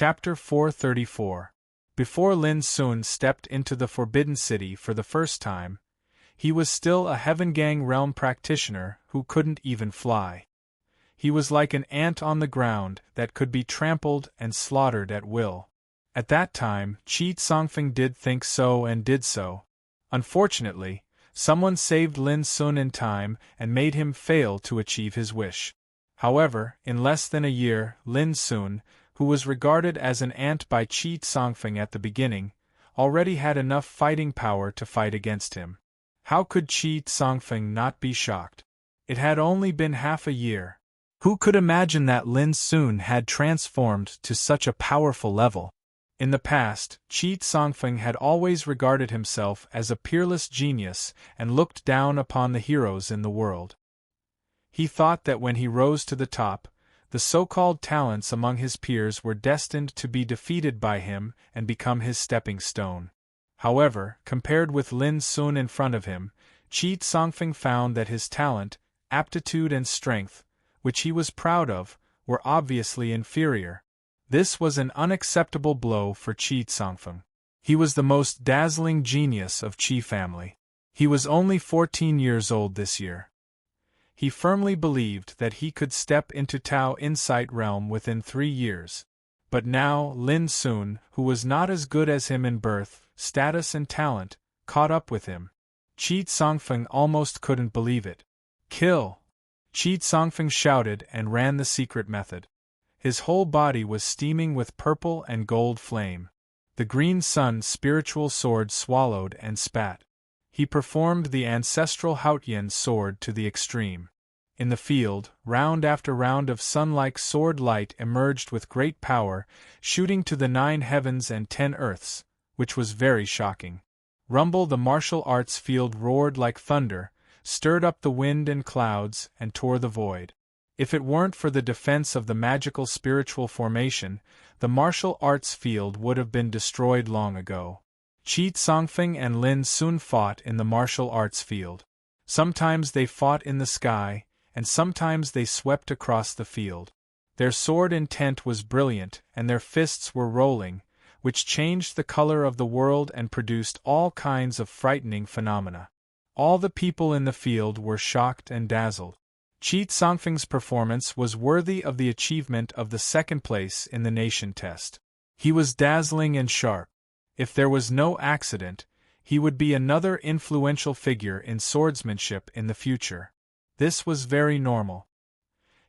Chapter 434. Before Lin Sun stepped into the Forbidden City for the first time, he was still a Heavengang realm practitioner who couldn't even fly. He was like an ant on the ground that could be trampled and slaughtered at will. At that time, Qi Songfeng did think so and did so. Unfortunately, someone saved Lin Sun in time and made him fail to achieve his wish. However, in less than a year, Lin Sun, who was regarded as an ant by Qi Songfeng at the beginning, already had enough fighting power to fight against him. How could Qi Songfeng not be shocked? It had only been half a year. Who could imagine that Lin Sun had transformed to such a powerful level? In the past, Qi Songfeng had always regarded himself as a peerless genius and looked down upon the heroes in the world. He thought that when he rose to the top, the so-called talents among his peers were destined to be defeated by him and become his stepping stone. However, compared with Lin Sun in front of him, Qi Songfeng found that his talent, aptitude and strength, which he was proud of, were obviously inferior. This was an unacceptable blow for Qi Songfeng. He was the most dazzling genius of Qi family. He was only 14 years old this year. He firmly believed that he could step into Tao Insight realm within 3 years. But now Lin Sun, who was not as good as him in birth, status and talent, caught up with him. Qi Songfeng almost couldn't believe it. Kill! Qi Songfeng shouted and ran the secret method. His whole body was steaming with purple and gold flame. The green sun spiritual sword swallowed and spat. He performed the ancestral Haotian sword to the extreme. In the field, round after round of sun-like sword light emerged with great power, shooting to the 9 heavens and 10 earths, which was very shocking. Rumble the martial arts field roared like thunder, stirred up the wind and clouds, and tore the void. If it weren't for the defense of the magical spiritual formation, the martial arts field would have been destroyed long ago. Qi Songfeng and Lin Sun fought in the martial arts field. Sometimes they fought in the sky, and sometimes they swept across the field. Their sword intent was brilliant, and their fists were rolling, which changed the color of the world and produced all kinds of frightening phenomena. All the people in the field were shocked and dazzled. Qi Songfeng's performance was worthy of the achievement of the 2nd place in the nation test. He was dazzling and sharp. If there was no accident, he would be another influential figure in swordsmanship in the future. This was very normal.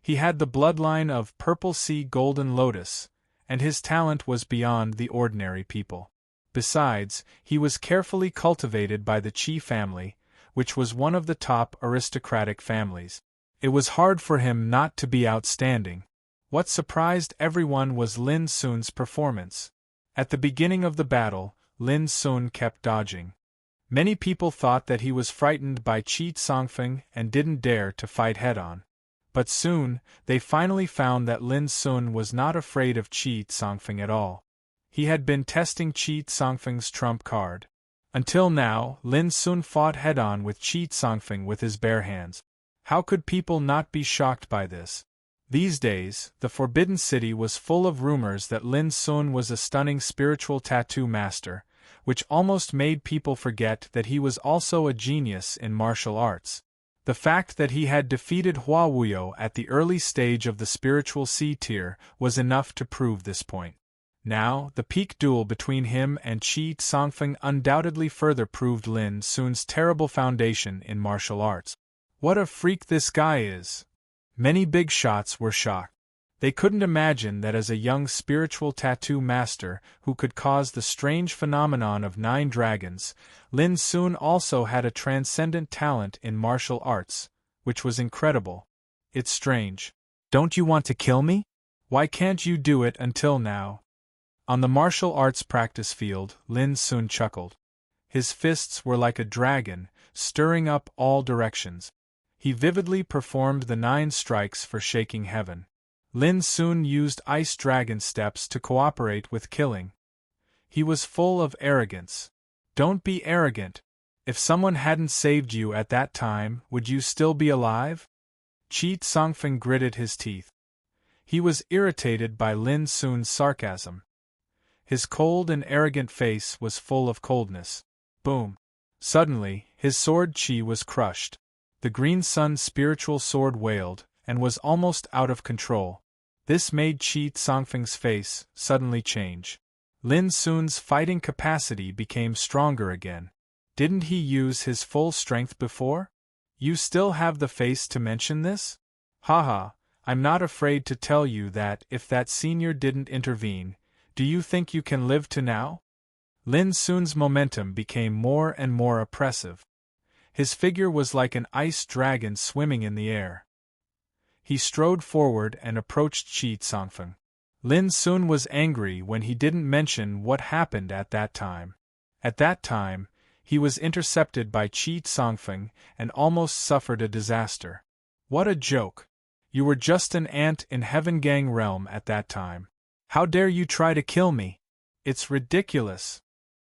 He had the bloodline of Purple Sea Golden Lotus, and his talent was beyond the ordinary people. Besides, he was carefully cultivated by the Qi family, which was one of the top aristocratic families. It was hard for him not to be outstanding. What surprised everyone was Lin Sun's performance. At the beginning of the battle, Lin Sun kept dodging. Many people thought that he was frightened by Qi Songfeng and didn't dare to fight head-on. But soon, they finally found that Lin Sun was not afraid of Qi Songfeng at all. He had been testing Qi Songfeng's trump card. Until now, Lin Sun fought head-on with Qi Songfeng with his bare hands. How could people not be shocked by this? These days, the Forbidden City was full of rumors that Lin Sun was a stunning spiritual tattoo master, which almost made people forget that he was also a genius in martial arts. The fact that he had defeated Hua Wuyo at the early stage of the spiritual C tier was enough to prove this point. Now, the peak duel between him and Qi Songfeng undoubtedly further proved Lin Sun's terrible foundation in martial arts. What a freak this guy is! Many big shots were shocked. They couldn't imagine that as a young spiritual tattoo master who could cause the strange phenomenon of 9 dragons, Lin Sun also had a transcendent talent in martial arts, which was incredible. It's strange. Don't you want to kill me? Why can't you do it until now? On the martial arts practice field, Lin Sun chuckled. His fists were like a dragon, stirring up all directions. He vividly performed the 9 strikes for shaking heaven. Lin Sun used ice dragon steps to cooperate with killing. He was full of arrogance. Don't be arrogant. If someone hadn't saved you at that time, would you still be alive? Qi Songfeng gritted his teeth. He was irritated by Lin Sun's sarcasm. His cold and arrogant face was full of coldness. Boom! Suddenly, his sword chi was crushed. The Green Sun's spiritual sword wailed, and was almost out of control. This made Qi Tsongfeng's face suddenly change. Lin Sun's fighting capacity became stronger again. Didn't he use his full strength before? You still have the face to mention this? Haha, I'm not afraid to tell you that if that senior didn't intervene, do you think you can live to now? Lin Sun's momentum became more and more oppressive. His figure was like an ice dragon swimming in the air. He strode forward and approached Qi Tsongfeng. Lin Sun was angry when he didn't mention what happened at that time. At that time, he was intercepted by Qi Tsongfeng and almost suffered a disaster. What a joke! You were just an ant in Heaven Gang realm at that time. How dare you try to kill me? It's ridiculous!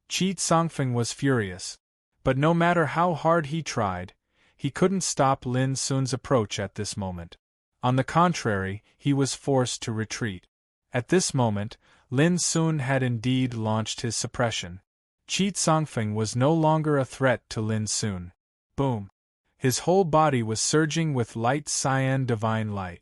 Qi Tsongfeng was furious. But no matter how hard he tried, he couldn't stop Lin Sun's approach at this moment. On the contrary, he was forced to retreat. At this moment, Lin Sun had indeed launched his suppression. Qi Tsongfeng was no longer a threat to Lin Sun. Boom! His whole body was surging with light cyan divine light.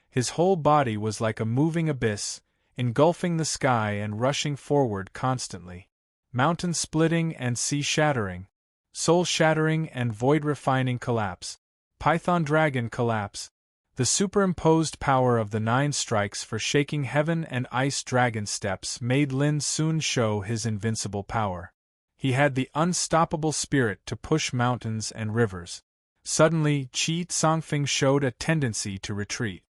His whole body was like a moving abyss, engulfing the sky and rushing forward constantly. Mountain splitting and sea shattering. Soul shattering and void refining collapse. Python dragon collapse. The superimposed power of the 9 strikes for shaking heaven and ice dragon steps made Lin Sun show his invincible power. He had the unstoppable spirit to push mountains and rivers. Suddenly, Qi Tsongfeng showed a tendency to retreat.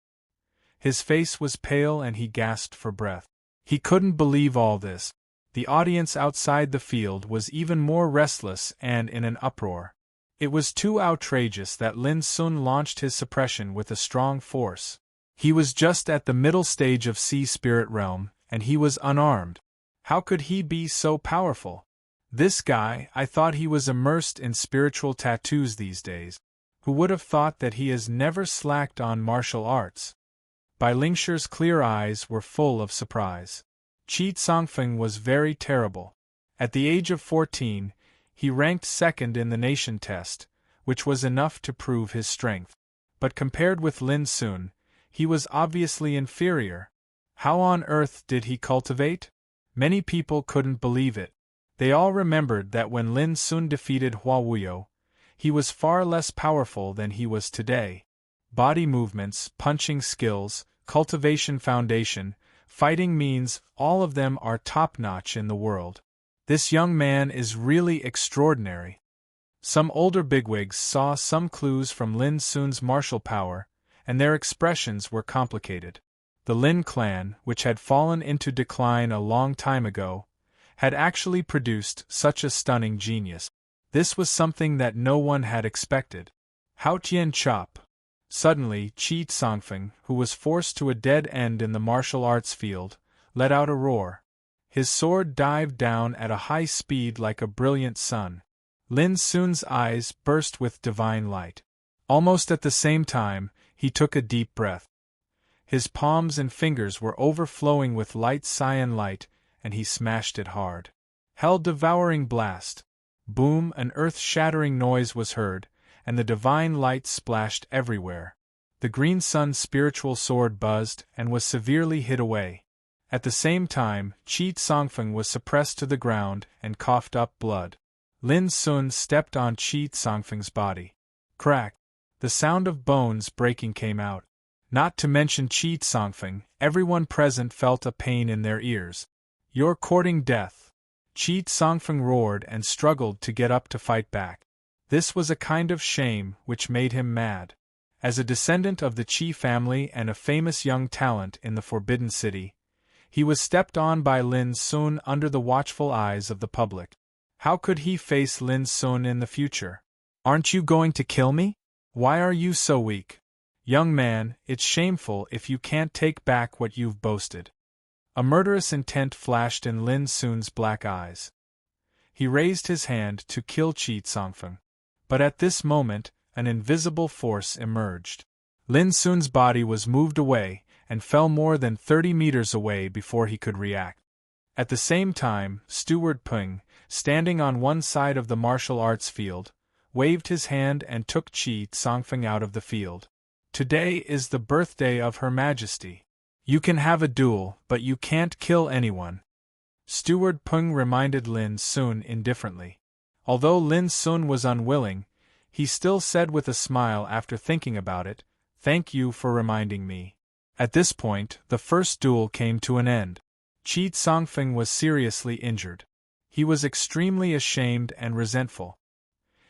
His face was pale and he gasped for breath. He couldn't believe all this. The audience outside the field was even more restless and in an uproar. It was too outrageous that Lin Sun launched his suppression with a strong force. He was just at the middle stage of Sea Spirit Realm, and he was unarmed. How could he be so powerful? This guy, I thought he was immersed in spiritual tattoos these days. Who would have thought that he has never slacked on martial arts? Bai Lingshi's clear eyes were full of surprise. Qi Tsongfeng was very terrible. At the age of 14, he ranked second in the nation test, which was enough to prove his strength. But compared with Lin Sun, he was obviously inferior. How on earth did he cultivate? Many people couldn't believe it. They all remembered that when Lin Sun defeated Hua Wuyo, he was far less powerful than he was today. Body movements, punching skills, cultivation foundation, fighting means, all of them are top-notch in the world. This young man is really extraordinary. Some older bigwigs saw some clues from Lin Sun's martial power, and their expressions were complicated. The Lin clan, which had fallen into decline a long time ago, had actually produced such a stunning genius. This was something that no one had expected. Hao Tian Chop. Suddenly, Qi Tsongfeng, who was forced to a dead end in the martial arts field, let out a roar. His sword dived down at a high speed like a brilliant sun. Lin Sun's eyes burst with divine light. Almost at the same time, he took a deep breath. His palms and fingers were overflowing with light cyan light, and he smashed it hard. Hell-devouring blast. Boom, an earth-shattering noise was heard, and the divine light splashed everywhere. The Green Sun's spiritual sword buzzed and was severely hit away. At the same time, Qi Tsongfeng was suppressed to the ground and coughed up blood. Lin Sun stepped on Qi Tsongfeng's body. Crack! The sound of bones breaking came out. Not to mention Qi Tsongfeng, everyone present felt a pain in their ears. You're courting death. Qi Tsongfeng roared and struggled to get up to fight back. This was a kind of shame which made him mad. As a descendant of the Qi family and a famous young talent in the Forbidden City, he was stepped on by Lin Sun under the watchful eyes of the public. How could he face Lin Sun in the future? Aren't you going to kill me? Why are you so weak? Young man, it's shameful if you can't take back what you've boasted. A murderous intent flashed in Lin Sun's black eyes. He raised his hand to kill Qi Tsongfeng. But at this moment, an invisible force emerged. Lin Sun's body was moved away, and fell more than 30 meters away before he could react. At the same time, Steward Peng, standing on one side of the martial arts field, waved his hand and took Qi Songfeng out of the field. Today is the birthday of Her Majesty. You can have a duel, but you can't kill anyone. Steward Peng reminded Lin Sun indifferently. Although Lin Sun was unwilling, he still said with a smile after thinking about it, "Thank you for reminding me." At this point, the first duel came to an end. Qi Songfeng was seriously injured. He was extremely ashamed and resentful.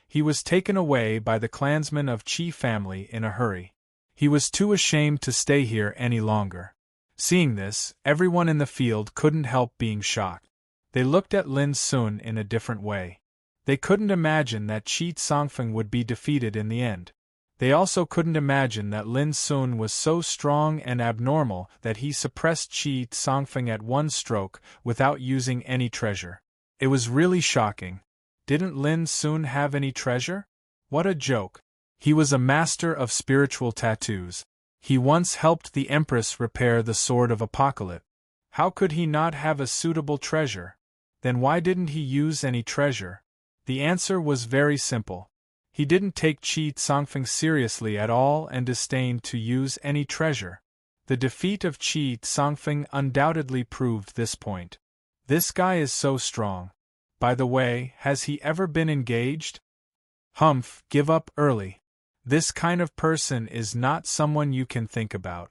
He was taken away by the clansmen of Qi family in a hurry. He was too ashamed to stay here any longer. Seeing this, everyone in the field couldn't help being shocked. They looked at Lin Sun in a different way. They couldn't imagine that Qi Songfeng would be defeated in the end. They also couldn't imagine that Lin Sun was so strong and abnormal that he suppressed Qi Songfeng at one stroke without using any treasure. It was really shocking. Didn't Lin Sun have any treasure? What a joke. He was a master of spiritual tattoos. He once helped the Empress repair the Sword of Apocalypse. How could he not have a suitable treasure? Then why didn't he use any treasure? The answer was very simple. He didn't take Qi Songfeng seriously at all and disdained to use any treasure. The defeat of Qi Songfeng undoubtedly proved this point. This guy is so strong. By the way, has he ever been engaged? Humph, give up early. This kind of person is not someone you can think about.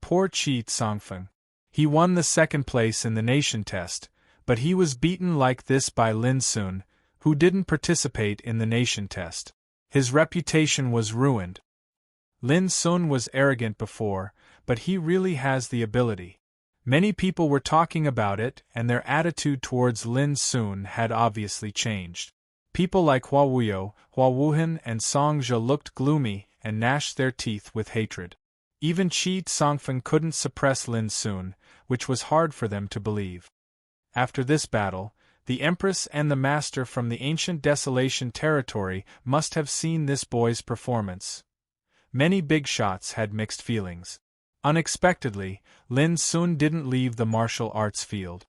Poor Qi Songfeng. He won the second place in the nation test, but he was beaten like this by Lin Sun, who didn't participate in the nation test. His reputation was ruined. Lin Sun was arrogant before, but he really has the ability. Many people were talking about it, and their attitude towards Lin Sun had obviously changed. People like Hua Wuyo, Hua Wuhan, and Song Zhe looked gloomy and gnashed their teeth with hatred. Even Qi Songfeng couldn't suppress Lin Sun, which was hard for them to believe. After this battle, the Empress and the Master from the ancient Desolation territory must have seen this boy's performance. Many big shots had mixed feelings. Unexpectedly, Lin Sun didn't leave the martial arts field.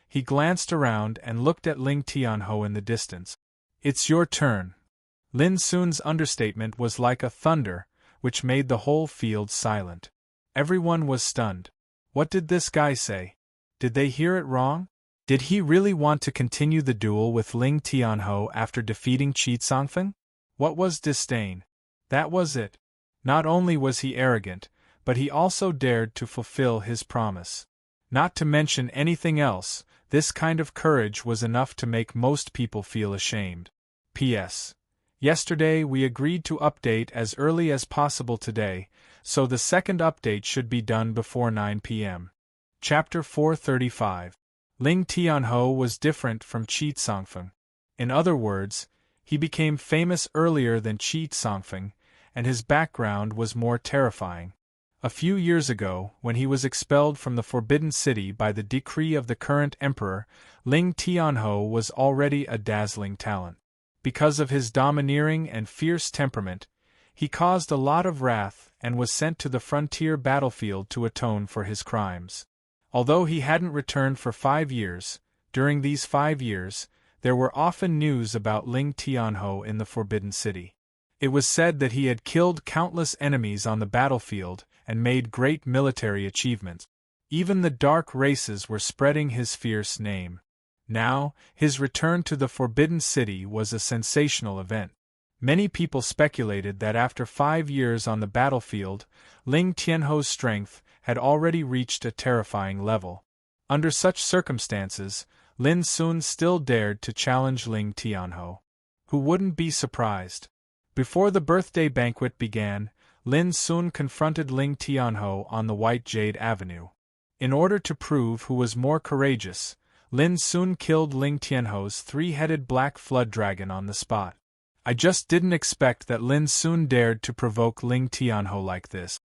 He glanced around and looked at Ling Tianhou in the distance. "It's your turn." Lin Sun's understatement was like a thunder, which made the whole field silent. Everyone was stunned. What did this guy say? Did they hear it wrong? Did he really want to continue the duel with Ling Tianhou after defeating Qi Songfeng? What was disdain? That was it. Not only was he arrogant, but he also dared to fulfill his promise. Not to mention anything else, this kind of courage was enough to make most people feel ashamed. P.S. Yesterday we agreed to update as early as possible today, so the second update should be done before 9 p.m. Chapter 435. Ling Tianhou was different from Qi Songfeng. In other words, he became famous earlier than Qi Songfeng, and his background was more terrifying. A few years ago, when he was expelled from the Forbidden City by the decree of the current emperor, Ling Tianhou was already a dazzling talent. Because of his domineering and fierce temperament, he caused a lot of wrath and was sent to the frontier battlefield to atone for his crimes. Although he hadn't returned for 5 years, during these 5 years, there were often news about Ling Tianhou in the Forbidden City. It was said that he had killed countless enemies on the battlefield and made great military achievements. Even the dark races were spreading his fierce name. Now, his return to the Forbidden City was a sensational event. Many people speculated that after 5 years on the battlefield, Ling Tianhou's strength had already reached a terrifying level. Under such circumstances, Lin Sun still dared to challenge Ling Tianhou. Who wouldn't be surprised? Before the birthday banquet began, Lin Sun confronted Ling Tianhou on the White Jade Avenue. In order to prove who was more courageous, Lin Sun killed Ling Tianhou's 3-headed black flood dragon on the spot. I just didn't expect that Lin Sun dared to provoke Ling Tianhou like this.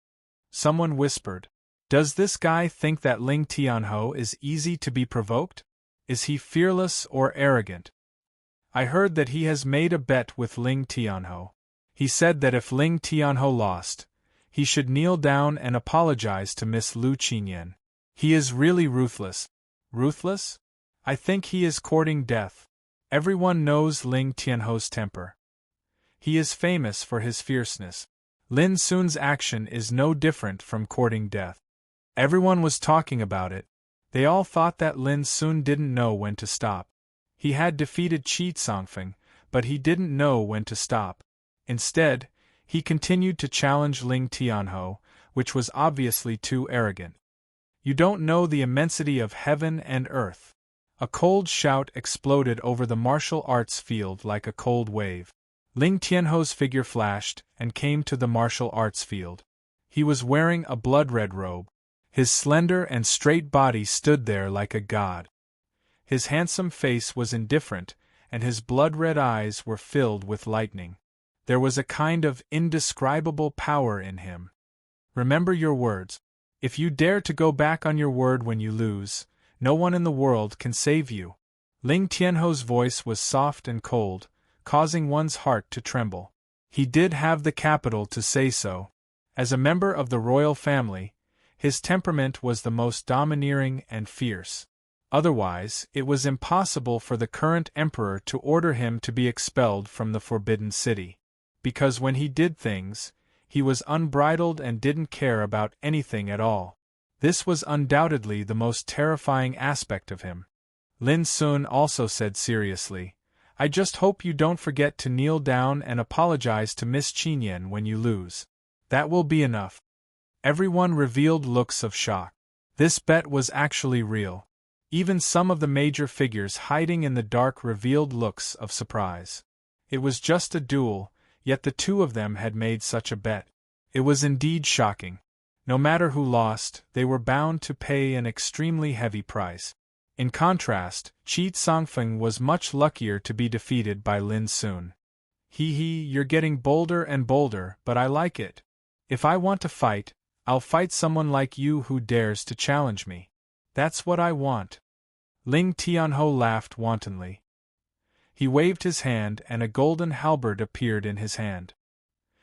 Someone whispered. Does this guy think that Ling Tianhou is easy to be provoked? Is he fearless or arrogant? I heard that he has made a bet with Ling Tianhou. He said that if Ling Tianhou lost, He should kneel down and apologize to Miss Lu Qinyan. He is really ruthless. Ruthless? I think he is courting death. Everyone knows Ling Tianho's temper. He is famous for his fierceness. Lin Sun's action is no different from courting death. Everyone was talking about it. They all thought that Lin Sun didn't know when to stop. He had defeated Qi Songfeng, but he didn't know when to stop. Instead, he continued to challenge Ling Tianho, which was obviously too arrogant. You don't know the immensity of heaven and earth. A cold shout exploded over the martial arts field like a cold wave. Ling Tianho's figure flashed and came to the martial arts field. He was wearing a blood-red robe. His slender and straight body stood there like a god. His handsome face was indifferent, and his blood-red eyes were filled with lightning. There was a kind of indescribable power in him. Remember your words. If you dare to go back on your word when you lose, no one in the world can save you. Ling Tianho's voice was soft and cold, causing one's heart to tremble. He did have the capital to say so. As a member of the royal family, his temperament was the most domineering and fierce. Otherwise, it was impossible for the current emperor to order him to be expelled from the Forbidden City. Because when he did things, he was unbridled and didn't care about anything at all. This was undoubtedly the most terrifying aspect of him. Lin Sun also said seriously, I just hope you don't forget to kneel down and apologize to Miss Qinyan when you lose. That will be enough. Everyone revealed looks of shock. This bet was actually real. Even some of the major figures hiding in the dark revealed looks of surprise. It was just a duel, yet the two of them had made such a bet. It was indeed shocking. No matter who lost, they were bound to pay an extremely heavy price. In contrast, Qi Songfeng was much luckier to be defeated by Lin Sun. You're getting bolder and bolder, but I like it. If I want to fight, I'll fight someone like you who dares to challenge me. That's what I want. Ling Tianho laughed wantonly. He waved his hand and a golden halberd appeared in his hand.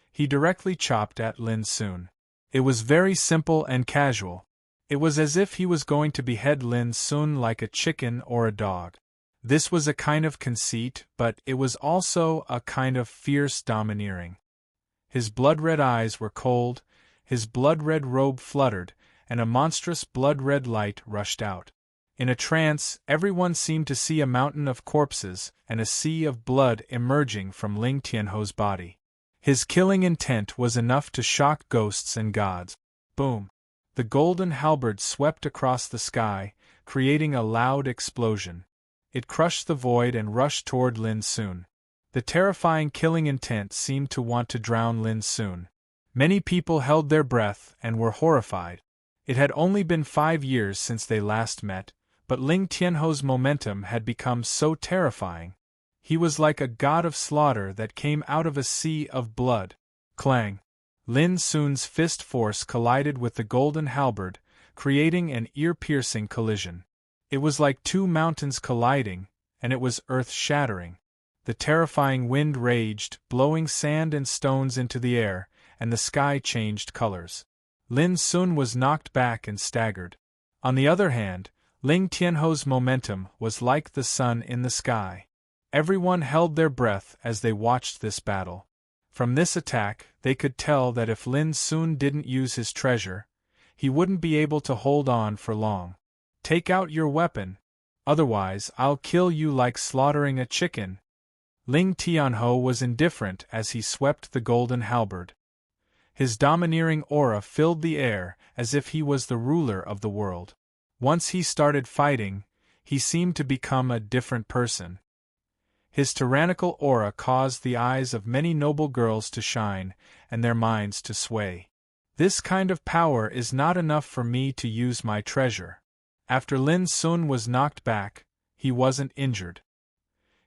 He directly chopped at Lin Sun. It was very simple and casual. It was as if he was going to behead Lin Sun like a chicken or a dog. This was a kind of conceit, but it was also a kind of fierce domineering. His blood-red eyes were cold, his blood-red robe fluttered, and a monstrous blood-red light rushed out. In a trance, everyone seemed to see a mountain of corpses and a sea of blood emerging from Ling Tianho's body. His killing intent was enough to shock ghosts and gods. Boom! The golden halberd swept across the sky, creating a loud explosion. It crushed the void and rushed toward Lin Sun. The terrifying killing intent seemed to want to drown Lin Sun. Many people held their breath and were horrified. It had only been 5 years since they last met, but Ling Tianho's momentum had become so terrifying. He was like a god of slaughter that came out of a sea of blood. Clang! Lin Sun's fist force collided with the golden halberd, creating an ear-piercing collision. It was like two mountains colliding, and it was earth-shattering. The terrifying wind raged, blowing sand and stones into the air, and the sky changed colors. Lin Sun was knocked back and staggered. On the other hand, Ling Tianho's momentum was like the sun in the sky. Everyone held their breath as they watched this battle. From this attack, they could tell that if Lin Sun didn't use his treasure, he wouldn't be able to hold on for long. Take out your weapon, otherwise I'll kill you like slaughtering a chicken. Ling Tianho was indifferent as he swept the golden halberd. His domineering aura filled the air as if he was the ruler of the world. Once he started fighting, he seemed to become a different person. His tyrannical aura caused the eyes of many noble girls to shine and their minds to sway. This kind of power is not enough for me to use my treasure. After Lin Sun was knocked back, he wasn't injured.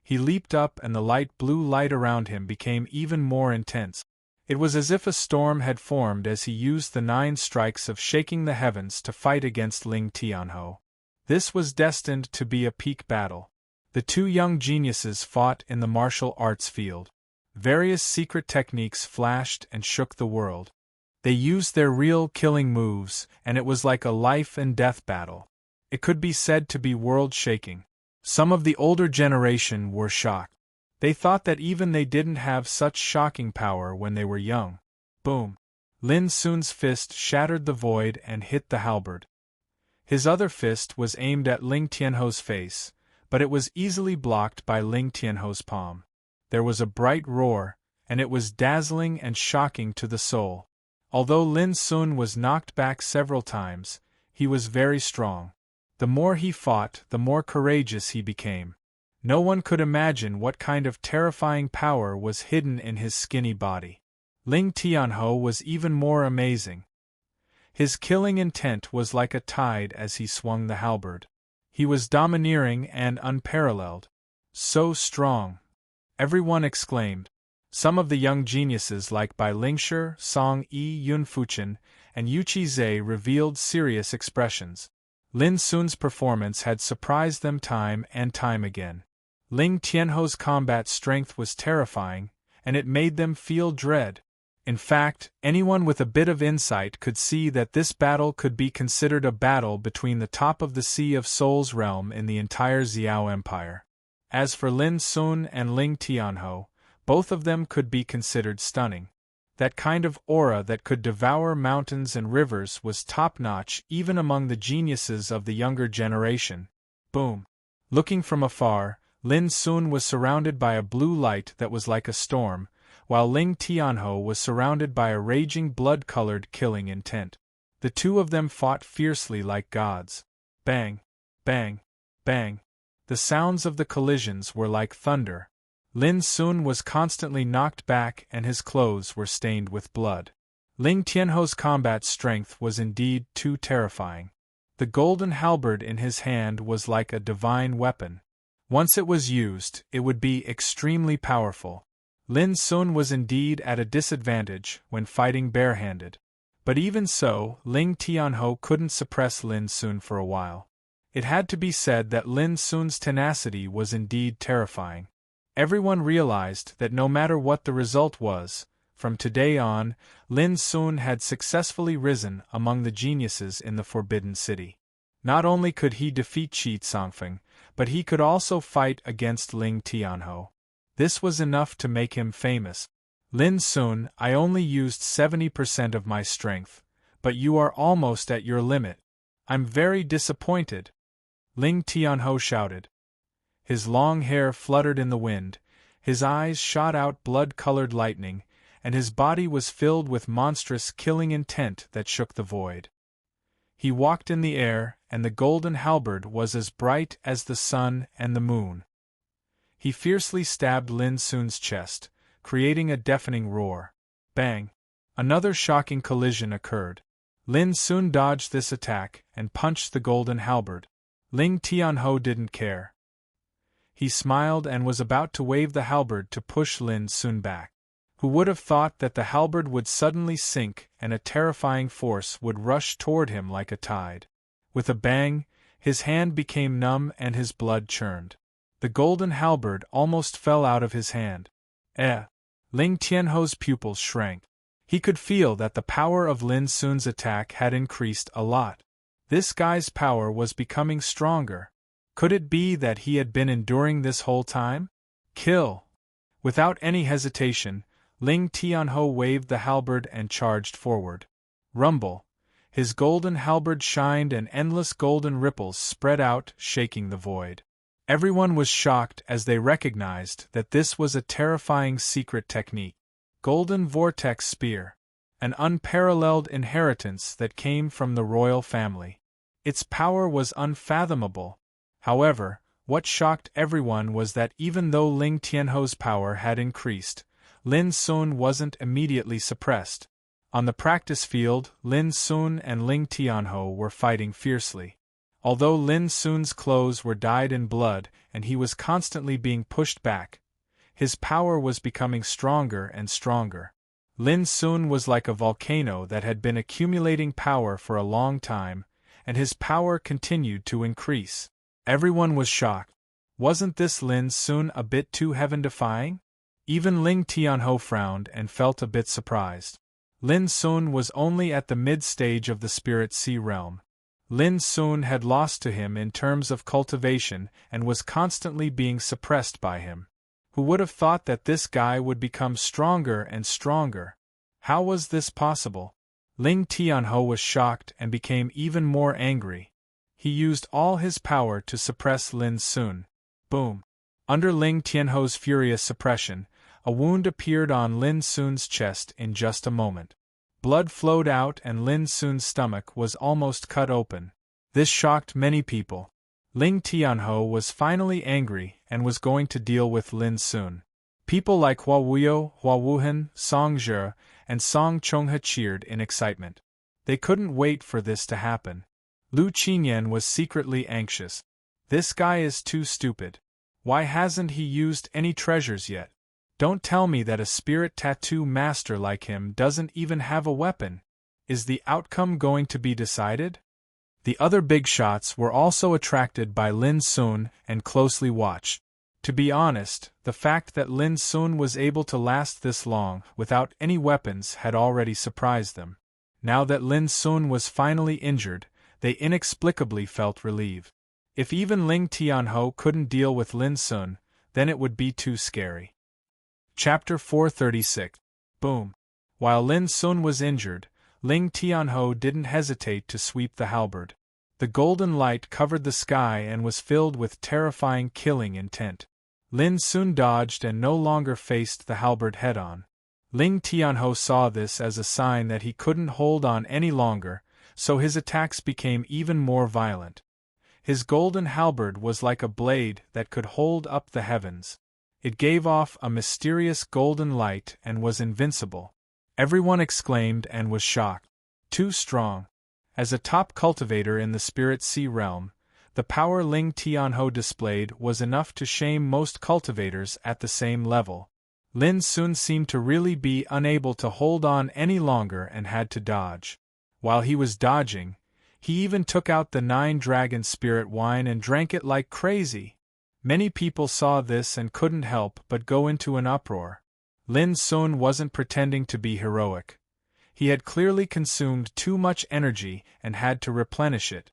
He leaped up and the light blue light around him became even more intense. It was as if a storm had formed as he used the 9 strikes of shaking the heavens to fight against Ling Tianho. This was destined to be a peak battle. The two young geniuses fought in the martial arts field. Various secret techniques flashed and shook the world. They used their real killing moves, and it was like a life and death battle. It could be said to be world-shaking. Some of the older generation were shocked. They thought that even they didn't have such shocking power when they were young. Boom! Lin Sun's fist shattered the void and hit the halberd. His other fist was aimed at Ling Tianho's face, but it was easily blocked by Ling Tianho's palm. There was a bright roar, and it was dazzling and shocking to the soul. Although Lin Sun was knocked back several times, he was very strong. The more he fought, the more courageous he became. No one could imagine what kind of terrifying power was hidden in his skinny body. Ling Tianho was even more amazing. His killing intent was like a tide as he swung the halberd. He was domineering and unparalleled. So strong! Everyone exclaimed. Some of the young geniuses like Bai Lingshi, Song Yi Yunfuchen, and Yu Qizhe revealed serious expressions. Lin Sun's performance had surprised them time and time again. Ling Tianho's combat strength was terrifying, and it made them feel dread. In fact, anyone with a bit of insight could see that this battle could be considered a battle between the top of the Sea of Souls realm in the entire Xiao Empire. As for Lin Sun and Ling Tianho, both of them could be considered stunning. That kind of aura that could devour mountains and rivers was top-notch even among the geniuses of the younger generation. Boom! Looking from afar, Lin Sun was surrounded by a blue light that was like a storm, while Ling Tianho was surrounded by a raging blood-colored killing intent. The two of them fought fiercely like gods. Bang! Bang! Bang! The sounds of the collisions were like thunder. Lin Sun was constantly knocked back and his clothes were stained with blood. Ling Tianho's combat strength was indeed too terrifying. The golden halberd in his hand was like a divine weapon. Once it was used, it would be extremely powerful. Lin Sun was indeed at a disadvantage when fighting barehanded. But even so, Ling Tianho couldn't suppress Lin Sun for a while. It had to be said that Lin Sun's tenacity was indeed terrifying. Everyone realized that no matter what the result was, from today on, Lin Sun had successfully risen among the geniuses in the Forbidden City. Not only could he defeat Qi Tsongfeng, but he could also fight against Ling Tianho. This was enough to make him famous. Lin Sun, I only used 70% of my strength, but you are almost at your limit. I'm very disappointed. Ling Tianho shouted. His long hair fluttered in the wind, his eyes shot out blood-colored lightning, and his body was filled with monstrous killing intent that shook the void. He walked in the air, and the golden halberd was as bright as the sun and the moon. He fiercely stabbed Lin Sun's chest, creating a deafening roar. Bang! Another shocking collision occurred. Lin Sun dodged this attack and punched the golden halberd. Ling Tianho didn't care. He smiled and was about to wave the halberd to push Lin Sun back. Who would have thought that the halberd would suddenly sink and a terrifying force would rush toward him like a tide? With a bang, his hand became numb and his blood churned. The golden halberd almost fell out of his hand. Ling Tianho's pupils shrank. He could feel that the power of Lin Sun's attack had increased a lot. This guy's power was becoming stronger. Could it be that he had been enduring this whole time? Kill! Without any hesitation, Ling Tianho waved the halberd and charged forward. Rumble! His golden halberd shined and endless golden ripples spread out, shaking the void. Everyone was shocked as they recognized that this was a terrifying secret technique. Golden Vortex Spear. An unparalleled inheritance that came from the royal family. Its power was unfathomable. However, what shocked everyone was that even though Ling Tianho's power had increased, Lin Sun wasn't immediately suppressed. On the practice field, Lin Sun and Ling Tianho were fighting fiercely. Although Lin Sun's clothes were dyed in blood and he was constantly being pushed back, his power was becoming stronger and stronger. Lin Sun was like a volcano that had been accumulating power for a long time, and his power continued to increase. Everyone was shocked. Wasn't this Lin Sun a bit too heaven-defying? Even Ling Tianho frowned and felt a bit surprised. Lin Sun was only at the mid-stage of the Spirit Sea realm. Lin Sun had lost to him in terms of cultivation and was constantly being suppressed by him. Who would have thought that this guy would become stronger and stronger? How was this possible? Ling Tianhou was shocked and became even more angry. He used all his power to suppress Lin Sun. Boom! Under Ling Tianhou's furious suppression, a wound appeared on Lin Sun's chest in just a moment. Blood flowed out and Lin Sun's stomach was almost cut open. This shocked many people. Ling Tianhou was finally angry and was going to deal with Lin Sun. People like Hua Wuyo, Hua Wuhan, Song Zhe, and Song Chonghe cheered in excitement. They couldn't wait for this to happen. Lu Qinyan was secretly anxious. This guy is too stupid. Why hasn't he used any treasures yet? Don't tell me that a spirit tattoo master like him doesn't even have a weapon. Is the outcome going to be decided? The other big shots were also attracted by Lin Sun and closely watched. To be honest, the fact that Lin Sun was able to last this long without any weapons had already surprised them. Now that Lin Sun was finally injured, they inexplicably felt relieved. If even Ling Tianhou couldn't deal with Lin Sun, then it would be too scary. Chapter 436. Boom. While Lin Sun was injured, Ling Tianhou didn't hesitate to sweep the halberd. The golden light covered the sky and was filled with terrifying killing intent. Lin Sun dodged and no longer faced the halberd head-on. Ling Tianhou saw this as a sign that he couldn't hold on any longer, so his attacks became even more violent. His golden halberd was like a blade that could hold up the heavens. It gave off a mysterious golden light and was invincible. Everyone exclaimed and was shocked. Too strong. As a top cultivator in the Spirit Sea realm, the power Ling Tianhou displayed was enough to shame most cultivators at the same level. Lin Sun seemed to really be unable to hold on any longer and had to dodge. While he was dodging, he even took out the 9-dragon spirit wine and drank it like crazy. Many people saw this and couldn't help but go into an uproar. Lin Sun wasn't pretending to be heroic. He had clearly consumed too much energy and had to replenish it.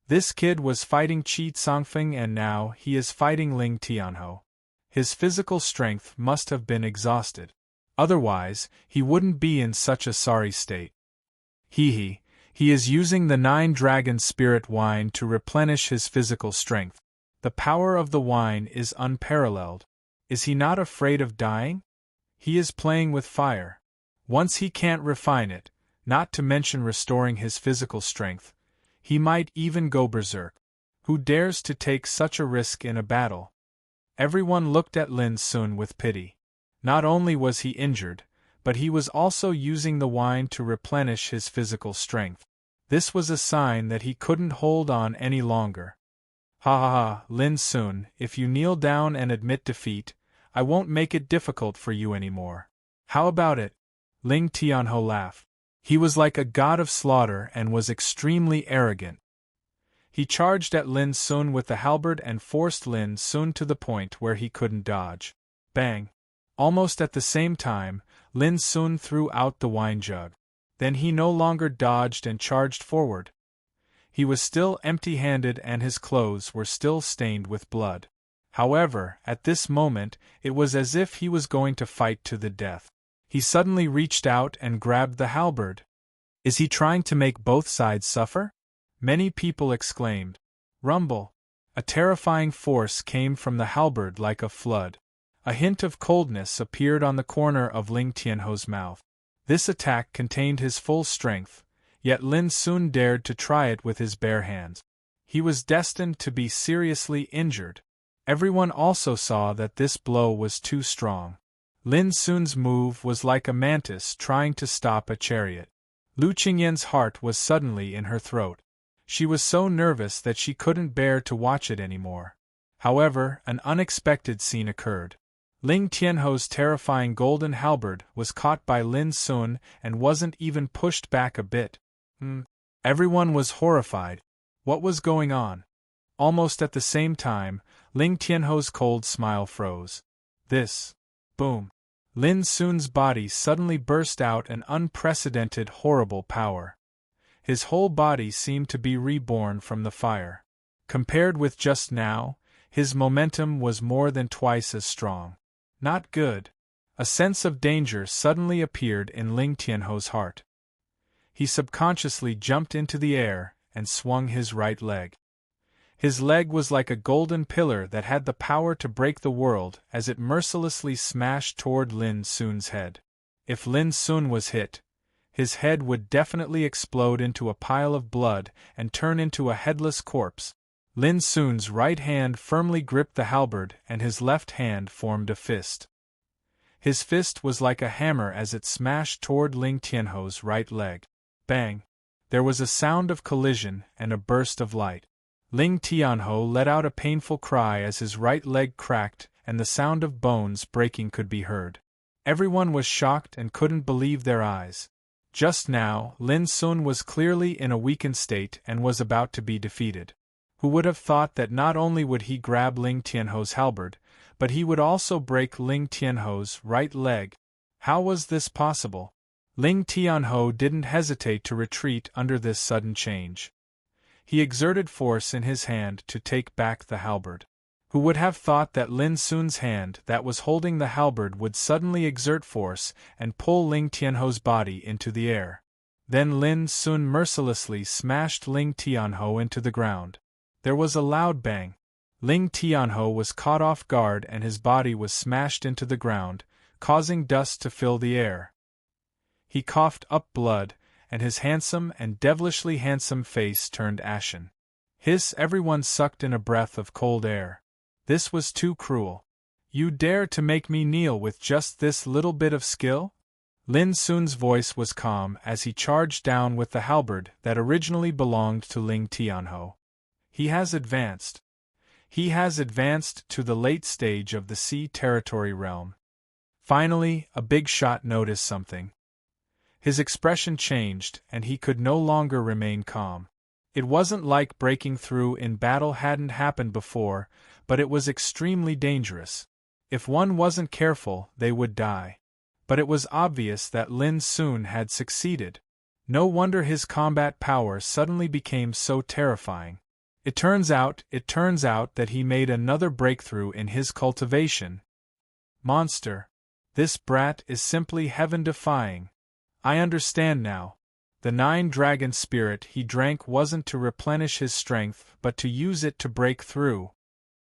This kid was fighting Qi Songfeng and now he is fighting Ling Tianhou. His physical strength must have been exhausted. Otherwise, he wouldn't be in such a sorry state. He is using the 9-dragon spirit wine to replenish his physical strength. The power of the wine is unparalleled. Is he not afraid of dying? He is playing with fire. Once he can't refine it, not to mention restoring his physical strength, he might even go berserk. Who dares to take such a risk in a battle? Everyone looked at Lin Sun with pity. Not only was he injured, but he was also using the wine to replenish his physical strength. This was a sign that he couldn't hold on any longer. Ha ha ha, Lin Sun, if you kneel down and admit defeat, I won't make it difficult for you anymore. How about it? Ling Tianhou laughed. He was like a god of slaughter and was extremely arrogant. He charged at Lin Sun with the halberd and forced Lin Sun to the point where he couldn't dodge. Bang! Almost at the same time, Lin Sun threw out the wine jug. Then he no longer dodged and charged forward. He was still empty-handed and his clothes were still stained with blood. However, at this moment, it was as if he was going to fight to the death. He suddenly reached out and grabbed the halberd. Is he trying to make both sides suffer? Many people exclaimed. Rumble! A terrifying force came from the halberd like a flood. A hint of coldness appeared on the corner of Ling Tianhou's mouth. This attack contained his full strength, yet Lin Sun dared to try it with his bare hands. He was destined to be seriously injured. Everyone also saw that this blow was too strong. Lin Sun's move was like a mantis trying to stop a chariot. Lu Qingyan's heart was suddenly in her throat. She was so nervous that she couldn't bear to watch it anymore. However, an unexpected scene occurred. Ling Tianhou's terrifying golden halberd was caught by Lin Sun and wasn't even pushed back a bit. Everyone was horrified. What was going on? Almost at the same time, Ling Tianhou's cold smile froze. This. Boom. Lin Sun's body suddenly burst out an unprecedented horrible power. His whole body seemed to be reborn from the fire. Compared with just now, his momentum was more than twice as strong. Not good. A sense of danger suddenly appeared in Ling Tianho's heart. He subconsciously jumped into the air and swung his right leg. His leg was like a golden pillar that had the power to break the world as it mercilessly smashed toward Lin Sun's head. If Lin Sun was hit, his head would definitely explode into a pile of blood and turn into a headless corpse. Lin Sun's right hand firmly gripped the halberd and his left hand formed a fist. His fist was like a hammer as it smashed toward Ling Tianho's right leg. Bang! There was a sound of collision and a burst of light. Ling Tianho let out a painful cry as his right leg cracked and the sound of bones breaking could be heard. Everyone was shocked and couldn't believe their eyes. Just now, Lin Sun was clearly in a weakened state and was about to be defeated. Who would have thought that not only would he grab Ling Tianho's halberd, but he would also break Ling Tianho's right leg? How was this possible? Ling Tianho didn't hesitate to retreat under this sudden change. He exerted force in his hand to take back the halberd. Who would have thought that Lin Sun's hand that was holding the halberd would suddenly exert force and pull Ling Tianho's body into the air? Then Lin Sun mercilessly smashed Ling Tianho into the ground. There was a loud bang. Ling Tianho was caught off guard and his body was smashed into the ground, causing dust to fill the air. He coughed up blood, and his handsome and devilishly handsome face turned ashen. Hiss! Everyone sucked in a breath of cold air. This was too cruel. You dare to make me kneel with just this little bit of skill? Lin Sun's voice was calm as he charged down with the halberd that originally belonged to Ling Tianho. He has advanced. He has advanced to the late stage of the Sea Territory realm. Finally, a big shot noticed something. His expression changed, and he could no longer remain calm. It wasn't like breaking through in battle hadn't happened before, but it was extremely dangerous. If one wasn't careful, they would die. But it was obvious that Lin Sun had succeeded. No wonder his combat power suddenly became so terrifying. It turns out that he made another breakthrough in his cultivation. Monster. This brat is simply heaven-defying. I understand now. The 9-dragon spirit he drank wasn't to replenish his strength but to use it to break through.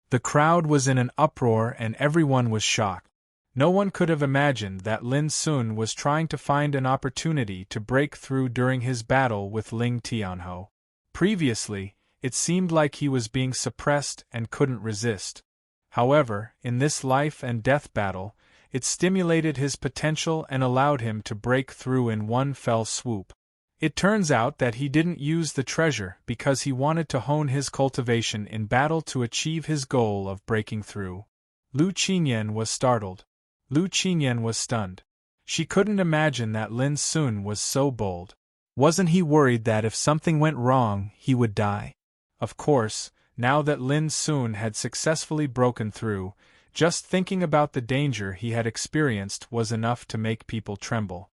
The crowd was in an uproar and everyone was shocked. No one could have imagined that Lin Sun was trying to find an opportunity to break through during his battle with Ling Tianho. Previously, it seemed like he was being suppressed and couldn't resist. However, in this life-and-death battle, it stimulated his potential and allowed him to break through in one fell swoop. It turns out that he didn't use the treasure because he wanted to hone his cultivation in battle to achieve his goal of breaking through. Lu Qinyan was startled. Lu Qinyan was stunned. She couldn't imagine that Lin Sun was so bold. Wasn't he worried that if something went wrong, he would die? Of course, now that Lin Sun had successfully broken through, just thinking about the danger he had experienced was enough to make people tremble.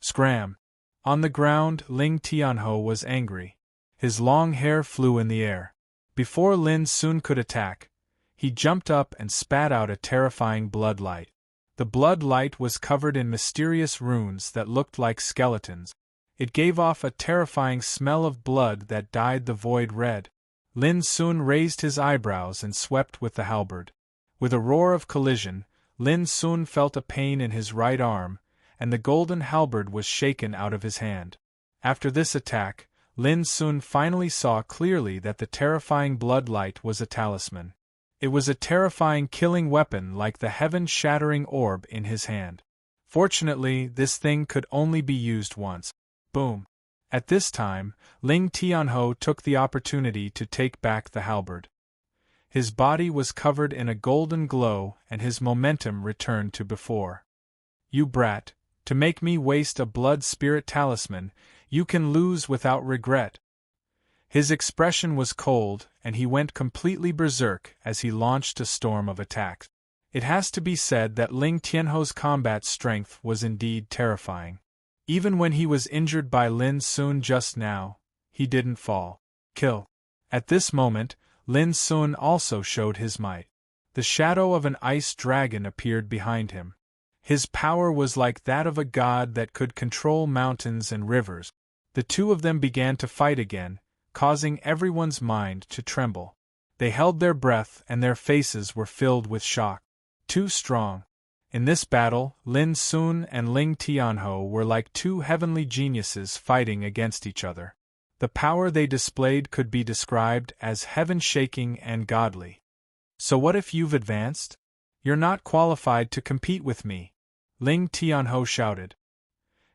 Scram! On the ground, Ling Tianho was angry. His long hair flew in the air. Before Lin Sun could attack, he jumped up and spat out a terrifying blood light. The blood light was covered in mysterious runes that looked like skeletons. It gave off a terrifying smell of blood that dyed the void red. Lin Sun raised his eyebrows and swept with the halberd. With a roar of collision, Lin Sun felt a pain in his right arm, and the golden halberd was shaken out of his hand. After this attack, Lin Sun finally saw clearly that the terrifying blood light was a talisman. It was a terrifying killing weapon like the heaven-shattering orb in his hand. Fortunately, this thing could only be used once. Boom! At this time, Ling Tianho took the opportunity to take back the halberd. His body was covered in a golden glow and his momentum returned to before. You brat, to make me waste a blood spirit talisman, you can lose without regret. His expression was cold and he went completely berserk as he launched a storm of attacks. It has to be said that Ling Tianho's combat strength was indeed terrifying. Even when he was injured by Lin Sun just now, he didn't fall. Kill. At this moment, Lin Sun also showed his might. The shadow of an ice dragon appeared behind him. His power was like that of a god that could control mountains and rivers. The two of them began to fight again, causing everyone's mind to tremble. They held their breath and their faces were filled with shock. Too strong. In this battle, Lin Sun and Ling Tianho were like two heavenly geniuses fighting against each other. The power they displayed could be described as heaven-shaking and godly. So what if you've advanced? You're not qualified to compete with me, Ling Tianho shouted.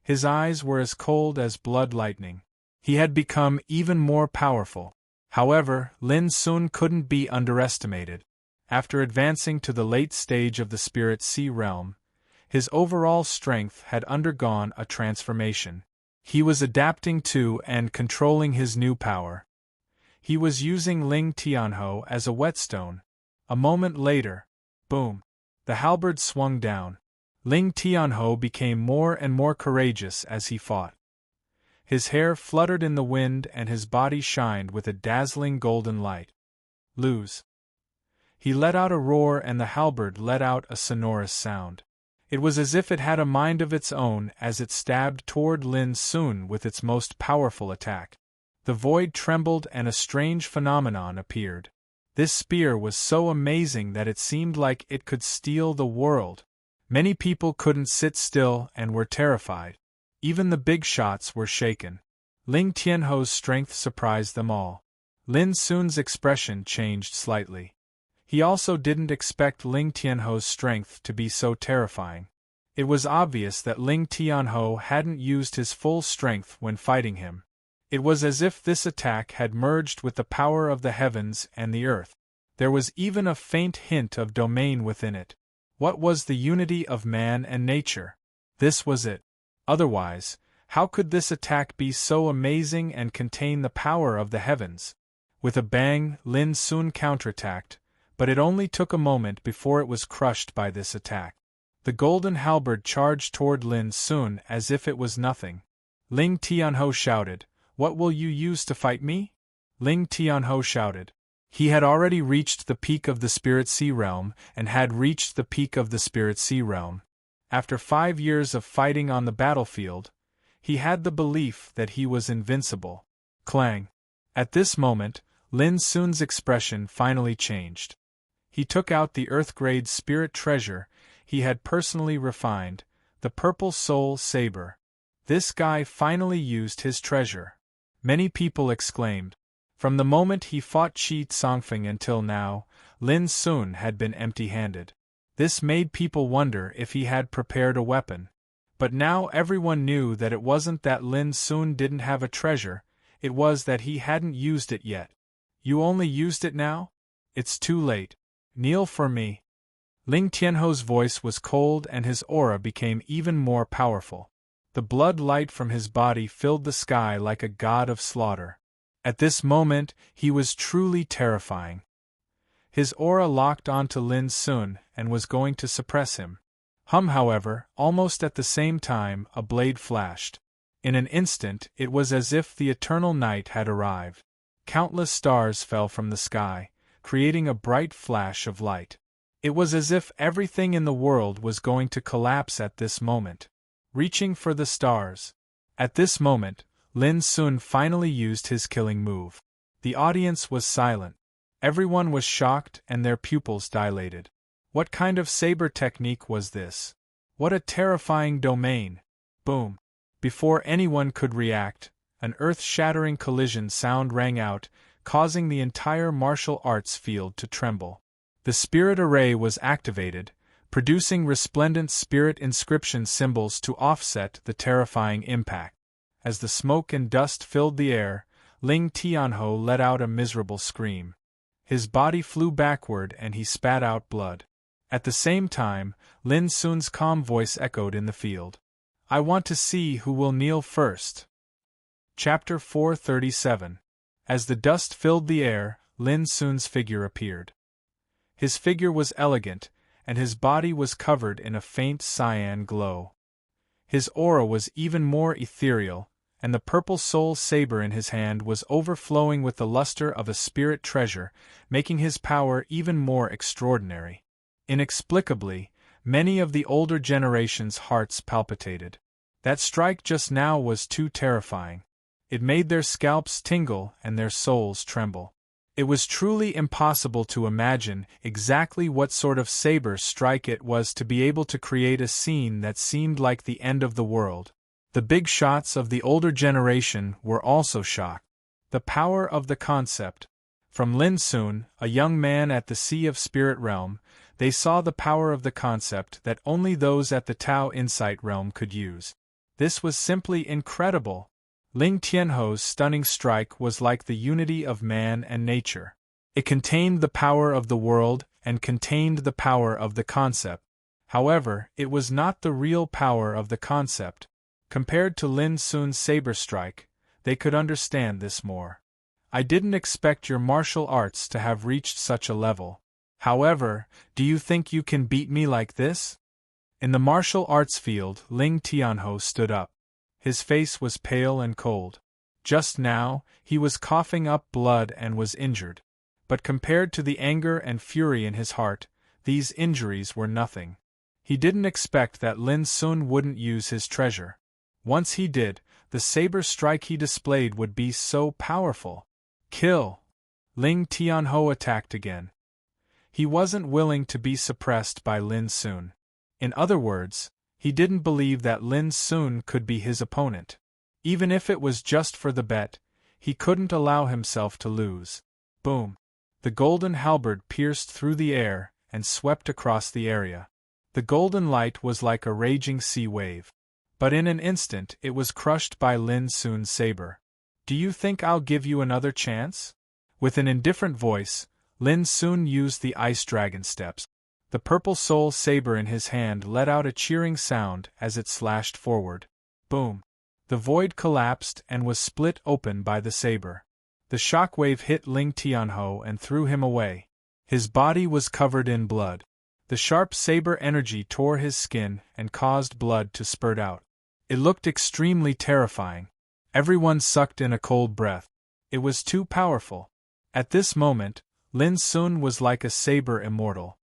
His eyes were as cold as blood lightning. He had become even more powerful. However, Lin Sun couldn't be underestimated. After advancing to the late stage of the Spirit Sea realm, his overall strength had undergone a transformation. He was adapting to and controlling his new power. He was using Ling Tianho as a whetstone. A moment later, boom, the halberd swung down. Ling Tianho became more and more courageous as he fought. His hair fluttered in the wind and his body shined with a dazzling golden light. Lose. He let out a roar and the halberd let out a sonorous sound. It was as if it had a mind of its own as it stabbed toward Lin Sun with its most powerful attack. The void trembled and a strange phenomenon appeared. This spear was so amazing that it seemed like it could steal the world. Many people couldn't sit still and were terrified. Even the big shots were shaken. Ling Tianho's strength surprised them all. Lin Sun's expression changed slightly. He also didn't expect Ling Tianho's strength to be so terrifying. It was obvious that Ling Tianho hadn't used his full strength when fighting him. It was as if this attack had merged with the power of the heavens and the earth. There was even a faint hint of domain within it. What was the unity of man and nature? This was it. Otherwise, how could this attack be so amazing and contain the power of the heavens? With a bang, Lin Sun counterattacked, but it only took a moment before it was crushed by this attack. The golden halberd charged toward Lin Sun as if it was nothing. Ling Tianho shouted, "What will you use to fight me?" Ling Tianho shouted. He had already reached the peak of the Spirit Sea realm and had reached the peak of the Spirit Sea realm. After 5 years of fighting on the battlefield, he had the belief that he was invincible. Clang! At this moment, Lin Sun's expression finally changed. He took out the Earth-grade spirit treasure he had personally refined, the purple soul saber. This guy finally used his treasure. Many people exclaimed. From the moment he fought Qi Tsongfeng until now, Lin Sun had been empty-handed. This made people wonder if he had prepared a weapon. But now everyone knew that it wasn't that Lin Sun didn't have a treasure, it was that he hadn't used it yet. You only used it now? It's too late. Kneel for me. Ling Tianho's voice was cold and his aura became even more powerful. The blood light from his body filled the sky like a god of slaughter. At this moment, he was truly terrifying. His aura locked onto Lin Sun and was going to suppress him. However, almost at the same time, a blade flashed. In an instant, it was as if the eternal night had arrived. Countless stars fell from the sky, creating a bright flash of light. It was as if everything in the world was going to collapse at this moment. Reaching for the stars. At this moment, Lin Sun finally used his killing move. The audience was silent. Everyone was shocked and their pupils dilated. What kind of saber technique was this? What a terrifying domain! Boom! Before anyone could react, an earth-shattering collision sound rang out, causing the entire martial arts field to tremble. The spirit array was activated, producing resplendent spirit inscription symbols to offset the terrifying impact. As the smoke and dust filled the air, Ling Tianho let out a miserable scream. His body flew backward and he spat out blood. At the same time, Lin Sun's calm voice echoed in the field. I want to see who will kneel first. Chapter 437. As the dust filled the air, Lin Sun's figure appeared. His figure was elegant, and his body was covered in a faint cyan glow. His aura was even more ethereal, and the purple soul saber in his hand was overflowing with the luster of a spirit treasure, making his power even more extraordinary. Inexplicably, many of the older generation's hearts palpitated. That strike just now was too terrifying. It made their scalps tingle and their souls tremble. It was truly impossible to imagine exactly what sort of saber strike it was to be able to create a scene that seemed like the end of the world. The big shots of the older generation were also shocked. The power of the concept. From Lin Sun, a young man at the Sea of Spirit Realm, they saw the power of the concept that only those at the Tao Insight Realm could use. This was simply incredible. Ling Tianho's stunning strike was like the unity of man and nature. It contained the power of the world and contained the power of the concept. However, it was not the real power of the concept. Compared to Lin Sun's saber strike, they could understand this more. I didn't expect your martial arts to have reached such a level. However, do you think you can beat me like this? In the martial arts field, Ling Tianho stood up. His face was pale and cold. Just now, he was coughing up blood and was injured. But compared to the anger and fury in his heart, these injuries were nothing. He didn't expect that Lin Sun wouldn't use his treasure. Once he did, the saber strike he displayed would be so powerful. Kill! Ling Tianho attacked again. He wasn't willing to be suppressed by Lin Sun. In other words, he didn't believe that Lin Sun could be his opponent. Even if it was just for the bet, he couldn't allow himself to lose. Boom! The golden halberd pierced through the air and swept across the area. The golden light was like a raging sea wave. But in an instant it was crushed by Lin Sun's saber. Do you think I'll give you another chance? With an indifferent voice, Lin Sun used the ice dragon steps. The purple soul saber in his hand let out a cheering sound as it slashed forward. Boom! The void collapsed and was split open by the saber. The shockwave hit Ling Tianho and threw him away. His body was covered in blood. The sharp saber energy tore his skin and caused blood to spurt out. It looked extremely terrifying. Everyone sucked in a cold breath. It was too powerful. At this moment, Lin Sun was like a saber immortal.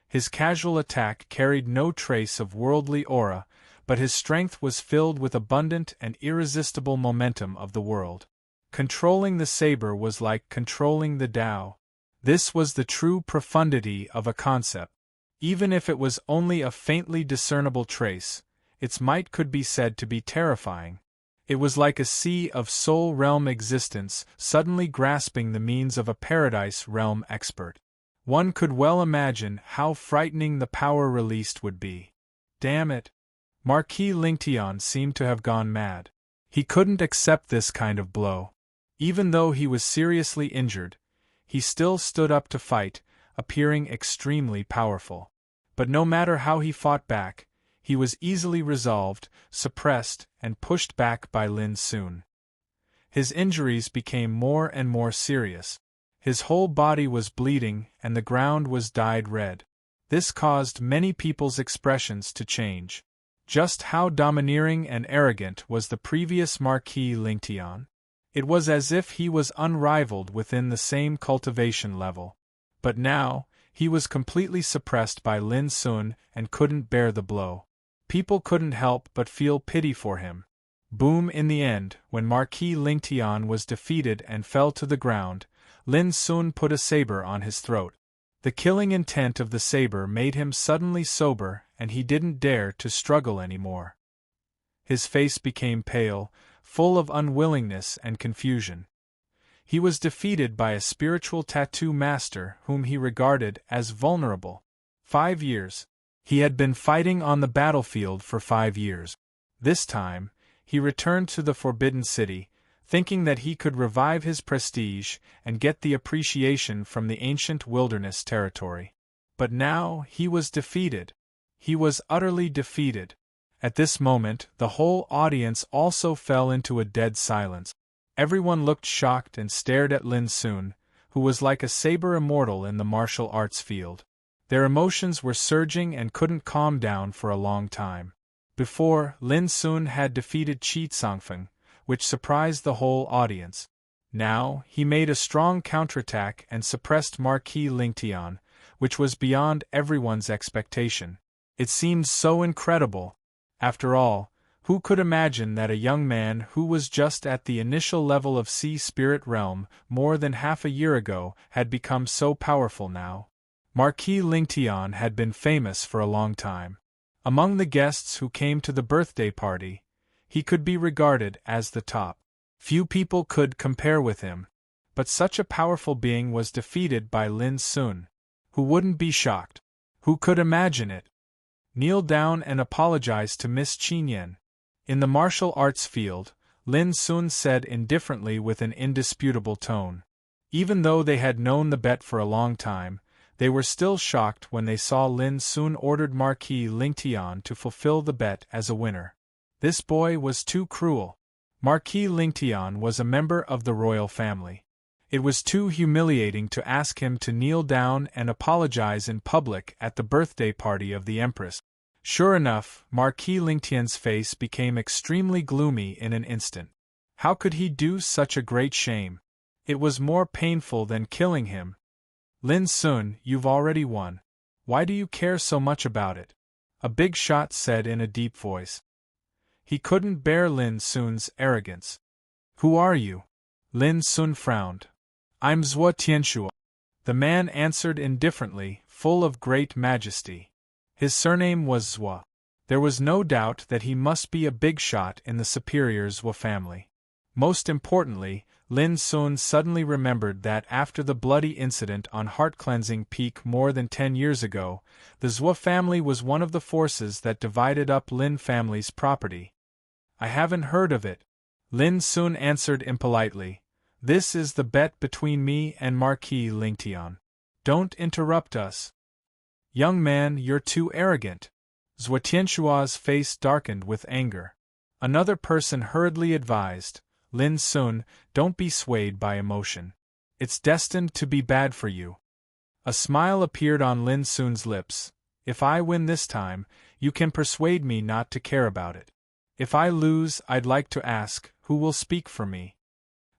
His casual attack carried no trace of worldly aura, but his strength was filled with abundant and irresistible momentum of the world. Controlling the saber was like controlling the Tao. This was the true profundity of a concept. Even if it was only a faintly discernible trace, its might could be said to be terrifying. It was like a sea of soul realm existence suddenly grasping the means of a paradise realm expert. One could well imagine how frightening the power released would be. Damn it! Marquis Lingtian seemed to have gone mad. He couldn't accept this kind of blow. Even though he was seriously injured, he still stood up to fight, appearing extremely powerful. But no matter how he fought back, he was easily resolved, suppressed, and pushed back by Lin Sun. His injuries became more and more serious. His whole body was bleeding and the ground was dyed red. This caused many people's expressions to change. Just how domineering and arrogant was the previous Marquis Lingtian? It was as if he was unrivaled within the same cultivation level. But now, he was completely suppressed by Lin Sun and couldn't bear the blow. People couldn't help but feel pity for him. Boom! In the end, when Marquis Lingtian was defeated and fell to the ground, Lin Sun put a saber on his throat. The killing intent of the saber made him suddenly sober and he didn't dare to struggle anymore. His face became pale, full of unwillingness and confusion. He was defeated by a spiritual tattoo master whom he regarded as vulnerable. 5 years. He had been fighting on the battlefield for 5 years. This time, he returned to the Forbidden City, thinking that he could revive his prestige and get the appreciation from the ancient wilderness territory. But now he was defeated. He was utterly defeated. At this moment, the whole audience also fell into a dead silence. Everyone looked shocked and stared at Lin Sun, who was like a saber immortal in the martial arts field. Their emotions were surging and couldn't calm down for a long time. Before, Lin Sun had defeated Qi Tsangfeng, which surprised the whole audience. Now, he made a strong counterattack and suppressed Marquis Lingtian, which was beyond everyone's expectation. It seemed so incredible. After all, who could imagine that a young man who was just at the initial level of sea spirit realm more than half a year ago had become so powerful now? Marquis Lingtian had been famous for a long time. Among the guests who came to the birthday party, he could be regarded as the top. Few people could compare with him. But such a powerful being was defeated by Lin Sun. Who wouldn't be shocked? Who could imagine it? Kneel down and apologize to Miss Qinyan. In the martial arts field, Lin Sun said indifferently with an indisputable tone. Even though they had known the bet for a long time, they were still shocked when they saw Lin Sun ordered Marquis Lingtian to fulfill the bet as a winner. This boy was too cruel. Marquis Lingtian was a member of the royal family. It was too humiliating to ask him to kneel down and apologize in public at the birthday party of the Empress. Sure enough, Marquis Lingtian's face became extremely gloomy in an instant. How could he do such a great shame? It was more painful than killing him. Lin Sun, you've already won. Why do you care so much about it? A big shot said in a deep voice. He couldn't bear Lin Sun's arrogance. Who are you? Lin Sun frowned. I'm Zhuo Tianxuo. The man answered indifferently, full of great majesty. His surname was Zhuo. There was no doubt that he must be a big shot in the superior Zhuo family. Most importantly, Lin Sun suddenly remembered that after the bloody incident on Heart Cleansing Peak more than 10 years ago, the Zhuo family was one of the forces that divided up Lin family's property. I haven't heard of it. Lin Sun answered impolitely. This is the bet between me and Marquis Lingtian. Don't interrupt us. Young man, you're too arrogant. Zhuo Tianxua's face darkened with anger. Another person hurriedly advised, Lin Sun, don't be swayed by emotion. It's destined to be bad for you. A smile appeared on Lin Sun's lips. If I win this time, you can persuade me not to care about it. If I lose, I'd like to ask, who will speak for me?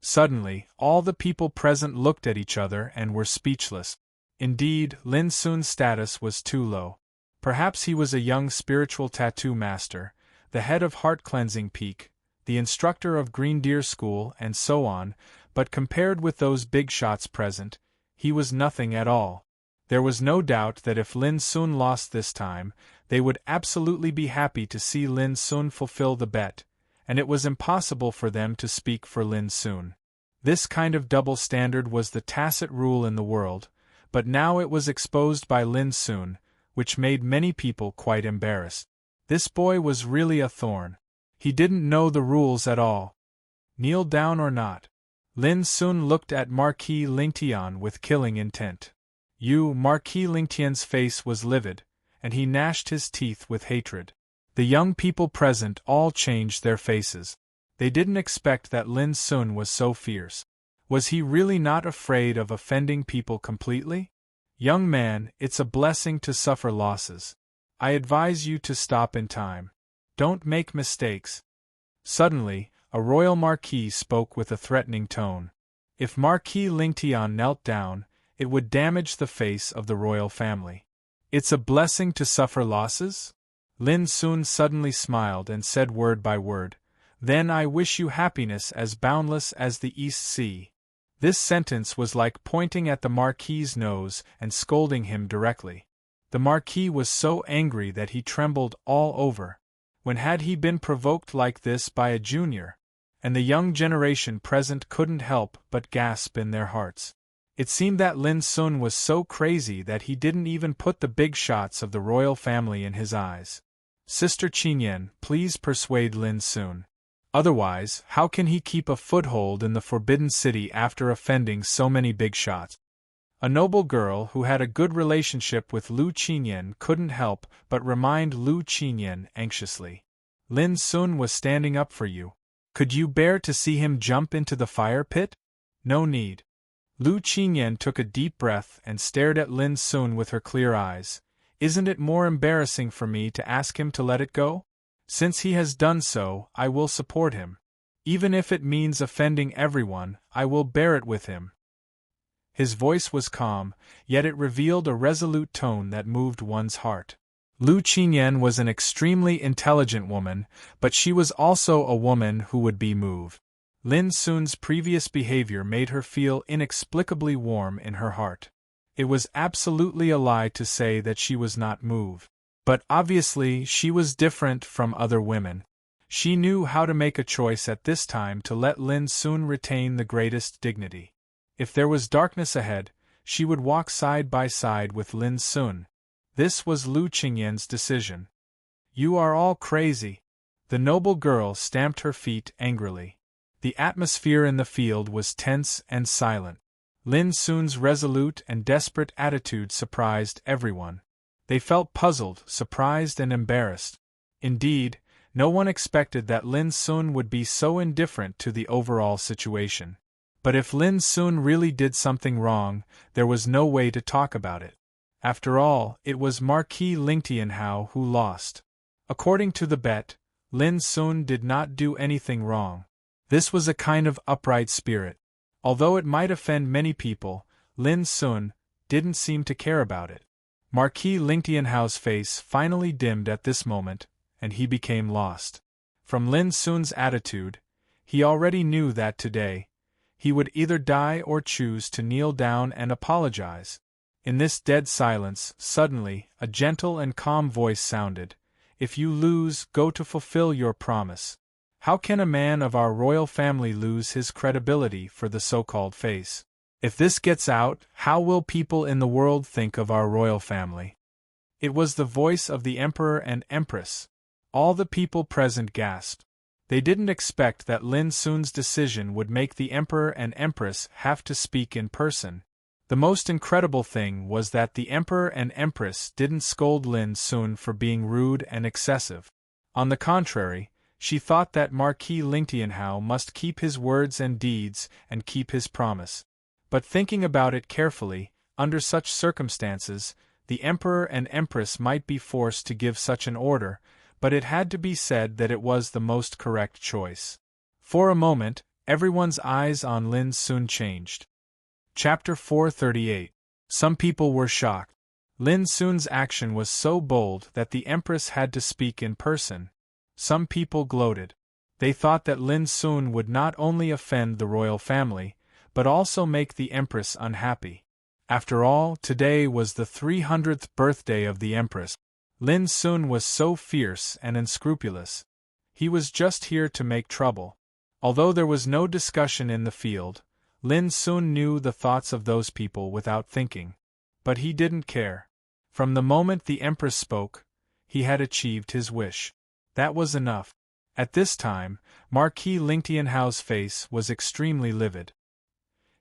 Suddenly, all the people present looked at each other and were speechless. Indeed, Lin Sun's status was too low. Perhaps he was a young spiritual tattoo master, the head of Heart Cleansing Peak, the instructor of Green Deer School, and so on, but compared with those big shots present, he was nothing at all. There was no doubt that if Lin Sun lost this time, they would absolutely be happy to see Lin Sun fulfill the bet, and it was impossible for them to speak for Lin Sun. This kind of double standard was the tacit rule in the world, but now it was exposed by Lin Sun, which made many people quite embarrassed. This boy was really a thorn. He didn't know the rules at all. Kneel down or not? Lin Sun looked at Marquis Lingtian with killing intent. Marquis Lingtian's face was livid, and he gnashed his teeth with hatred. The young people present all changed their faces. They didn't expect that Lin Sun was so fierce. Was he really not afraid of offending people completely? Young man, it's a blessing to suffer losses. I advise you to stop in time. Don't make mistakes. Suddenly, a royal marquis spoke with a threatening tone. If Marquis Lingtian knelt down, it would damage the face of the royal family. It's a blessing to suffer losses? Lin Sun suddenly smiled and said word by word, Then I wish you happiness as boundless as the East Sea. This sentence was like pointing at the Marquis's nose and scolding him directly. The Marquis was so angry that he trembled all over. When had he been provoked like this by a junior? And the young generation present couldn't help but gasp in their hearts. It seemed that Lin Sun was so crazy that he didn't even put the big shots of the royal family in his eyes. Sister Qinyan, please persuade Lin Sun. Otherwise, how can he keep a foothold in the Forbidden City after offending so many big shots? A noble girl who had a good relationship with Lu Qinyan couldn't help but remind Lu Qinyan anxiously. Lin Sun was standing up for you. Could you bear to see him jump into the fire pit? No need. Lu Qingyan took a deep breath and stared at Lin Sun with her clear eyes. Isn't it more embarrassing for me to ask him to let it go? Since he has done so, I will support him. Even if it means offending everyone, I will bear it with him. His voice was calm, yet it revealed a resolute tone that moved one's heart. Lu Qingyan was an extremely intelligent woman, but she was also a woman who would be moved. Lin Sun's previous behavior made her feel inexplicably warm in her heart. It was absolutely a lie to say that she was not moved. But obviously she was different from other women. She knew how to make a choice at this time to let Lin Sun retain the greatest dignity. If there was darkness ahead, she would walk side by side with Lin Sun. This was Lu Qingyan's decision. You are all crazy. The noble girl stamped her feet angrily. The atmosphere in the field was tense and silent. Lin Sun's resolute and desperate attitude surprised everyone. They felt puzzled, surprised, and embarrassed. Indeed, no one expected that Lin Sun would be so indifferent to the overall situation. But if Lin Sun really did something wrong, there was no way to talk about it. After all, it was Marquis Lingtianhao who lost. According to the bet, Lin Sun did not do anything wrong. This was a kind of upright spirit. Although it might offend many people, Lin Sun didn't seem to care about it. Marquis Lingtianhao's face finally dimmed at this moment, and he became lost. From Lin Sun's attitude, he already knew that today, he would either die or choose to kneel down and apologize. In this dead silence, suddenly, a gentle and calm voice sounded. If you lose, go to fulfill your promise. How can a man of our royal family lose his credibility for the so-called face? If this gets out, how will people in the world think of our royal family? It was the voice of the Emperor and Empress. All the people present gasped. They didn't expect that Lin Sun's decision would make the Emperor and Empress have to speak in person. The most incredible thing was that the Emperor and Empress didn't scold Lin Sun for being rude and excessive. On the contrary, she thought that Marquis Lingtianhao must keep his words and deeds and keep his promise. But thinking about it carefully, under such circumstances, the Emperor and Empress might be forced to give such an order, but it had to be said that it was the most correct choice. For a moment, everyone's eyes on Lin Sun changed. Chapter 438. Some people were shocked. Lin Sun's action was so bold that the Empress had to speak in person. Some people gloated. They thought that Lin Sun would not only offend the royal family, but also make the Empress unhappy. After all, today was the 300th birthday of the Empress. Lin Sun was so fierce and unscrupulous. He was just here to make trouble. Although there was no discussion in the field, Lin Sun knew the thoughts of those people without thinking. But he didn't care. From the moment the Empress spoke, he had achieved his wish. That was enough. At this time, Marquis Lingtianhao's face was extremely livid.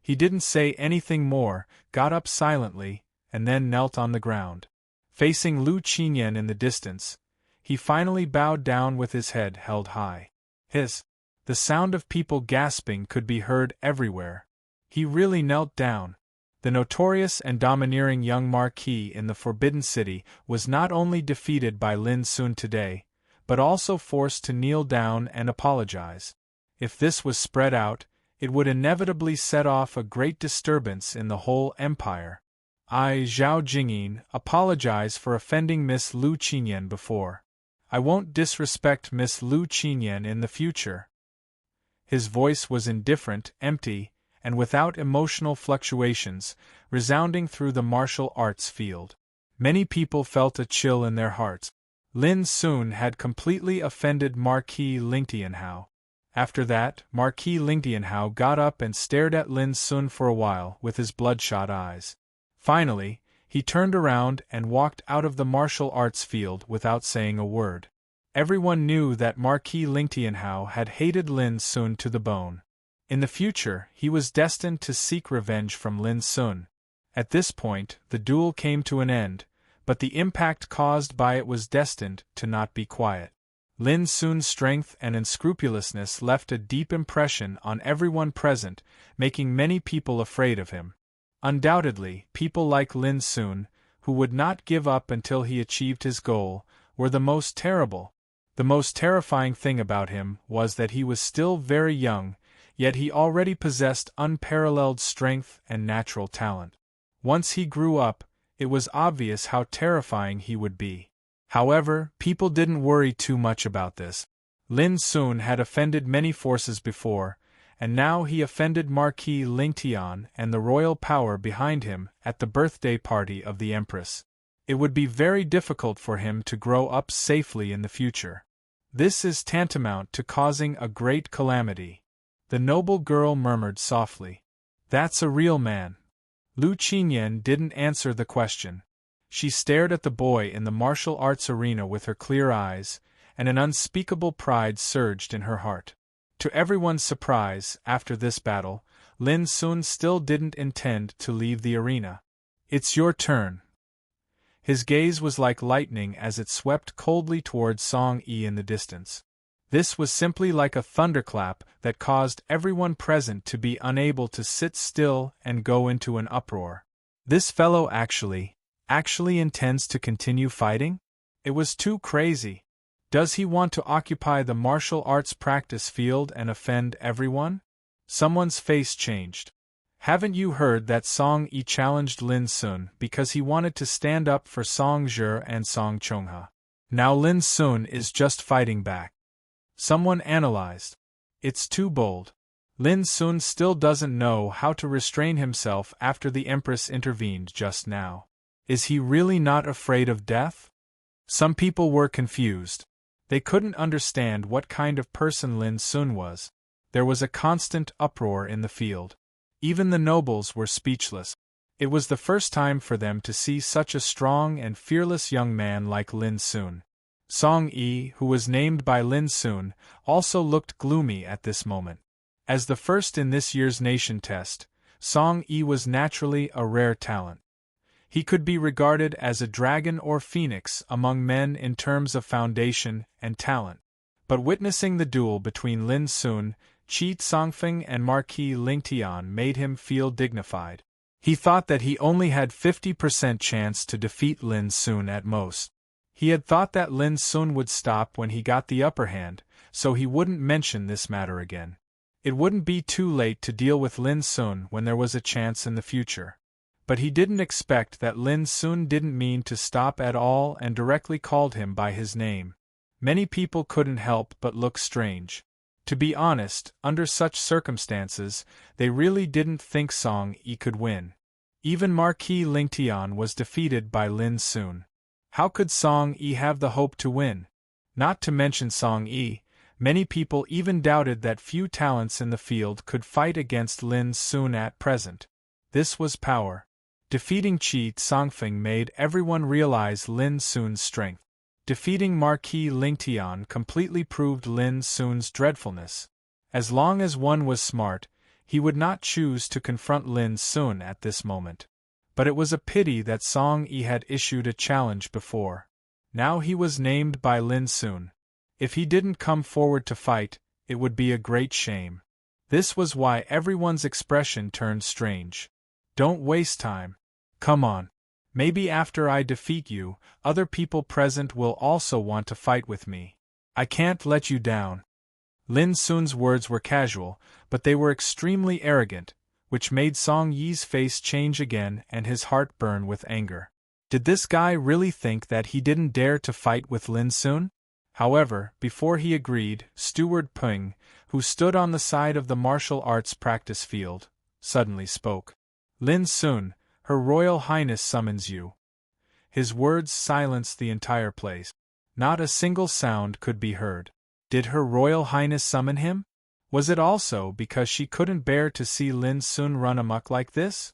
He didn't say anything more, got up silently, and then knelt on the ground. Facing Lu Qingyan in the distance, he finally bowed down with his head held high. The sound of people gasping could be heard everywhere. He really knelt down. The notorious and domineering young marquis in the Forbidden City was not only defeated by Lin Sun today, but also forced to kneel down and apologize. If this was spread out, it would inevitably set off a great disturbance in the whole empire. I, Zhao Jingyin, apologize for offending Miss Lu Qingyan before. I won't disrespect Miss Lu Qingyan in the future. His voice was indifferent, empty, and without emotional fluctuations, resounding through the martial arts field. Many people felt a chill in their hearts. Lin Sun had completely offended Marquis Lingtianhao. After that, Marquis Lingtianhao got up and stared at Lin Sun for a while with his bloodshot eyes. Finally, he turned around and walked out of the martial arts field without saying a word. Everyone knew that Marquis Lingtianhao had hated Lin Sun to the bone. In the future, he was destined to seek revenge from Lin Sun. At this point, the duel came to an end, but the impact caused by it was destined to not be quiet. Lin Sun's strength and unscrupulousness left a deep impression on everyone present, making many people afraid of him. Undoubtedly, people like Lin Sun, who would not give up until he achieved his goal, were the most terrible. The most terrifying thing about him was that he was still very young, yet he already possessed unparalleled strength and natural talent. Once he grew up, it was obvious how terrifying he would be. However, people didn't worry too much about this. Lin Sun had offended many forces before, and now he offended Marquis Lingtian and the royal power behind him at the birthday party of the Empress. It would be very difficult for him to grow up safely in the future. This is tantamount to causing a great calamity. The noble girl murmured softly. That's a real man. Lu Qinyan didn't answer the question. She stared at the boy in the martial arts arena with her clear eyes, and an unspeakable pride surged in her heart. To everyone's surprise, after this battle, Lin Sun still didn't intend to leave the arena. It's your turn. His gaze was like lightning as it swept coldly towards Song Yi in the distance. This was simply like a thunderclap that caused everyone present to be unable to sit still and go into an uproar. This fellow actually intends to continue fighting? It was too crazy. Does he want to occupy the martial arts practice field and offend everyone? Someone's face changed. Haven't you heard that Song Yi challenged Lin Sun because he wanted to stand up for Song Zhe and Song Chonghe? Now Lin Sun is just fighting back. Someone analyzed. It's too bold. Lin Sun still doesn't know how to restrain himself after the Empress intervened just now. Is he really not afraid of death? Some people were confused. They couldn't understand what kind of person Lin Sun was. There was a constant uproar in the field. Even the nobles were speechless. It was the first time for them to see such a strong and fearless young man like Lin Sun. Song Yi, who was named by Lin Sun, also looked gloomy at this moment. As the first in this year's nation test, Song Yi was naturally a rare talent. He could be regarded as a dragon or phoenix among men in terms of foundation and talent. But witnessing the duel between Lin Sun, Qi Tsongfeng and Marquis Lingtian made him feel dignified. He thought that he only had 50% chance to defeat Lin Sun at most. He had thought that Lin Sun would stop when he got the upper hand, so he wouldn't mention this matter again. It wouldn't be too late to deal with Lin Sun when there was a chance in the future. But he didn't expect that Lin Sun didn't mean to stop at all and directly called him by his name. Many people couldn't help but look strange. To be honest, under such circumstances, they really didn't think Song Yi could win. Even Marquis Lingtian was defeated by Lin Sun. How could Song Yi have the hope to win? Not to mention Song Yi, many people even doubted that few talents in the field could fight against Lin Sun at present. This was power. Defeating Qi Tsongfeng made everyone realize Lin Sun's strength. Defeating Marquis Lingtian completely proved Lin Sun's dreadfulness. As long as one was smart, he would not choose to confront Lin Sun at this moment. But it was a pity that Song Yi had issued a challenge before. Now he was named by Lin Sun. If he didn't come forward to fight, it would be a great shame. This was why everyone's expression turned strange. Don't waste time. Come on. Maybe after I defeat you, other people present will also want to fight with me. I can't let you down. Lin Sun's words were casual, but they were extremely arrogant, which made Song Yi's face change again and his heart burn with anger. Did this guy really think that he didn't dare to fight with Lin Sun? However, before he agreed, Steward Peng, who stood on the side of the martial arts practice field, suddenly spoke. Lin Sun, Her Royal Highness summons you. His words silenced the entire place. Not a single sound could be heard. Did Her Royal Highness summon him? Was it also because she couldn't bear to see Lin Sun run amok like this?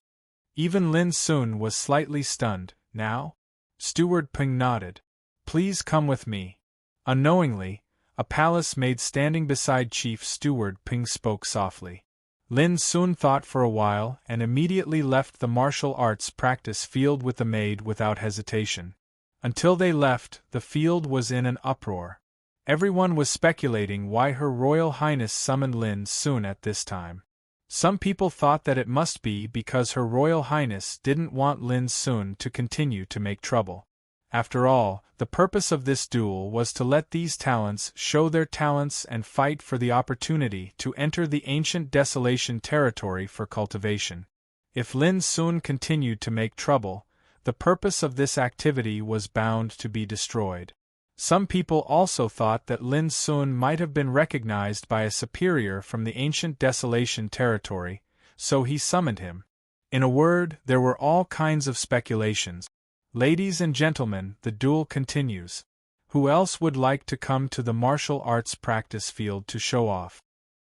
Even Lin Sun was slightly stunned. Now? Steward Peng nodded. Please come with me. Unknowingly, a palace maid standing beside Chief Steward Peng spoke softly. Lin Sun thought for a while and immediately left the martial arts practice field with the maid without hesitation. Until they left, the field was in an uproar. Everyone was speculating why Her Royal Highness summoned Lin Sun at this time. Some people thought that it must be because Her Royal Highness didn't want Lin Sun to continue to make trouble. After all, the purpose of this duel was to let these talents show their talents and fight for the opportunity to enter the ancient desolation territory for cultivation. If Lin Sun continued to make trouble, the purpose of this activity was bound to be destroyed. Some people also thought that Lin Sun might have been recognized by a superior from the ancient desolation territory, so he summoned him. In a word, there were all kinds of speculations. Ladies and gentlemen, the duel continues. Who else would like to come to the martial arts practice field to show off?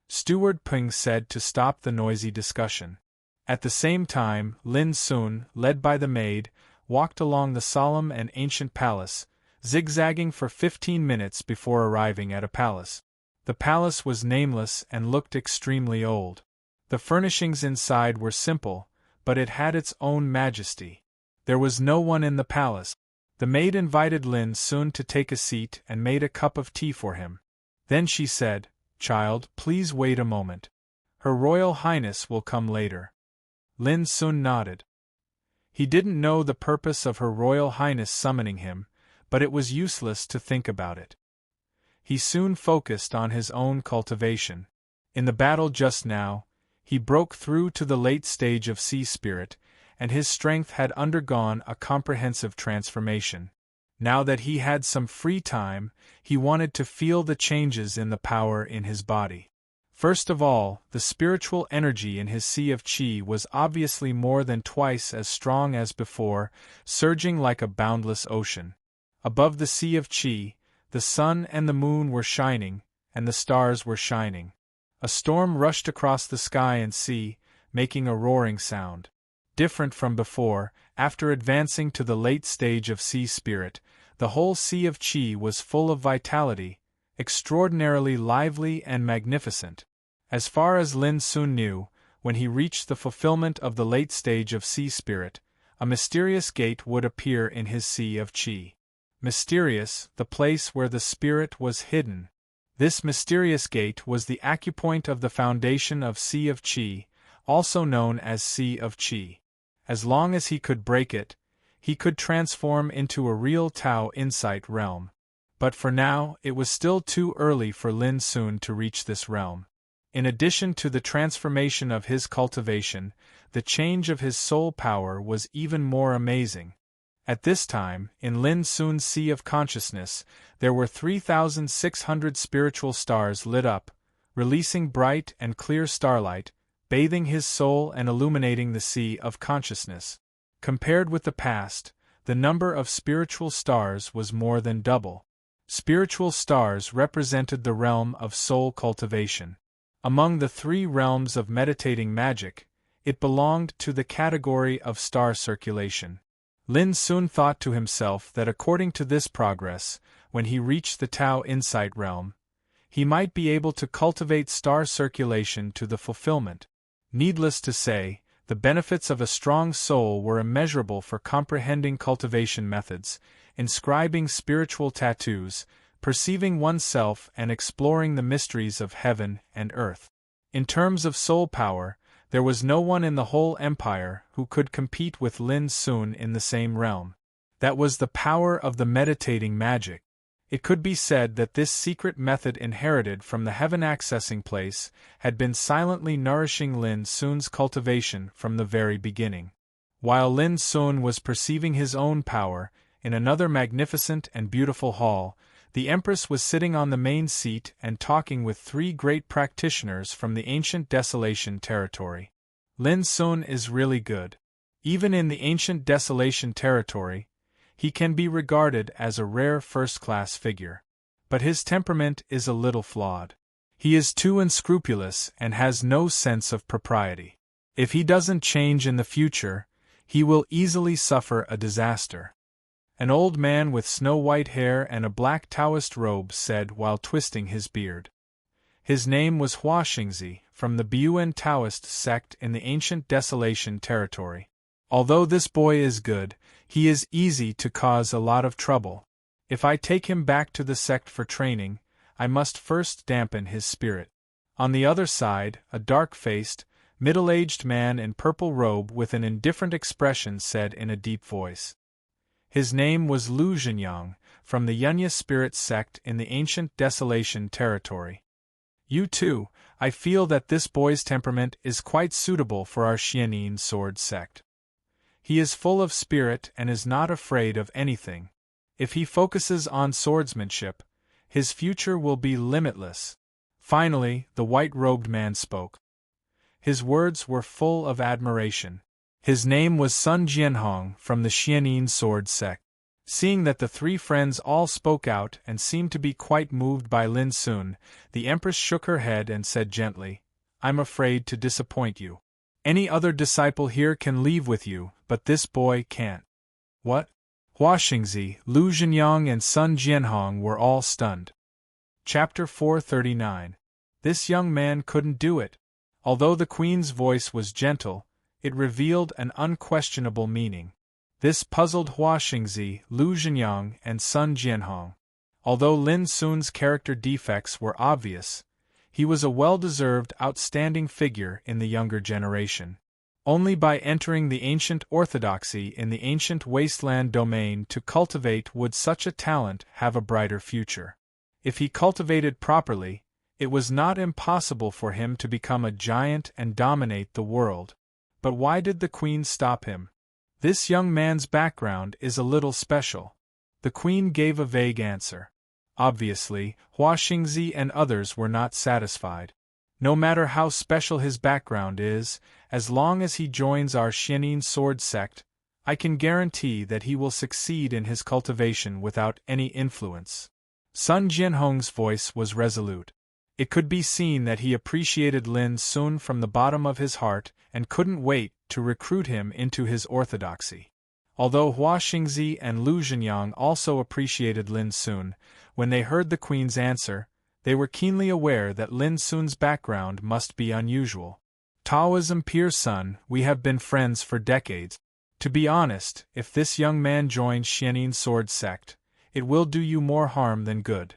Steward Peng said to stop the noisy discussion. At the same time, Lin Sun, led by the maid, walked along the solemn and ancient palace, zigzagging for 15 minutes before arriving at a palace. The palace was nameless and looked extremely old. The furnishings inside were simple, but it had its own majesty. There was no one in the palace. The maid invited Lin Sun to take a seat and made a cup of tea for him. Then she said, "Child, please wait a moment. Her Royal Highness will come later." Lin Sun nodded. He didn't know the purpose of Her Royal Highness summoning him, but it was useless to think about it. He soon focused on his own cultivation. In the battle just now, he broke through to the late stage of sea spirit, and his strength had undergone a comprehensive transformation. Now that he had some free time, he wanted to feel the changes in the power in his body. First of all, the spiritual energy in his sea of qi was obviously more than twice as strong as before, surging like a boundless ocean. Above the sea of qi, the sun and the moon were shining, and the stars were shining. A storm rushed across the sky and sea, making a roaring sound. Different from before, after advancing to the late stage of sea spirit, the whole sea of qi was full of vitality, extraordinarily lively and magnificent. As far as Lin Sun knew, when he reached the fulfillment of the late stage of sea spirit, a mysterious gate would appear in his sea of qi. Mysterious, the place where the spirit was hidden. This mysterious gate was the acupoint of the foundation of sea of qi, also known as sea of qi. As long as he could break it, he could transform into a real Tao insight realm. But for now, it was still too early for Lin Sun to reach this realm. In addition to the transformation of his cultivation, the change of his soul power was even more amazing. At this time, in Lin Sun's sea of consciousness, there were 3,600 spiritual stars lit up, releasing bright and clear starlight, bathing his soul and illuminating the sea of consciousness. Compared with the past, the number of spiritual stars was more than double. Spiritual stars represented the realm of soul cultivation. Among the three realms of meditating magic, it belonged to the category of star circulation. Lin Sun thought to himself that according to this progress, when he reached the Tao insight realm, he might be able to cultivate star circulation to the fulfillment. Needless to say, the benefits of a strong soul were immeasurable for comprehending cultivation methods, inscribing spiritual tattoos, perceiving oneself and exploring the mysteries of heaven and earth. In terms of soul power, there was no one in the whole empire who could compete with Lin Sun in the same realm. That was the power of the meditating magic. It could be said that this secret method inherited from the heaven accessing place had been silently nourishing Lin Sun's cultivation from the very beginning. While Lin Sun was perceiving his own power, in another magnificent and beautiful hall, the Empress was sitting on the main seat and talking with three great practitioners from the ancient desolation territory. Lin Sun is really good. Even in the ancient desolation territory, he can be regarded as a rare first-class figure. But his temperament is a little flawed. He is too unscrupulous and has no sense of propriety. If he doesn't change in the future, he will easily suffer a disaster. An old man with snow-white hair and a black Taoist robe said while twisting his beard. His name was Hua Xingzi, from the Buan Taoist sect in the ancient desolation territory. Although this boy is good, he is easy to cause a lot of trouble. If I take him back to the sect for training, I must first dampen his spirit. On the other side, a dark-faced, middle-aged man in purple robe with an indifferent expression said in a deep voice. His name was Lu Zhenyang, from the Yunya spirit sect in the ancient Desolation territory. You too, I feel that this boy's temperament is quite suitable for our Xianyin sword sect. He is full of spirit and is not afraid of anything. If he focuses on swordsmanship, his future will be limitless. Finally, the white-robed man spoke. His words were full of admiration. His name was Sun Jianhong from the Xianyin sword sect. Seeing that the three friends all spoke out and seemed to be quite moved by Lin Sun, the Empress shook her head and said gently, "I'm afraid to disappoint you. Any other disciple here can leave with you, but this boy can't." What? Hua Xingzi, Lu Zhenyang and Sun Jianhong were all stunned. Chapter 439. This young man couldn't do it. Although the Queen's voice was gentle, it revealed an unquestionable meaning. This puzzled Hua Xingzi, Lu Zhenyang, and Sun Jianhong. Although Lin Sun's character defects were obvious, he was a well-deserved outstanding figure in the younger generation. Only by entering the ancient orthodoxy in the ancient wasteland domain to cultivate would such a talent have a brighter future. If he cultivated properly, it was not impossible for him to become a giant and dominate the world. But why did the Queen stop him? This young man's background is a little special. The Queen gave a vague answer. Obviously, Hua Xingzi and others were not satisfied. No matter how special his background is, as long as he joins our Xianyin sword sect, I can guarantee that he will succeed in his cultivation without any influence. Sun Jianhong's voice was resolute. It could be seen that he appreciated Lin Sun from the bottom of his heart and couldn't wait to recruit him into his orthodoxy. Although Hua Xingzi and Lu Zhenyang also appreciated Lin Sun, when they heard the Queen's answer, they were keenly aware that Lin Sun's background must be unusual. Taoism Peer Sun, we have been friends for decades. To be honest, if this young man joins Xianyin sword sect, it will do you more harm than good.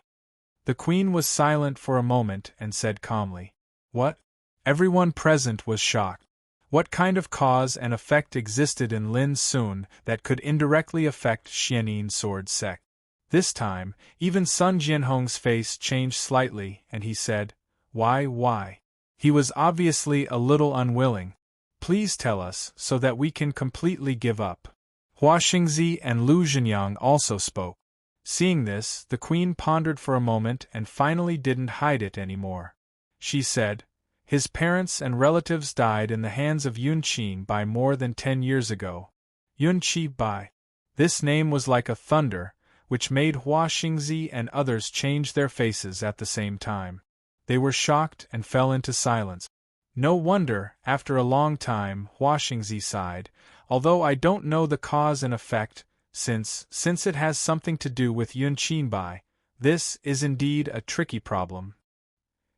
The Queen was silent for a moment and said calmly, "What?" Everyone present was shocked. What kind of cause and effect existed in Lin Sun that could indirectly affect Xianyin sword sect? This time, even Sun Jianhong's face changed slightly, and he said, Why? He was obviously a little unwilling. "Please tell us, so that we can completely give up." Hua Xingzi and Lu Zhenyang also spoke. Seeing this, the Queen pondered for a moment and finally didn't hide it anymore. She said, "His parents and relatives died in the hands of Yun Qi more than 10 years ago." Yun Qi. This name was like a thunder, which made Hua Xingzi and others change their faces at the same time. They were shocked and fell into silence. No wonder, after a long time, Hua Xingzi sighed, "Although I don't know the cause and effect, since it has something to do with Yun Qi, this is indeed a tricky problem."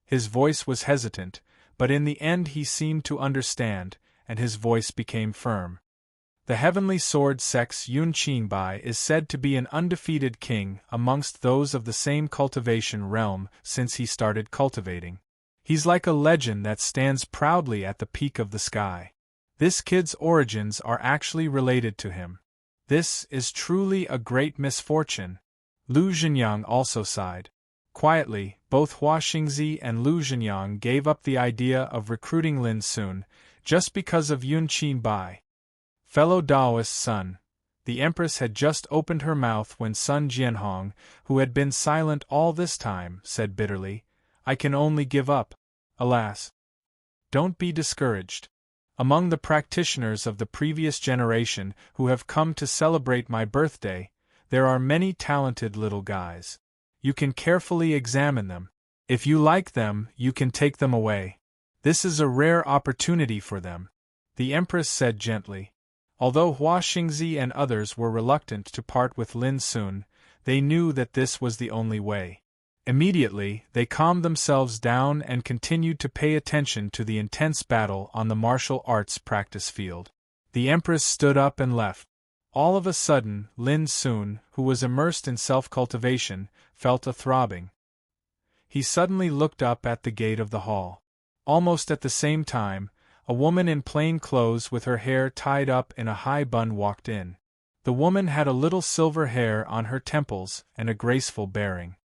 His voice was hesitant, but in the end he seemed to understand, and his voice became firm. The heavenly sword sect's Yun Qi is said to be an undefeated king amongst those of the same cultivation realm since he started cultivating. He's like a legend that stands proudly at the peak of the sky. This kid's origins are actually related to him. This is truly a great misfortune. Lu Zhenyang also sighed. Quietly, both Hua Xingzi and Lu Zhenyang gave up the idea of recruiting Lin Sun, just because of Yun Qi. Fellow Taoist Sun, the Empress had just opened her mouth when Sun Jianhong, who had been silent all this time, said bitterly, "I can only give up. Alas." "Don't be discouraged. Among the practitioners of the previous generation who have come to celebrate my birthday, there are many talented little guys. You can carefully examine them. If you like them, you can take them away. This is a rare opportunity for them," the Empress said gently. Although Hua Xingzi and others were reluctant to part with Lin Sun, they knew that this was the only way. Immediately, they calmed themselves down and continued to pay attention to the intense battle on the martial arts practice field. The Empress stood up and left. All of a sudden, Lin Sun, who was immersed in self-cultivation, felt a throbbing. He suddenly looked up at the gate of the hall. Almost at the same time, a woman in plain clothes with her hair tied up in a high bun walked in. The woman had a little silver hair on her temples and a graceful bearing.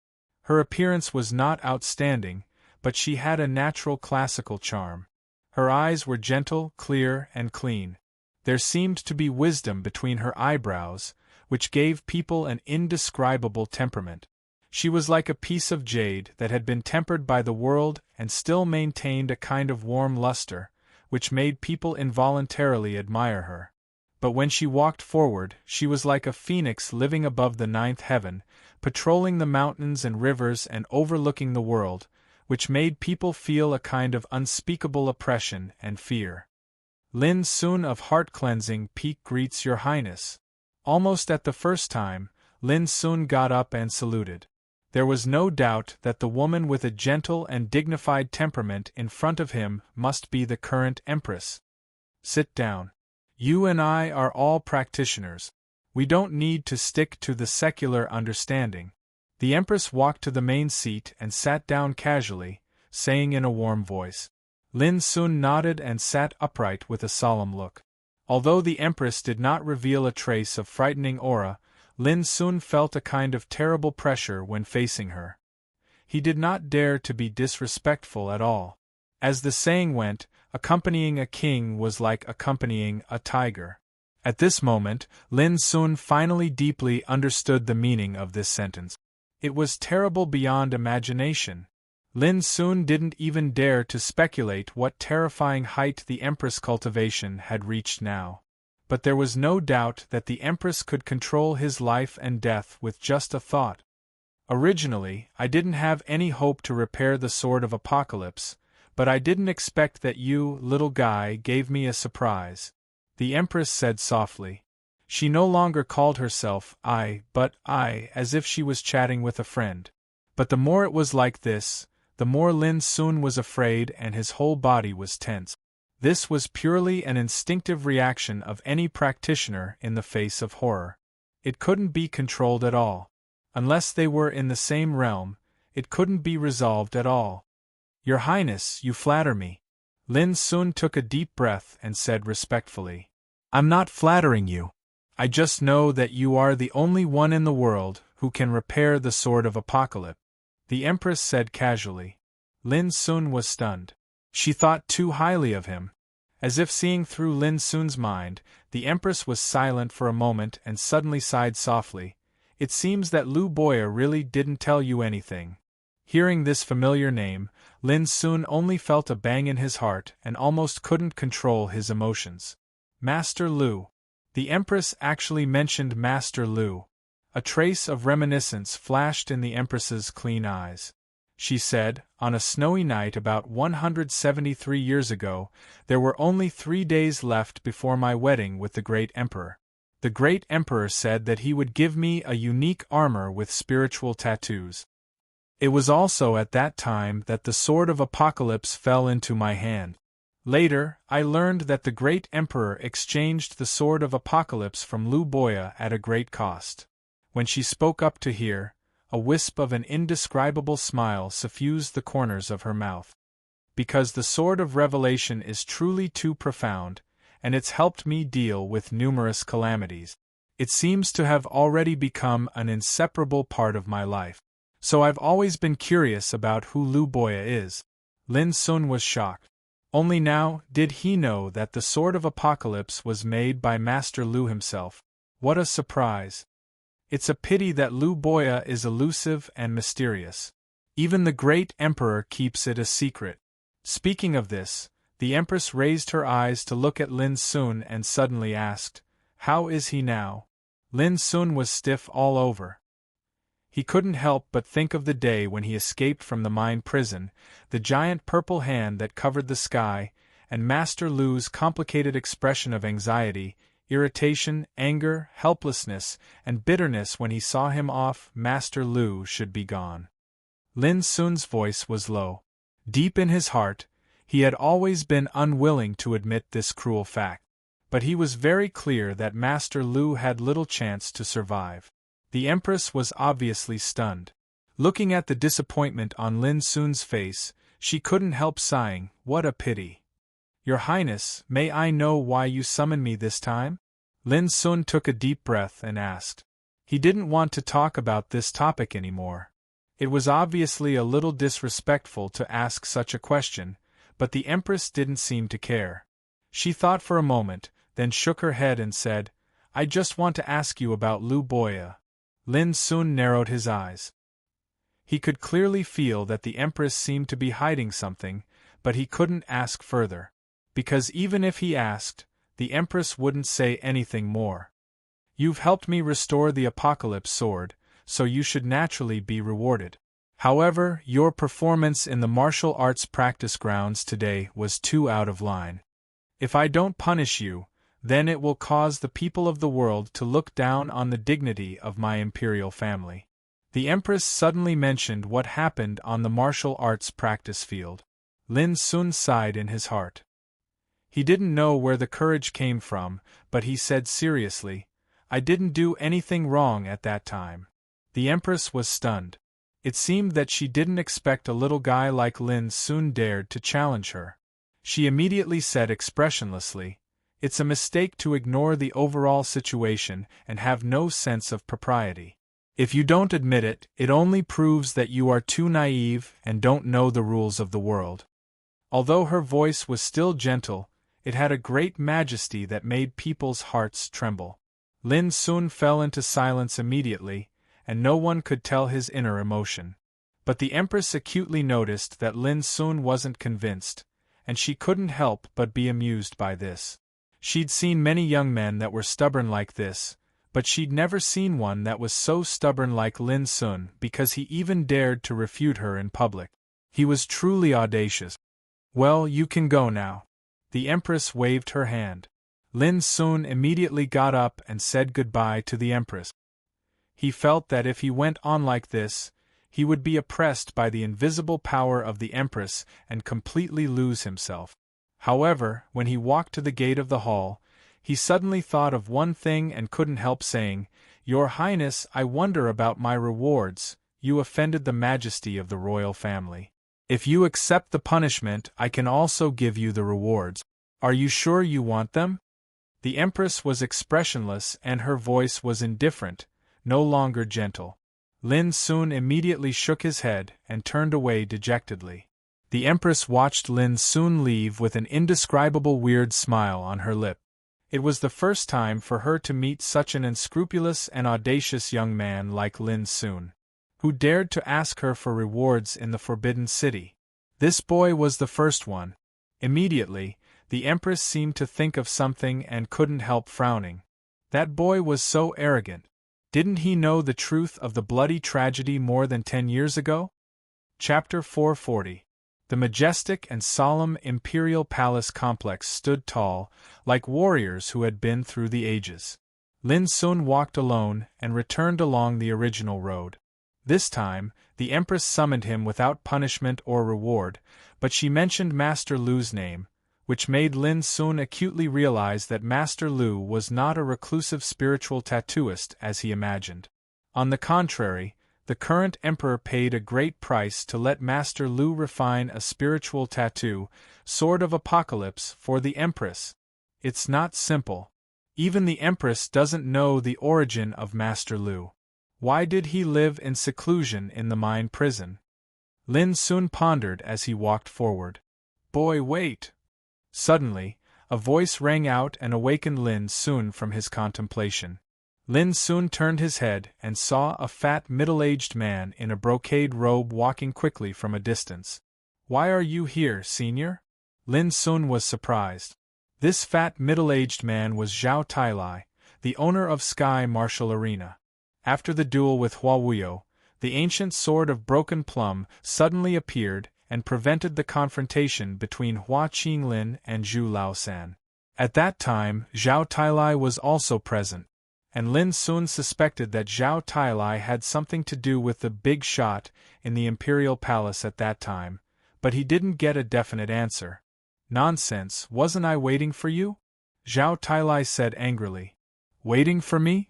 Her appearance was not outstanding, but she had a natural classical charm. Her eyes were gentle, clear, and clean. There seemed to be wisdom between her eyebrows, which gave people an indescribable temperament. She was like a piece of jade that had been tempered by the world and still maintained a kind of warm luster, which made people involuntarily admire her. But when she walked forward, she was like a phoenix living above the ninth heaven, patrolling the mountains and rivers and overlooking the world, which made people feel a kind of unspeakable oppression and fear. Lin Sun of Heart Cleansing Peak greets Your Highness. Almost at the first time, Lin Sun got up and saluted. There was no doubt that the woman with a gentle and dignified temperament in front of him must be the current empress. Sit down. You and I are all practitioners. We don't need to stick to the secular understanding. The empress walked to the main seat and sat down casually, saying in a warm voice. Lin Sun nodded and sat upright with a solemn look. Although the empress did not reveal a trace of frightening aura, Lin Sun felt a kind of terrible pressure when facing her. He did not dare to be disrespectful at all. As the saying went, accompanying a king was like accompanying a tiger. At this moment, Lin Sun finally deeply understood the meaning of this sentence. It was terrible beyond imagination. Lin Sun didn't even dare to speculate what terrifying height the Empress cultivation had reached now. But there was no doubt that the Empress could control his life and death with just a thought. Originally, I didn't have any hope to repair the Sword of Apocalypse, but I didn't expect that you, little guy, gave me a surprise, the Empress said softly. She no longer called herself I, but I, as if she was chatting with a friend. But the more it was like this, the more Lin Sun was afraid and his whole body was tense. This was purely an instinctive reaction of any practitioner in the face of horror. It couldn't be controlled at all. Unless they were in the same realm, it couldn't be resolved at all. Your Highness, you flatter me. Lin Sun took a deep breath and said respectfully. I'm not flattering you. I just know that you are the only one in the world who can repair the Sword of Apocalypse, the Empress said casually. Lin Sun was stunned. She thought too highly of him. As if seeing through Lin Sun's mind, the Empress was silent for a moment and suddenly sighed softly. It seems that Lu Boya really didn't tell you anything. Hearing this familiar name, Lin Sun only felt a bang in his heart and almost couldn't control his emotions. Master Lu. The Empress actually mentioned Master Lu. A trace of reminiscence flashed in the Empress's clean eyes. She said, on a snowy night about 173 years ago, there were only 3 days left before my wedding with the Great Emperor. The Great Emperor said that he would give me a unique armor with spiritual tattoos. It was also at that time that the Sword of Apocalypse fell into my hand. Later, I learned that the Great Emperor exchanged the Sword of Apocalypse from Lu Boya at a great cost. When she spoke up to hear, a wisp of an indescribable smile suffused the corners of her mouth. Because the Sword of Revelation is truly too profound, and it's helped me deal with numerous calamities. It seems to have already become an inseparable part of my life. So I've always been curious about who Lu Boya is. Lin Sun was shocked. Only now did he know that the Sword of Apocalypse was made by Master Lu himself. What a surprise! It's a pity that Lu Boya is elusive and mysterious. Even the Great Emperor keeps it a secret. Speaking of this, the Empress raised her eyes to look at Lin Sun and suddenly asked, How is he now? Lin Sun was stiff all over. He couldn't help but think of the day when he escaped from the mine prison, the giant purple hand that covered the sky, and Master Lu's complicated expression of anxiety, irritation, anger, helplessness, and bitterness when he saw him off. Master Lu should be gone. Lin Sun's voice was low. Deep in his heart, he had always been unwilling to admit this cruel fact. but he was very clear that Master Lu had little chance to survive. The Empress was obviously stunned. Looking at the disappointment on Lin Sun's face, she couldn't help sighing, "What a pity. Your Highness, may I know why you summoned me this time?" Lin Sun took a deep breath and asked. He didn't want to talk about this topic anymore. It was obviously a little disrespectful to ask such a question, but the Empress didn't seem to care. She thought for a moment, then shook her head and said, "I just want to ask you about Lu Boya." Lin Sun narrowed his eyes. He could clearly feel that the Empress seemed to be hiding something, but he couldn't ask further. Because even if he asked, the Empress wouldn't say anything more. "You've helped me restore the Apocalypse Sword, so you should naturally be rewarded. However, your performance in the martial arts practice grounds today was too out of line. If I don't punish you, then it will cause the people of the world to look down on the dignity of my imperial family." The Empress suddenly mentioned what happened on the martial arts practice field. Lin Sun sighed in his heart. He didn't know where the courage came from, but he said seriously, "I didn't do anything wrong at that time." The Empress was stunned. It seemed that she didn't expect a little guy like Lin Sun dared to challenge her. She immediately said expressionlessly, "It's a mistake to ignore the overall situation and have no sense of propriety. If you don't admit it, it only proves that you are too naive and don't know the rules of the world." Although her voice was still gentle, it had a great majesty that made people's hearts tremble. Lin Sun fell into silence immediately, and no one could tell his inner emotion. But the Empress acutely noticed that Lin Sun wasn't convinced, and she couldn't help but be amused by this. She'd seen many young men that were stubborn like this, but she'd never seen one that was so stubborn like Lin Sun because he even dared to refute her in public. He was truly audacious. "Well, you can go now." The Empress waved her hand. Lin Sun immediately got up and said goodbye to the Empress. He felt that if he went on like this, he would be oppressed by the invisible power of the Empress and completely lose himself. However, when he walked to the gate of the hall, he suddenly thought of one thing and couldn't help saying, "Your Highness, I wonder about my rewards. You offended the majesty of the royal family. If you accept the punishment, I can also give you the rewards. Are you sure you want them?" The Empress was expressionless and her voice was indifferent, no longer gentle. Lin Sun immediately shook his head and turned away dejectedly. The Empress watched Lin Sun leave with an indescribable weird smile on her lip. It was the first time for her to meet such an unscrupulous and audacious young man like Lin Sun, who dared to ask her for rewards in the Forbidden City. This boy was the first one. Immediately, the Empress seemed to think of something and couldn't help frowning. That boy was so arrogant. Didn't he know the truth of the bloody tragedy more than 10 years ago? Chapter 440. The majestic and solemn imperial palace complex stood tall, like warriors who had been through the ages. Lin Sun walked alone and returned along the original road. This time, the Empress summoned him without punishment or reward, but she mentioned Master Lu's name, which made Lin Sun acutely realize that Master Lu was not a reclusive spiritual tattooist as he imagined. On the contrary, the current emperor paid a great price to let Master Lu refine a spiritual tattoo, Sword of Apocalypse, for the Empress. It's not simple. Even the Empress doesn't know the origin of Master Lu. Why did he live in seclusion in the mine prison? Lin Sun pondered as he walked forward. "Boy, wait!" Suddenly, a voice rang out and awakened Lin Sun from his contemplation. Lin Sun turned his head and saw a fat middle-aged man in a brocade robe walking quickly from a distance. "Why are you here, senior?" Lin Sun was surprised. This fat middle-aged man was Zhao Tailai, the owner of Sky Martial Arena. After the duel with Huawuyo, the ancient Sword of Broken Plum suddenly appeared and prevented the confrontation between Hua Qinglin and Zhu Laosan. At that time, Zhao Tailai was also present, and Lin Sun suspected that Zhao Tailai had something to do with the big shot in the imperial palace at that time, but he didn't get a definite answer. "Nonsense, wasn't I waiting for you?" Zhao Tailai said angrily. Waiting for me?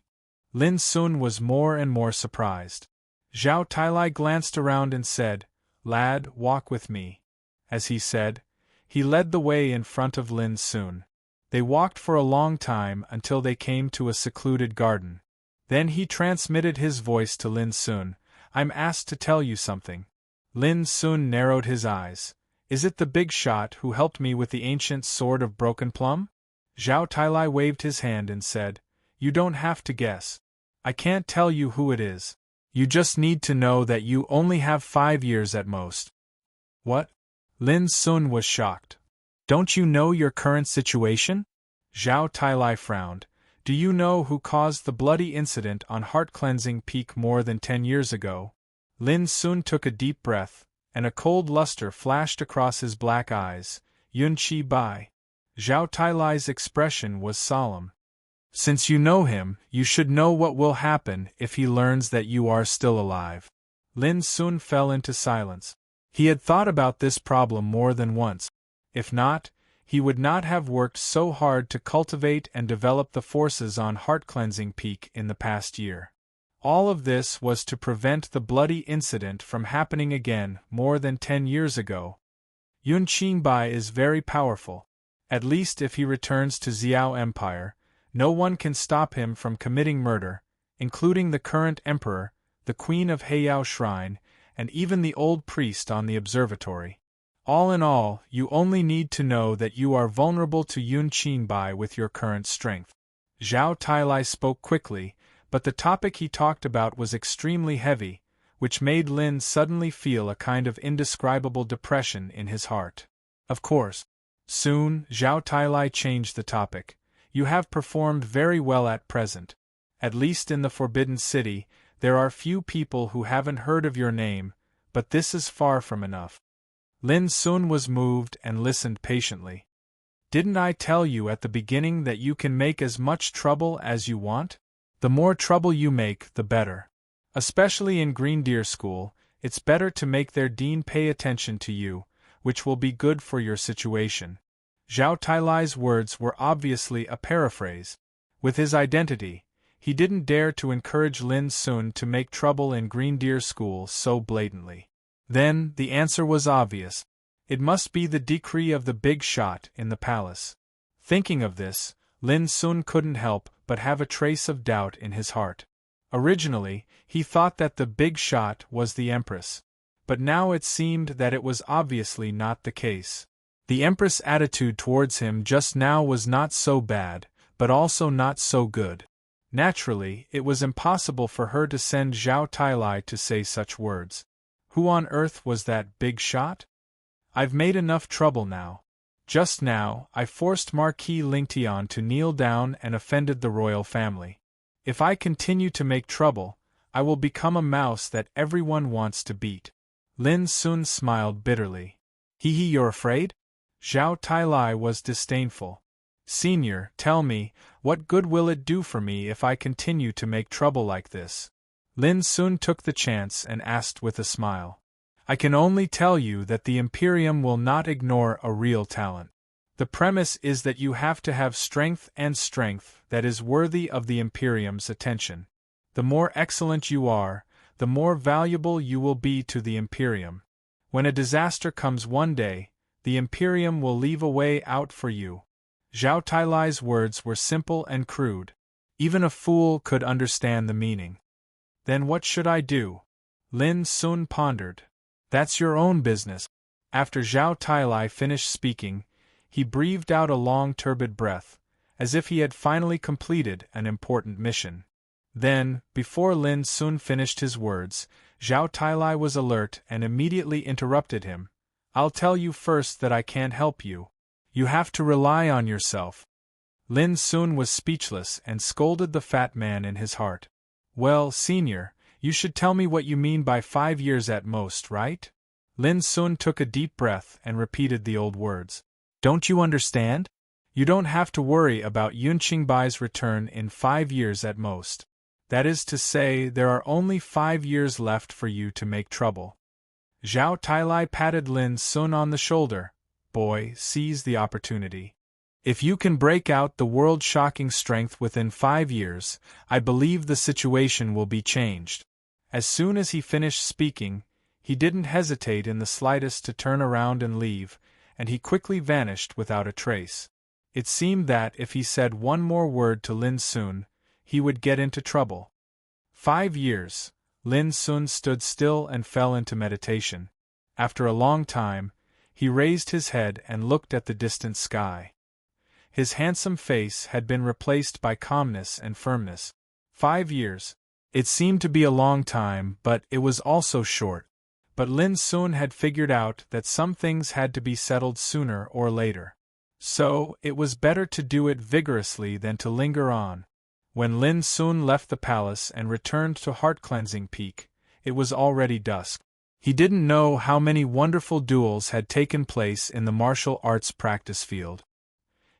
Lin Sun was more and more surprised. Zhao Tailai glanced around and said, Lad, walk with me. As he said, he led the way in front of Lin Sun. They walked for a long time until they came to a secluded garden. Then he transmitted his voice to Lin Sun. I'm asked to tell you something. Lin Sun narrowed his eyes. Is it the big shot who helped me with the ancient sword of broken plum? Zhao Tailai waved his hand and said, You don't have to guess. I can't tell you who it is. You just need to know that you only have 5 years at most. What? Lin Sun was shocked. Don't you know your current situation? Zhao Tailai frowned. Do you know who caused the bloody incident on Heart Cleansing Peak more than 10 years ago? Lin Sun took a deep breath, and a cold luster flashed across his black eyes. Yunqi Bai. Zhao Tailai's expression was solemn. Since you know him, you should know what will happen if he learns that you are still alive. Lin Sun fell into silence. He had thought about this problem more than once. If not, he would not have worked so hard to cultivate and develop the forces on Heart Cleansing Peak in the past year. All of this was to prevent the bloody incident from happening again more than 10 years ago. Yun Qingbai is very powerful. At least if he returns to Xiao Empire, no one can stop him from committing murder, including the current emperor, the queen of Heiyao Shrine, and even the old priest on the observatory. All in all, you only need to know that you are vulnerable to Yun Qingbai with your current strength. Zhao Tailai spoke quickly, but the topic he talked about was extremely heavy, which made Lin suddenly feel a kind of indescribable depression in his heart. Of course. Soon, Zhao Tailai changed the topic. You have performed very well at present. At least in the Forbidden City, there are few people who haven't heard of your name, but this is far from enough. Lin Sun was moved and listened patiently. Didn't I tell you at the beginning that you can make as much trouble as you want? The more trouble you make, the better. Especially in Green Deer School, it's better to make their dean pay attention to you, which will be good for your situation. Zhao Tailai's words were obviously a paraphrase. With his identity, he didn't dare to encourage Lin Sun to make trouble in Green Deer School so blatantly. Then, the answer was obvious. It must be the decree of the big shot in the palace. Thinking of this, Lin Sun couldn't help but have a trace of doubt in his heart. Originally, he thought that the big shot was the Empress. But now it seemed that it was obviously not the case. The Empress' attitude towards him just now was not so bad, but also not so good. Naturally, it was impossible for her to send Zhao Tailai to say such words. Who on earth was that big shot? I've made enough trouble now. Just now, I forced Marquis Lingtian to kneel down and offended the royal family. If I continue to make trouble, I will become a mouse that everyone wants to beat. Lin Sun smiled bitterly. Hee, you're afraid? Zhao Tailai was disdainful. Senior, tell me, what good will it do for me if I continue to make trouble like this? Lin Sun took the chance and asked with a smile. I can only tell you that the Imperium will not ignore a real talent. The premise is that you have to have strength that is worthy of the Imperium's attention. The more excellent you are, the more valuable you will be to the Imperium. When a disaster comes one day, the Imperium will leave a way out for you. Zhao Tailai's words were simple and crude. Even a fool could understand the meaning. Then what should I do? Lin Sun pondered. That's your own business. After Zhao Tailai finished speaking, he breathed out a long turbid breath, as if he had finally completed an important mission. Then, before Lin Sun finished his words, Zhao Tailai was alert and immediately interrupted him. I'll tell you first that I can't help you. You have to rely on yourself. Lin Sun was speechless and scolded the fat man in his heart. Well, senior, you should tell me what you mean by 5 years at most, right? Lin Sun took a deep breath and repeated the old words. Don't you understand? You don't have to worry about Yun Qingbai's return in 5 years at most. That is to say, there are only 5 years left for you to make trouble. Zhao Tailai patted Lin Sun on the shoulder. Boy, seize the opportunity. If you can break out the world-shocking strength within 5 years, I believe the situation will be changed. As soon as he finished speaking, he didn't hesitate in the slightest to turn around and leave, and he quickly vanished without a trace. It seemed that if he said one more word to Lin Sun, he would get into trouble. 5 years. Lin Sun stood still and fell into meditation. After a long time, he raised his head and looked at the distant sky. His handsome face had been replaced by calmness and firmness. 5 years. It seemed to be a long time, but it was also short. But Lin Sun had figured out that some things had to be settled sooner or later. So, it was better to do it vigorously than to linger on. When Lin Sun left the palace and returned to Heart-Cleansing Peak, it was already dusk. He didn't know how many wonderful duels had taken place in the martial arts practice field.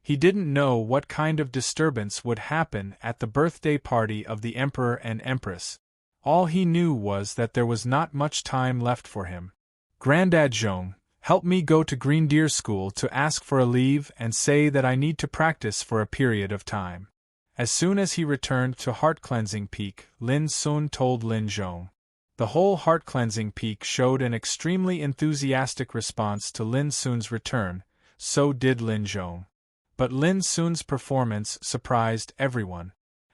He didn't know what kind of disturbance would happen at the birthday party of the Emperor and Empress. All he knew was that there was not much time left for him. Grandad Zhong, help me go to Green Deer School to ask for a leave and say that I need to practice for a period of time. As soon as he returned to Heart-Cleansing Peak, Lin Sun told Lin Zhong. The whole Heart-Cleansing Peak showed an extremely enthusiastic response to Lin Sun's return, so did Lin Zhong. But Lin Sun's performance surprised everyone.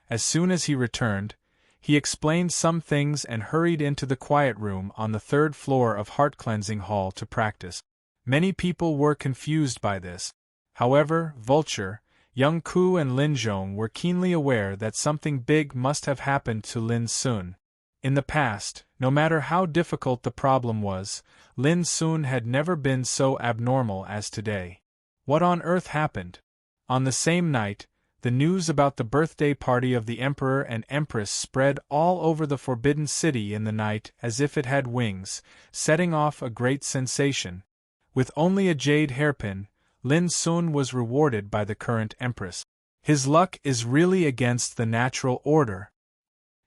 As soon as he returned, he explained some things and hurried into the quiet room on the 3rd floor of Heart-Cleansing Hall to practice. Many people were confused by this. However, Vulture, Young Ku and Lin Zhong were keenly aware that something big must have happened to Lin Sun. In the past, no matter how difficult the problem was, Lin Sun had never been so abnormal as today. What on earth happened? On the same night, the news about the birthday party of the Emperor and Empress spread all over the Forbidden City in the night as if it had wings, setting off a great sensation. With only a jade hairpin, Lin Sun was rewarded by the current Empress. His luck is really against the natural order.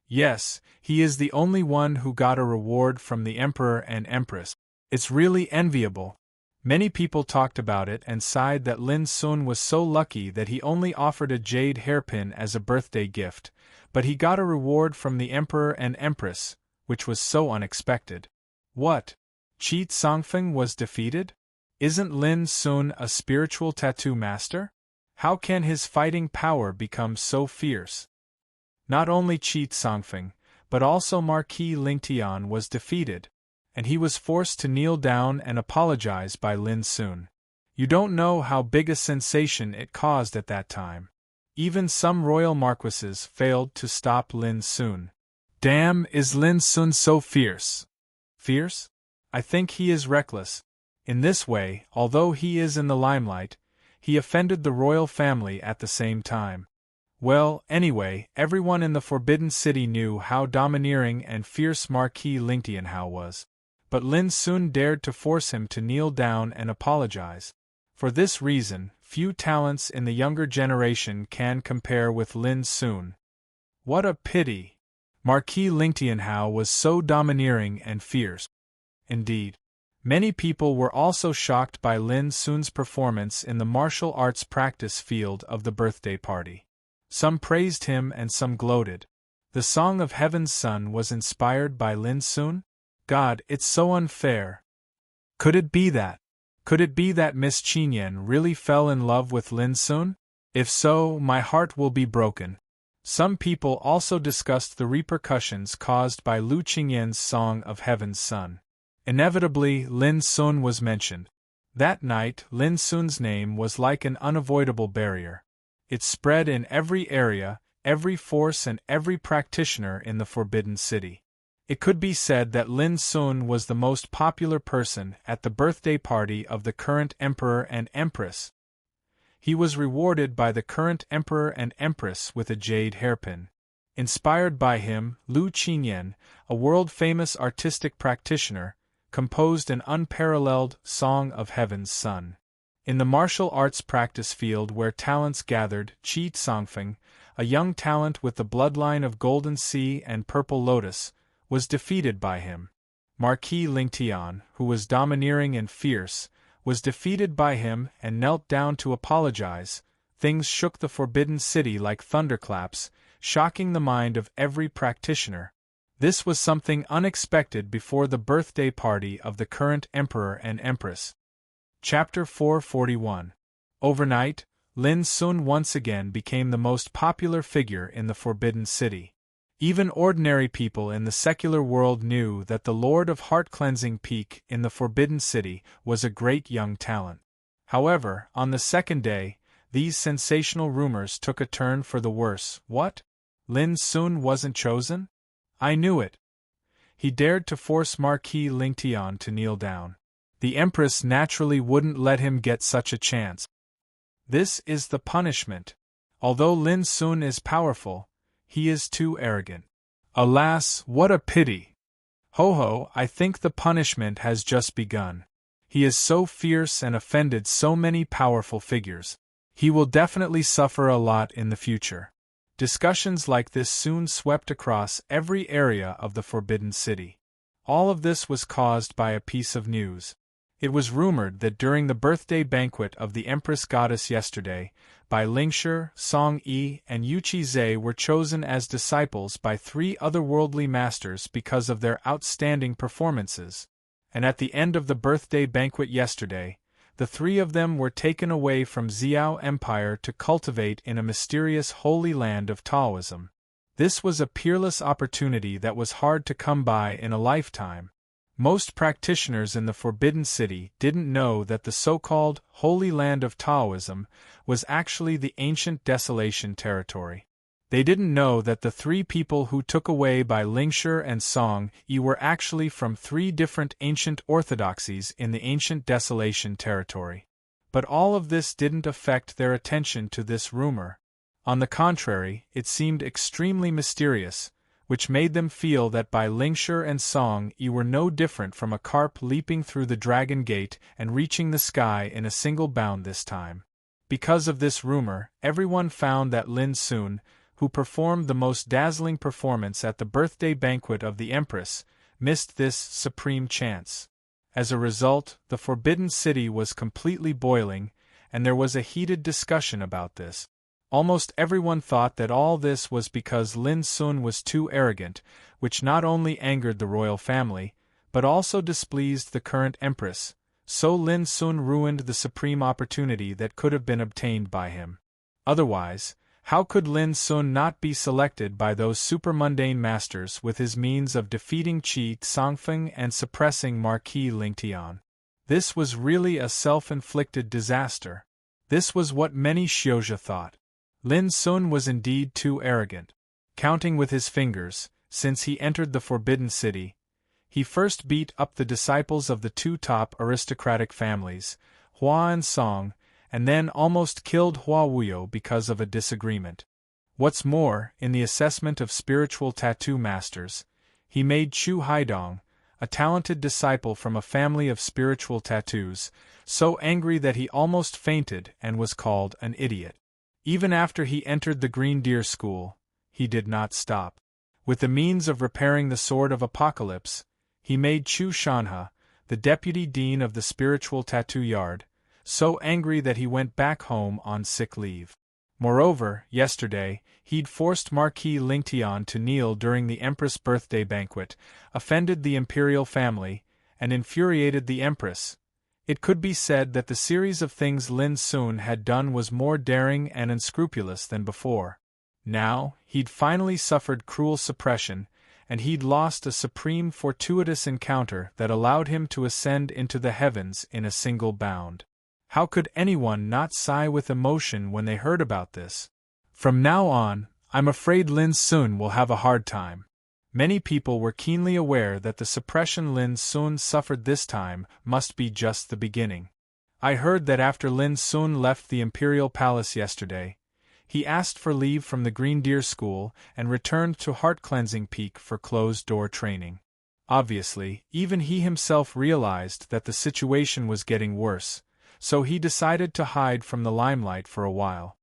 Yes, he is the only one who got a reward from the Emperor and Empress. It's really enviable. Many people talked about it and sighed that Lin Sun was so lucky that he only offered a jade hairpin as a birthday gift, but he got a reward from the Emperor and Empress, which was so unexpected. What? Qi Tsongfeng was defeated? Isn't Lin Sun a spiritual tattoo master? How can his fighting power become so fierce? Not only Qi Tsongfeng, but also Marquis Lingtian was defeated, and he was forced to kneel down and apologize by Lin Sun. You don't know how big a sensation it caused at that time. Even some royal marquises failed to stop Lin Sun. Damn, is Lin Sun so fierce? Fierce? I think he is reckless. In this way, although he is in the limelight, he offended the royal family at the same time. Well, anyway, everyone in the Forbidden City knew how domineering and fierce Marquis Lingtianhao was. But Lin Sun dared to force him to kneel down and apologize. For this reason, few talents in the younger generation can compare with Lin Sun. What a pity! Marquis Lingtianhao was so domineering and fierce. Indeed. Many people were also shocked by Lin Sun's performance in the martial arts practice field of the birthday party. Some praised him and some gloated. The Song of Heaven's Son was inspired by Lin Sun? God, it's so unfair. Could it be that? Could it be that Miss Qinyan really fell in love with Lin Sun? If so, my heart will be broken. Some people also discussed the repercussions caused by Lu Qingyan's Song of Heaven's Son. Inevitably, Lin Sun was mentioned. That night, Lin Sun's name was like an unavoidable barrier. It spread in every area, every force and every practitioner in the Forbidden City. It could be said that Lin Sun was the most popular person at the birthday party of the current Emperor and Empress. He was rewarded by the current Emperor and Empress with a jade hairpin. Inspired by him, Lu Qingyan, a world-famous artistic practitioner, composed an unparalleled Song of Heaven's Son. In the martial arts practice field where talents gathered, Qi Tsongfeng, a young talent with the bloodline of Golden Sea and Purple Lotus, was defeated by him. Marquis Lingtian, who was domineering and fierce, was defeated by him and knelt down to apologize, things shook the Forbidden City like thunderclaps, shocking the mind of every practitioner. This was something unexpected before the birthday party of the current Emperor and Empress. Chapter 441. Overnight, Lin Sun once again became the most popular figure in the Forbidden City. Even ordinary people in the secular world knew that the Lord of Heart-Cleansing Peak in the Forbidden City was a great young talent. However, on the second day, these sensational rumors took a turn for the worse. What? Lin Sun wasn't chosen? I knew it. He dared to force Marquis Lingtian to kneel down. The Empress naturally wouldn't let him get such a chance. This is the punishment. Although Lin Sun is powerful, he is too arrogant. Alas, what a pity! Ho, I think the punishment has just begun. He is so fierce and offended so many powerful figures. He will definitely suffer a lot in the future. Discussions like this soon swept across every area of the Forbidden City. All of this was caused by a piece of news. It was rumored that during the birthday banquet of the Empress Goddess yesterday, Bai Lingshi, Song Yi, and Yuqi Zhe were chosen as disciples by 3 otherworldly masters because of their outstanding performances. And at the end of the birthday banquet yesterday, the 3 of them were taken away from Xiao Empire to cultivate in a mysterious holy land of Taoism. This was a peerless opportunity that was hard to come by in a lifetime. Most practitioners in the Forbidden City didn't know that the so-called Holy Land of Taoism was actually the ancient Desolation territory. They didn't know that the 3 people who took away Bai Lingshi and Song Yi were actually from 3 different ancient orthodoxies in the ancient Desolation territory. But all of this didn't affect their attention to this rumor. On the contrary, it seemed extremely mysterious, which made them feel that Bai Lingshi and Song Yi were no different from a carp leaping through the Dragon Gate and reaching the sky in a single bound this time. Because of this rumor, everyone found that Lin Sun, who performed the most dazzling performance at the birthday banquet of the Empress, missed this supreme chance. As a result, the Forbidden City was completely boiling, and there was a heated discussion about this. Almost everyone thought that all this was because Lin Sun was too arrogant, which not only angered the royal family, but also displeased the current empress, so Lin Sun ruined the supreme opportunity that could have been obtained by him. Otherwise, how could Lin Sun not be selected by those supermundane masters with his means of defeating Qi Songfeng and suppressing Marquis Lingtian? This was really a self-inflicted disaster. This was what many Xiuzhi thought. Lin Sun was indeed too arrogant. Counting with his fingers, since he entered the Forbidden City, he first beat up the disciples of the 2 top aristocratic families, Hua and Song, and then almost killed Hua Wuyo because of a disagreement. What's more, in the assessment of spiritual tattoo masters, he made Chu Haidong, a talented disciple from a family of spiritual tattoos, so angry that he almost fainted and was called an idiot. Even after he entered the Green Deer School, he did not stop. With the means of repairing the Sword of Apocalypse, he made Chu Shanhe, the deputy dean of the spiritual tattoo yard, so angry that he went back home on sick leave. Moreover, yesterday, he'd forced Marquis Lingtian to kneel during the Empress' birthday banquet, offended the imperial family, and infuriated the Empress. It could be said that the series of things Lin Sun had done was more daring and unscrupulous than before. Now, he'd finally suffered cruel suppression, and he'd lost a supreme fortuitous encounter that allowed him to ascend into the heavens in a single bound. How could anyone not sigh with emotion when they heard about this? From now on, I'm afraid Lin Sun will have a hard time. Many people were keenly aware that the suppression Lin Sun suffered this time must be just the beginning. I heard that after Lin Sun left the Imperial Palace yesterday, he asked for leave from the Green Deer School and returned to Heart-Cleansing Peak for closed-door training. Obviously, even he himself realized that the situation was getting worse, so he decided to hide from the limelight for a while.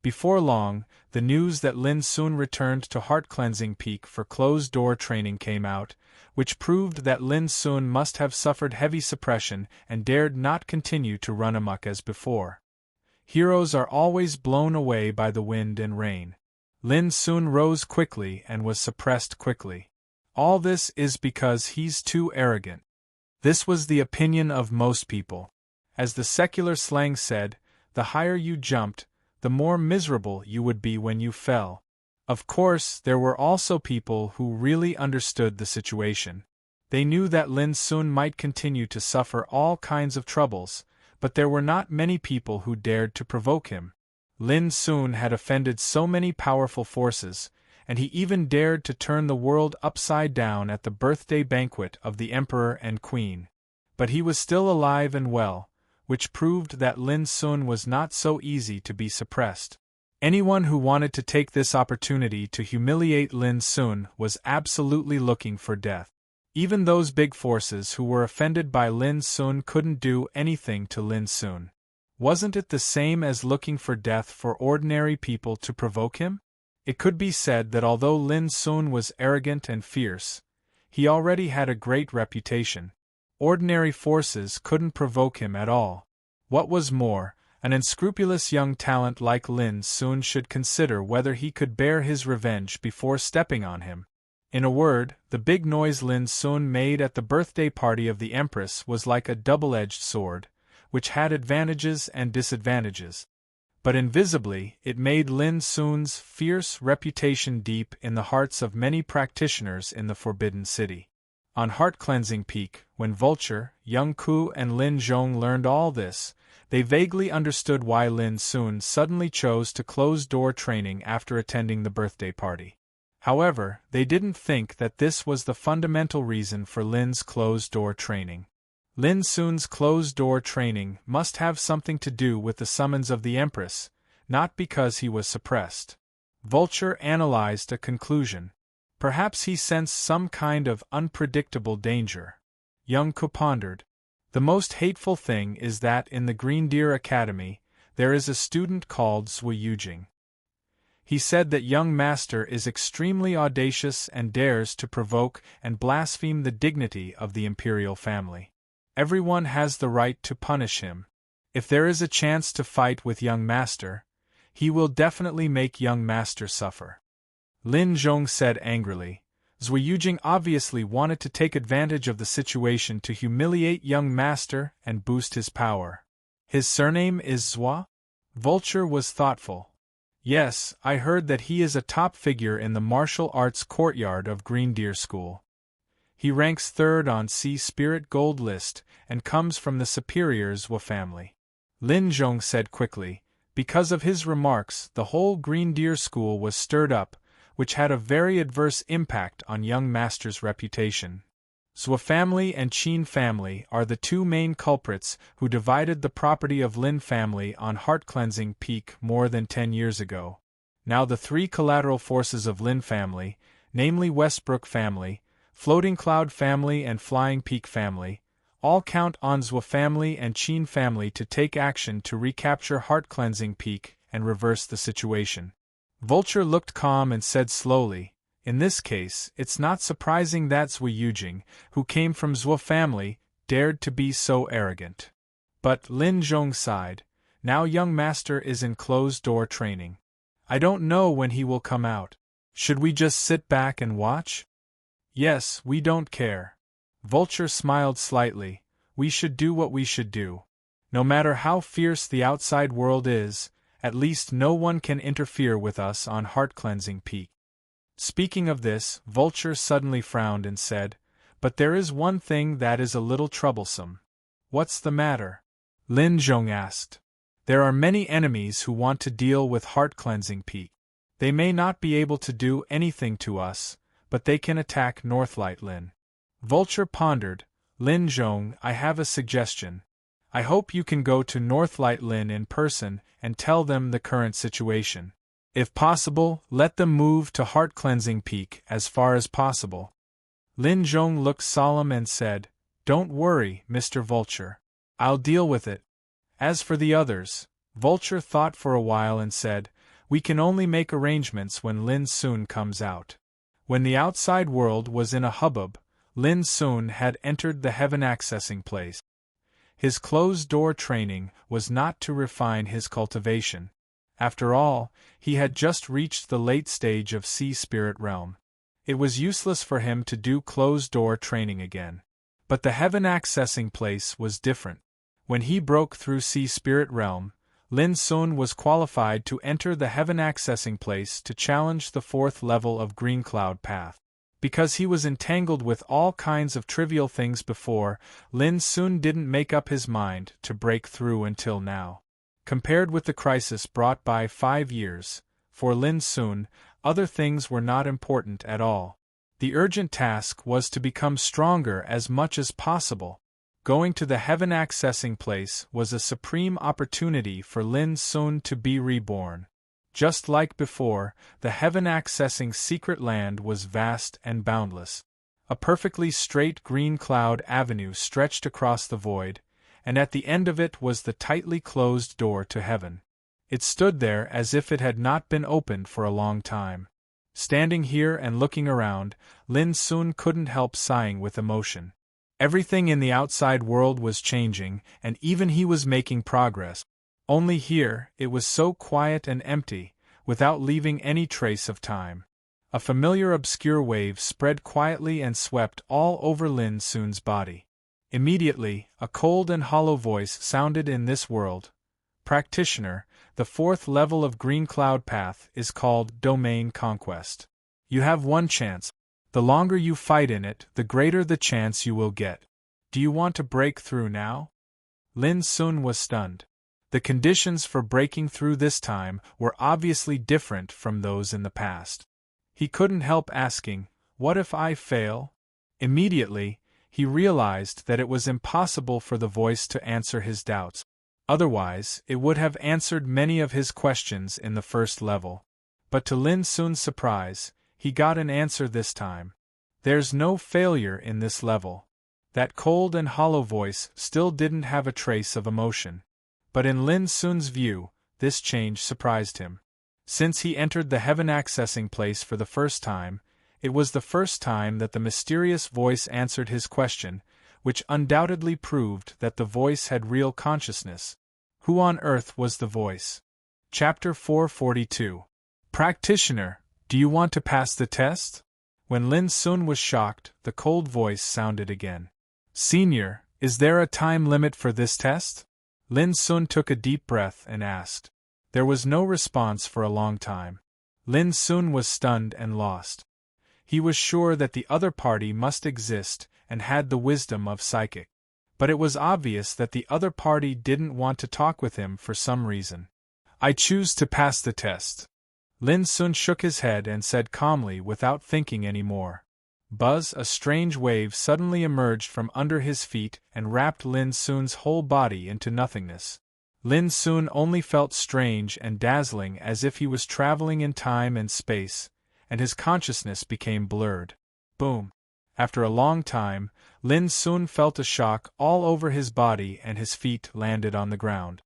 Before long, the news that Lin Sun returned to Heart-Cleansing Peak for closed-door training came out, which proved that Lin Sun must have suffered heavy suppression and dared not continue to run amok as before. Heroes are always blown away by the wind and rain. Lin soon rose quickly and was suppressed quickly. All this is because he's too arrogant. This was the opinion of most people. As the secular slang said, the higher you jumped, the more miserable you would be when you fell. Of course, there were also people who really understood the situation. They knew that Lin soon might continue to suffer all kinds of troubles, but there were not many people who dared to provoke him. Lin soon had offended so many powerful forces, and he even dared to turn the world upside down at the birthday banquet of the emperor and queen. But he was still alive and well, which proved that Lin soon was not so easy to be suppressed. Anyone who wanted to take this opportunity to humiliate Lin soon was absolutely looking for death. Even those big forces who were offended by Lin soon couldn't do anything to Lin soon. Wasn't it the same as looking for death for ordinary people to provoke him? It could be said that although Lin soon was arrogant and fierce, he already had a great reputation. Ordinary forces couldn't provoke him at all. What was more, an unscrupulous young talent like Lin soon should consider whether he could bear his revenge before stepping on him. In a word, the big noise Lin soon made at the birthday party of the Empress was like a double-edged sword, which had advantages and disadvantages. But invisibly, it made Lin soon's fierce reputation deep in the hearts of many practitioners in the Forbidden City. On Heart-Cleansing Peak, when Vulture, Young Ku and Lin Zhong learned all this, they vaguely understood why Lin soon suddenly chose to close door training after attending the birthday party. However, they didn't think that this was the fundamental reason for Lin's closed-door training. Lin soon's closed-door training must have something to do with the summons of the Empress, not because he was suppressed. Vulture analyzed a conclusion. Perhaps he sensed some kind of unpredictable danger. Young Ku pondered. The most hateful thing is that in the Green Deer Academy, there is a student called Zui Yujing. He said that young master is extremely audacious and dares to provoke and blaspheme the dignity of the imperial family. Everyone has the right to punish him. If there is a chance to fight with young master, he will definitely make young master suffer. Lin Zhong said angrily. Zui Yujing obviously wanted to take advantage of the situation to humiliate young master and boost his power. His surname is Zua? Vulture was thoughtful. Yes, I heard that he is a top figure in the martial arts courtyard of Green Deer School. He ranks third on Sea Spirit Gold list and comes from the superior Zhua family. Lin Zhong said quickly. Because of his remarks, the whole Green Deer School was stirred up, which had a very adverse impact on young master's reputation. Zhua family and Qin family are the two main culprits who divided the property of Lin family on Heart-Cleansing Peak more than 10 years ago. Now the three collateral forces of Lin family, namely Westbrook family, Floating Cloud family and Flying Peak family, all count on Zhua family and Qin family to take action to recapture Heart-Cleansing Peak and reverse the situation. Vulture looked calm and said slowly, in this case, it's not surprising that Zui Yujing, who came from Zhua family, dared to be so arrogant. But Lin Zhong sighed. Now young master is in closed-door training. I don't know when he will come out. Should we just sit back and watch? Yes, we don't care. Vulture smiled slightly. We should do what we should do. No matter how fierce the outside world is, at least no one can interfere with us on Heart-Cleansing Peak. Speaking of this, Vulture suddenly frowned and said, but there is one thing that is a little troublesome. What's the matter? Lin Zhong asked. There are many enemies who want to deal with Heart-Cleansing Peak. They may not be able to do anything to us, but they can attack Northlight Lin. Vulture pondered. Lin Zhong, I have a suggestion. I hope you can go to Northlight Lin in person and tell them the current situation. If possible, let them move to Heart-Cleansing Peak as far as possible. Lin Zhong looked solemn and said, Don't worry, Mr. Vulture. I'll deal with it. As for the others, Vulture thought for a while and said, We can only make arrangements when Lin soon comes out. When the outside world was in a hubbub, Lin soon had entered the heaven accessing place. His closed-door training was not to refine his cultivation. After all, he had just reached the late stage of sea spirit realm. It was useless for him to do closed-door training again. But the heaven accessing place was different. When he broke through sea spirit realm, Lin Sun was qualified to enter the heaven accessing place to challenge the 4th level of Green Cloud Path. Because he was entangled with all kinds of trivial things before, Lin Sun didn't make up his mind to break through until now. Compared with the crisis brought by 5 years, for Lin Sun, other things were not important at all. The urgent task was to become stronger as much as possible. Going to the heaven accessing place was a supreme opportunity for Lin Sun to be reborn. Just like before, the heaven accessing secret land was vast and boundless. A perfectly straight green cloud avenue stretched across the void, and at the end of it was the tightly closed door to heaven. It stood there as if it had not been opened for a long time. Standing here and looking around, Lin Sun couldn't help sighing with emotion. Everything in the outside world was changing, and even he was making progress. Only here, it was so quiet and empty, without leaving any trace of time. A familiar obscure wave spread quietly and swept all over Lin Sun's body. Immediately, a cold and hollow voice sounded in this world. Practitioner, the 4th level of Green Cloud Path is called Domain Conquest. You have one chance. The longer you fight in it, the greater the chance you will get. Do you want to break through now? Lin Sun was stunned. The conditions for breaking through this time were obviously different from those in the past. He couldn't help asking, "What if I fail?" Immediately, he realized that it was impossible for the voice to answer his doubts. Otherwise, it would have answered many of his questions in the 1st level. But to Lin Sun's surprise, he got an answer this time. There's no failure in this level. That cold and hollow voice still didn't have a trace of emotion. But in Lin Sun's view, this change surprised him. Since he entered the heaven accessing place for the first time, it was the first time that the mysterious voice answered his question, which undoubtedly proved that the voice had real consciousness. Who on earth was the voice? Chapter 442. Practitioner, do you want to pass the test? When Lin Sun was shocked, the cold voice sounded again. Senior, is there a time limit for this test? Lin Sun took a deep breath and asked. There was no response for a long time. Lin Sun was stunned and lost. He was sure that the other party must exist and had the wisdom of psychic. But it was obvious that the other party didn't want to talk with him for some reason. I choose to pass the test. Lin Sun shook his head and said calmly without thinking any more. Buzz, a strange wave suddenly emerged from under his feet and wrapped Lin Sun's whole body into nothingness. Lin Sun only felt strange and dazzling as if he was traveling in time and space, and his consciousness became blurred. Boom! After a long time, Lin Sun felt a shock all over his body and his feet landed on the ground.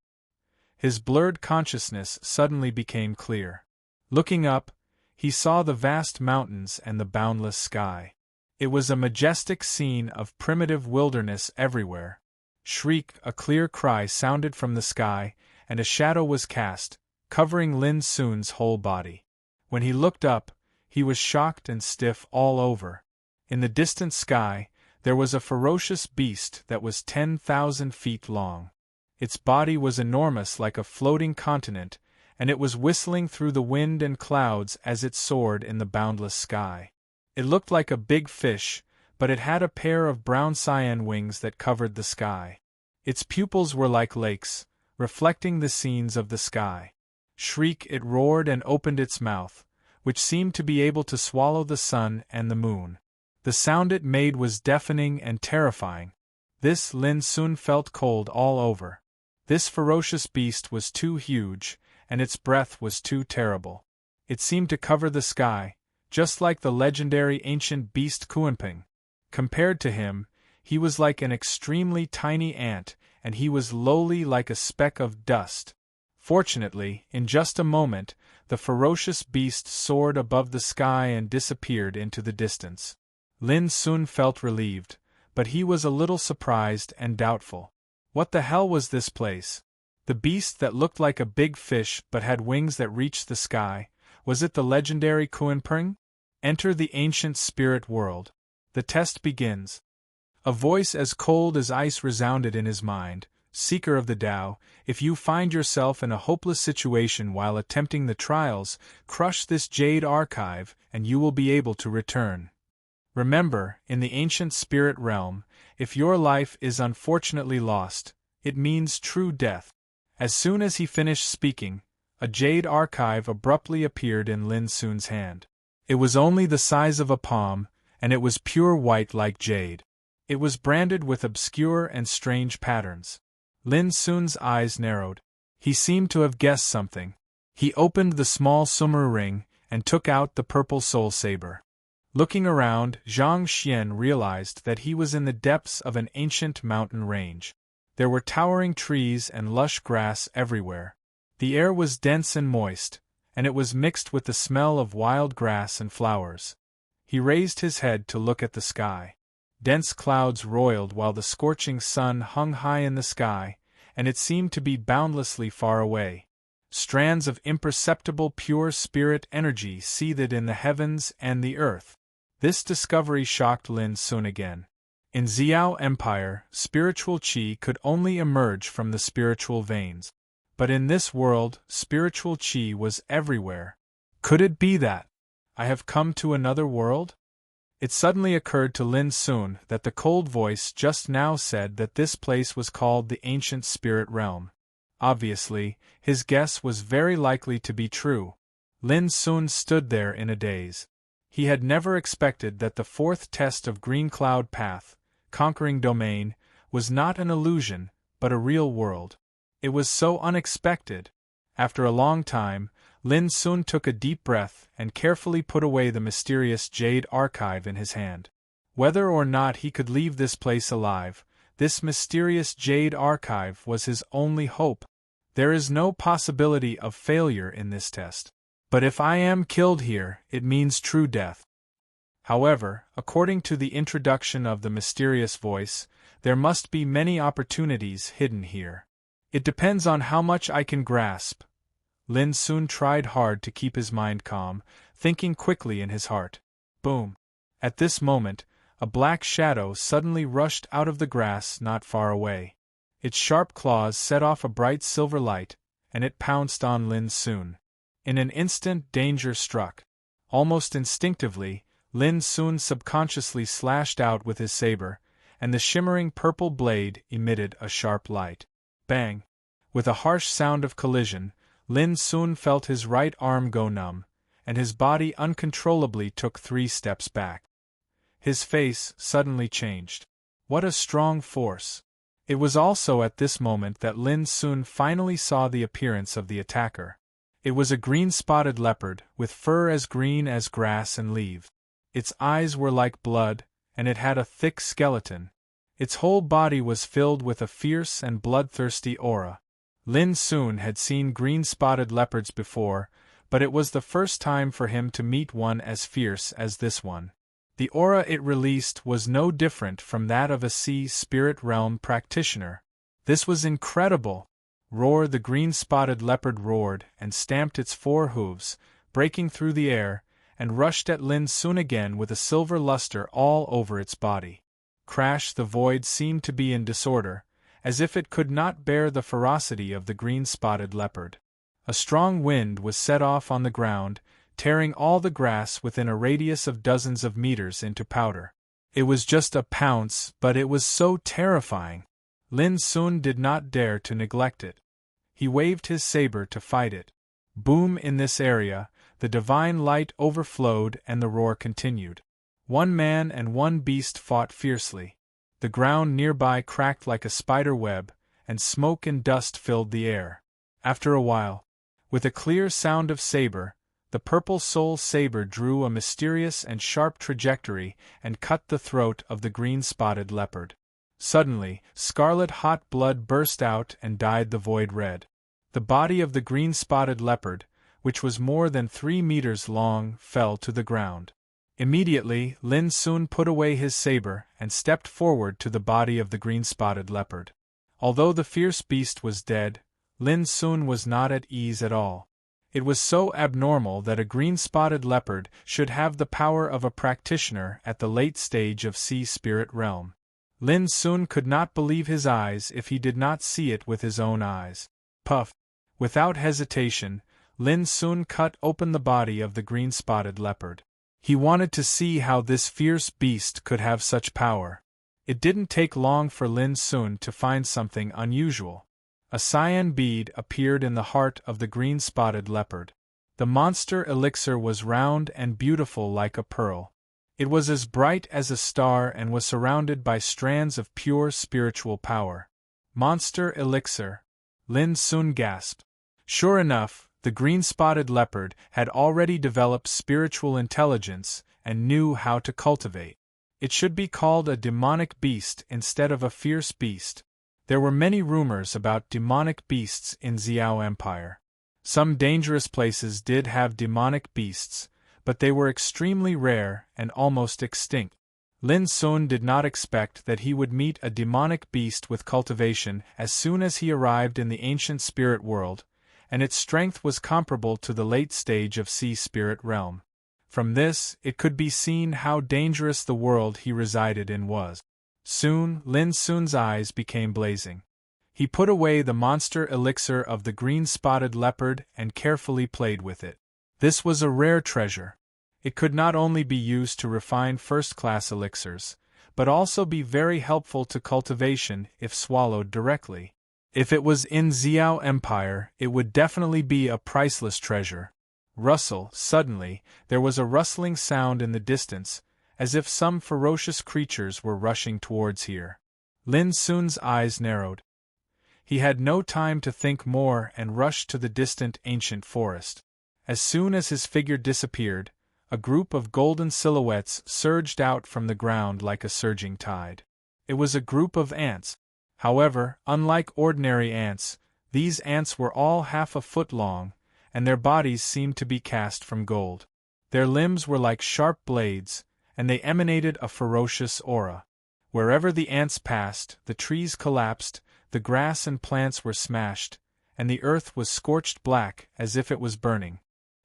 His blurred consciousness suddenly became clear. Looking up, he saw the vast mountains and the boundless sky. It was a majestic scene of primitive wilderness everywhere. Shriek, a clear cry sounded from the sky, and a shadow was cast, covering Lin Sun's whole body. When he looked up, he was shocked and stiff all over. In the distant sky, there was a ferocious beast that was 10,000 feet long. Its body was enormous like a floating continent, and it was whistling through the wind and clouds as it soared in the boundless sky. It looked like a big fish, but it had a pair of brown cyan wings that covered the sky. Its pupils were like lakes, reflecting the scenes of the sky. Shriek, it roared and opened its mouth, which seemed to be able to swallow the sun and the moon. The sound it made was deafening and terrifying. This Lin Sun felt cold all over. This ferocious beast was too huge, and its breath was too terrible. It seemed to cover the sky, just like the legendary ancient beast Kuanping. Compared to him, he was like an extremely tiny ant, and he was lowly like a speck of dust. Fortunately, in just a moment, the ferocious beast soared above the sky and disappeared into the distance. Lin Sun felt relieved, but he was a little surprised and doubtful. What the hell was this place? The beast that looked like a big fish but had wings that reached the sky, was it the legendary Kuenpring? Enter the ancient spirit world. The test begins. A voice as cold as ice resounded in his mind. Seeker of the Tao, if you find yourself in a hopeless situation while attempting the trials, crush this jade archive and you will be able to return. Remember, in the ancient spirit realm, if your life is unfortunately lost, it means true death. As soon as he finished speaking, a jade archive abruptly appeared in Lin Sun's hand. It was only the size of a palm, and it was pure white like jade. It was branded with obscure and strange patterns. Lin Sun's eyes narrowed. He seemed to have guessed something. He opened the small sumer ring and took out the purple soul saber. Looking around, Zhang Xian realized that he was in the depths of an ancient mountain range. There were towering trees and lush grass everywhere. The air was dense and moist, and it was mixed with the smell of wild grass and flowers. He raised his head to look at the sky. Dense clouds roiled while the scorching sun hung high in the sky, and it seemed to be boundlessly far away. Strands of imperceptible pure spirit energy seethed in the heavens and the earth. This discovery shocked Lin Sun again. In Xiao Empire, spiritual qi could only emerge from the spiritual veins. But in this world, spiritual qi was everywhere. Could it be that I have come to another world? It suddenly occurred to Lin Sun that the cold voice just now said that this place was called the ancient spirit realm. Obviously, his guess was very likely to be true. Lin Sun stood there in a daze. He had never expected that the fourth test of Green Cloud Path, Conquering Domain, was not an illusion, but a real world. It was so unexpected. After a long time, Lin Sun took a deep breath and carefully put away the mysterious jade archive in his hand. Whether or not he could leave this place alive, this mysterious jade archive was his only hope. There is no possibility of failure in this test. But if I am killed here, it means true death. However, according to the introduction of the mysterious voice, there must be many opportunities hidden here. It depends on how much I can grasp. Lin Sun tried hard to keep his mind calm, thinking quickly in his heart. Boom! At this moment, a black shadow suddenly rushed out of the grass not far away. Its sharp claws set off a bright silver light, and it pounced on Lin Sun. In an instant danger struck. Almost instinctively, Lin Sun subconsciously slashed out with his saber, and the shimmering purple blade emitted a sharp light. Bang! With a harsh sound of collision, Lin Sun felt his right arm go numb, and his body uncontrollably took 3 steps back. His face suddenly changed. What a strong force! It was also at this moment that Lin Sun finally saw the appearance of the attacker. It was a green-spotted leopard, with fur as green as grass and leaves. Its eyes were like blood, and it had a thick skeleton. Its whole body was filled with a fierce and bloodthirsty aura. Lin Sun had seen green-spotted leopards before, but it was the first time for him to meet one as fierce as this one. The aura it released was no different from that of a sea spirit realm practitioner. This was incredible! Roar! The green-spotted leopard roared and stamped its 4 hooves, breaking through the air, and rushed at Lin Sun again with a silver luster all over its body. Crash! The void seemed to be in disorder, as if it could not bear the ferocity of the green-spotted leopard. A strong wind was set off on the ground, tearing all the grass within a radius of dozens of meters into powder. It was just a pounce, but it was so terrifying. Lin Sun did not dare to neglect it. He waved his saber to fight it. Boom! In this area, the divine light overflowed and the roar continued. 1 man and 1 beast fought fiercely. The ground nearby cracked like a spider web, and smoke and dust filled the air. After a while, with a clear sound of saber, the purple soul saber drew a mysterious and sharp trajectory and cut the throat of the green-spotted leopard. Suddenly, scarlet hot blood burst out and dyed the void red. The body of the green-spotted leopard, which was more than 3 meters long, fell to the ground. Immediately, Lin Sun put away his saber and stepped forward to the body of the green-spotted leopard. Although the fierce beast was dead, Lin Sun was not at ease at all. It was so abnormal that a green-spotted leopard should have the power of a practitioner at the late stage of sea spirit realm. Lin Sun could not believe his eyes if he did not see it with his own eyes. Puff! Without hesitation, Lin Sun cut open the body of the green-spotted leopard. He wanted to see how this fierce beast could have such power. It didn't take long for Lin Sun to find something unusual. A cyan bead appeared in the heart of the green-spotted leopard. The monster elixir was round and beautiful like a pearl. It was as bright as a star and was surrounded by strands of pure spiritual power. Monster elixir! Lin Sun gasped. Sure enough, the green-spotted leopard had already developed spiritual intelligence and knew how to cultivate. It should be called a demonic beast instead of a fierce beast. There were many rumors about demonic beasts in Xiao Empire. Some dangerous places did have demonic beasts, but they were extremely rare and almost extinct. Lin Sun did not expect that he would meet a demonic beast with cultivation as soon as he arrived in the ancient spirit world, and its strength was comparable to the late stage of sea spirit realm. From this, it could be seen how dangerous the world he resided in was. Soon, Lin Sun's eyes became blazing. He put away the monster elixir of the green-spotted leopard and carefully played with it. This was a rare treasure. It could not only be used to refine first-class elixirs, but also be very helpful to cultivation if swallowed directly. If it was in Xiao Empire, it would definitely be a priceless treasure. Rustle! Suddenly, there was a rustling sound in the distance, as if some ferocious creatures were rushing towards here. Lin Sun's eyes narrowed. He had no time to think more and rushed to the distant ancient forest. As soon as his figure disappeared, a group of golden silhouettes surged out from the ground like a surging tide. It was a group of ants. However, unlike ordinary ants, these ants were all half a foot long, and their bodies seemed to be cast from gold. Their limbs were like sharp blades, and they emanated a ferocious aura. Wherever the ants passed, the trees collapsed, the grass and plants were smashed, and the earth was scorched black as if it was burning.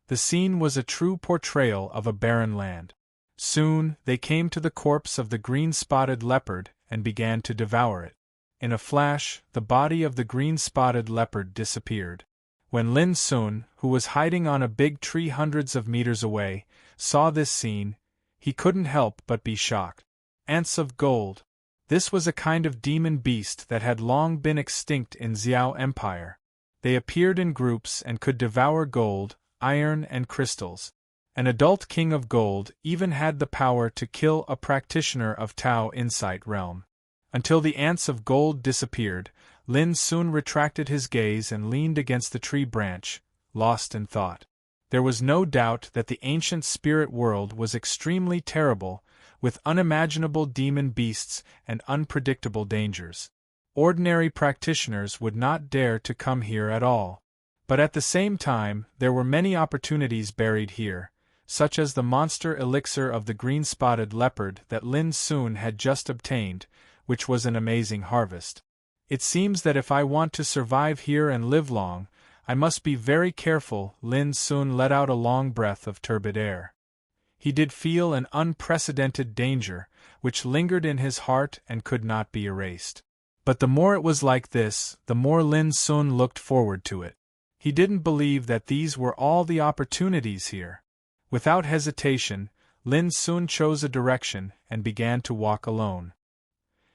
The scene was a true portrayal of a barren land. Soon, they came to the corpse of the green-spotted leopard and began to devour it. In a flash, the body of the green-spotted leopard disappeared. When Lin Sun, who was hiding on a big tree hundreds of meters away, saw this scene, he couldn't help but be shocked. Ants of gold! This was a kind of demon beast that had long been extinct in Xiao Empire. They appeared in groups and could devour gold, iron and crystals. An adult king of gold even had the power to kill a practitioner of Tao Insight realm. Until the ants of gold disappeared, Lin Sun retracted his gaze and leaned against the tree branch, lost in thought. There was no doubt that the ancient spirit world was extremely terrible, with unimaginable demon beasts and unpredictable dangers. Ordinary practitioners would not dare to come here at all. But at the same time, there were many opportunities buried here, such as the monster elixir of the green-spotted leopard that Lin Sun had just obtained, which was an amazing harvest. It seems that if I want to survive here and live long, I must be very careful. Lin Sun let out a long breath of turbid air. He did feel an unprecedented danger, which lingered in his heart and could not be erased. But the more it was like this, the more Lin Sun looked forward to it. He didn't believe that these were all the opportunities here. Without hesitation, Lin Sun chose a direction and began to walk alone.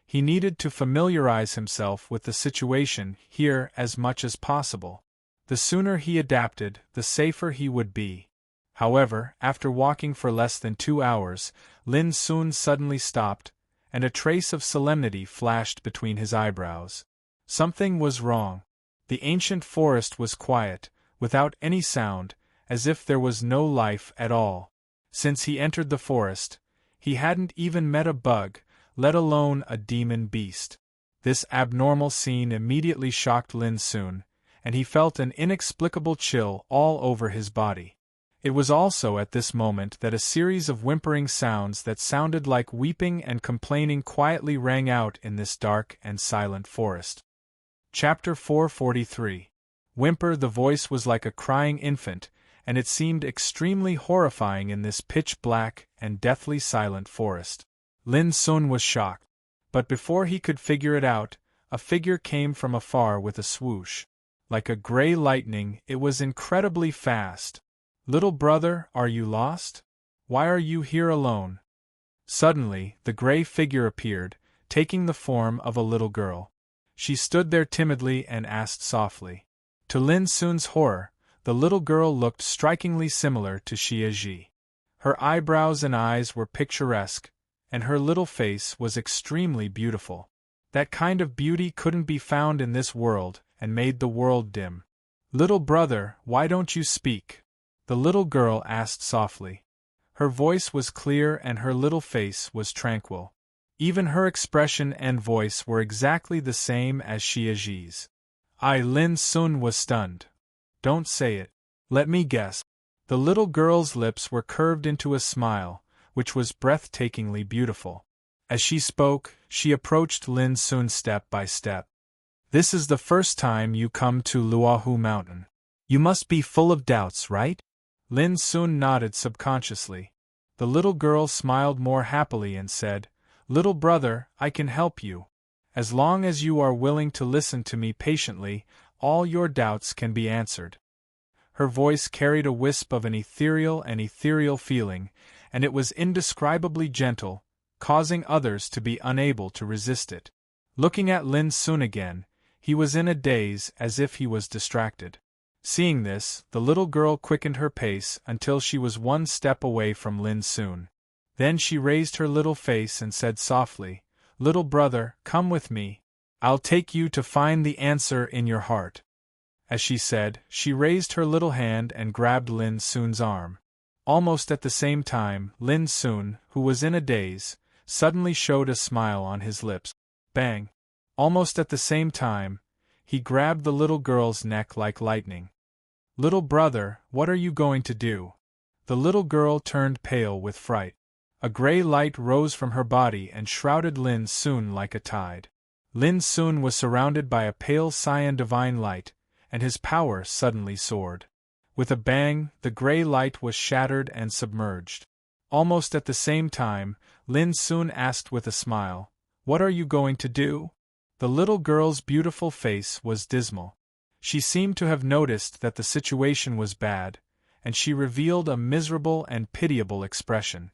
He needed to familiarize himself with the situation here as much as possible. The sooner he adapted, the safer he would be. However, after walking for less than 2 hours, Lin Sun suddenly stopped, and a trace of solemnity flashed between his eyebrows. Something was wrong. The ancient forest was quiet, without any sound, as if there was no life at all. Since he entered the forest, he hadn't even met a bug, let alone a demon beast. This abnormal scene immediately shocked Lin Sun, and he felt an inexplicable chill all over his body. It was also at this moment that a series of whimpering sounds that sounded like weeping and complaining quietly rang out in this dark and silent forest. Chapter 443. Whimper. The voice was like a crying infant, and it seemed extremely horrifying in this pitch-black and deathly silent forest. Lin Sun was shocked. But before he could figure it out, a figure came from afar with a swoosh. Like a gray lightning, it was incredibly fast. "Little brother, are you lost? Why are you here alone?" Suddenly, the gray figure appeared, taking the form of a little girl. She stood there timidly and asked softly. To Lin Sun's horror, the little girl looked strikingly similar to Xie Ji. Her eyebrows and eyes were picturesque, and her little face was extremely beautiful. That kind of beauty couldn't be found in this world, and made the world dim. "Little brother, why don't you speak?" the little girl asked softly. Her voice was clear and her little face was tranquil. Even her expression and voice were exactly the same as Xie Ji's. Lin Sun was stunned. "Don't say it. Let me guess." The little girl's lips were curved into a smile, which was breathtakingly beautiful. As she spoke, she approached Lin Sun step by step. "This is the first time you come to Luohu Mountain. You must be full of doubts, right?" Lin Sun nodded subconsciously. The little girl smiled more happily and said, "Little brother, I can help you. As long as you are willing to listen to me patiently, all your doubts can be answered." Her voice carried a wisp of an ethereal feeling, and it was indescribably gentle, causing others to be unable to resist it. Looking at Lin Sun again, he was in a daze as if he was distracted. Seeing this, the little girl quickened her pace until she was one step away from Lin Sun. Then she raised her little face and said softly, "Little brother, come with me. I'll take you to find the answer in your heart." As she said, she raised her little hand and grabbed Lin Sun's arm. Almost at the same time, Lin Sun, who was in a daze, suddenly showed a smile on his lips. Bang! Almost at the same time, he grabbed the little girl's neck like lightning. "Little brother, what are you going to do?" The little girl turned pale with fright. A gray light rose from her body and shrouded Lin Sun like a tide. Lin Sun was surrounded by a pale cyan divine light, and his power suddenly soared. With a bang, the gray light was shattered and submerged. Almost at the same time, Lin Sun asked with a smile, "What are you going to do?" The little girl's beautiful face was dismal. She seemed to have noticed that the situation was bad, and she revealed a miserable and pitiable expression.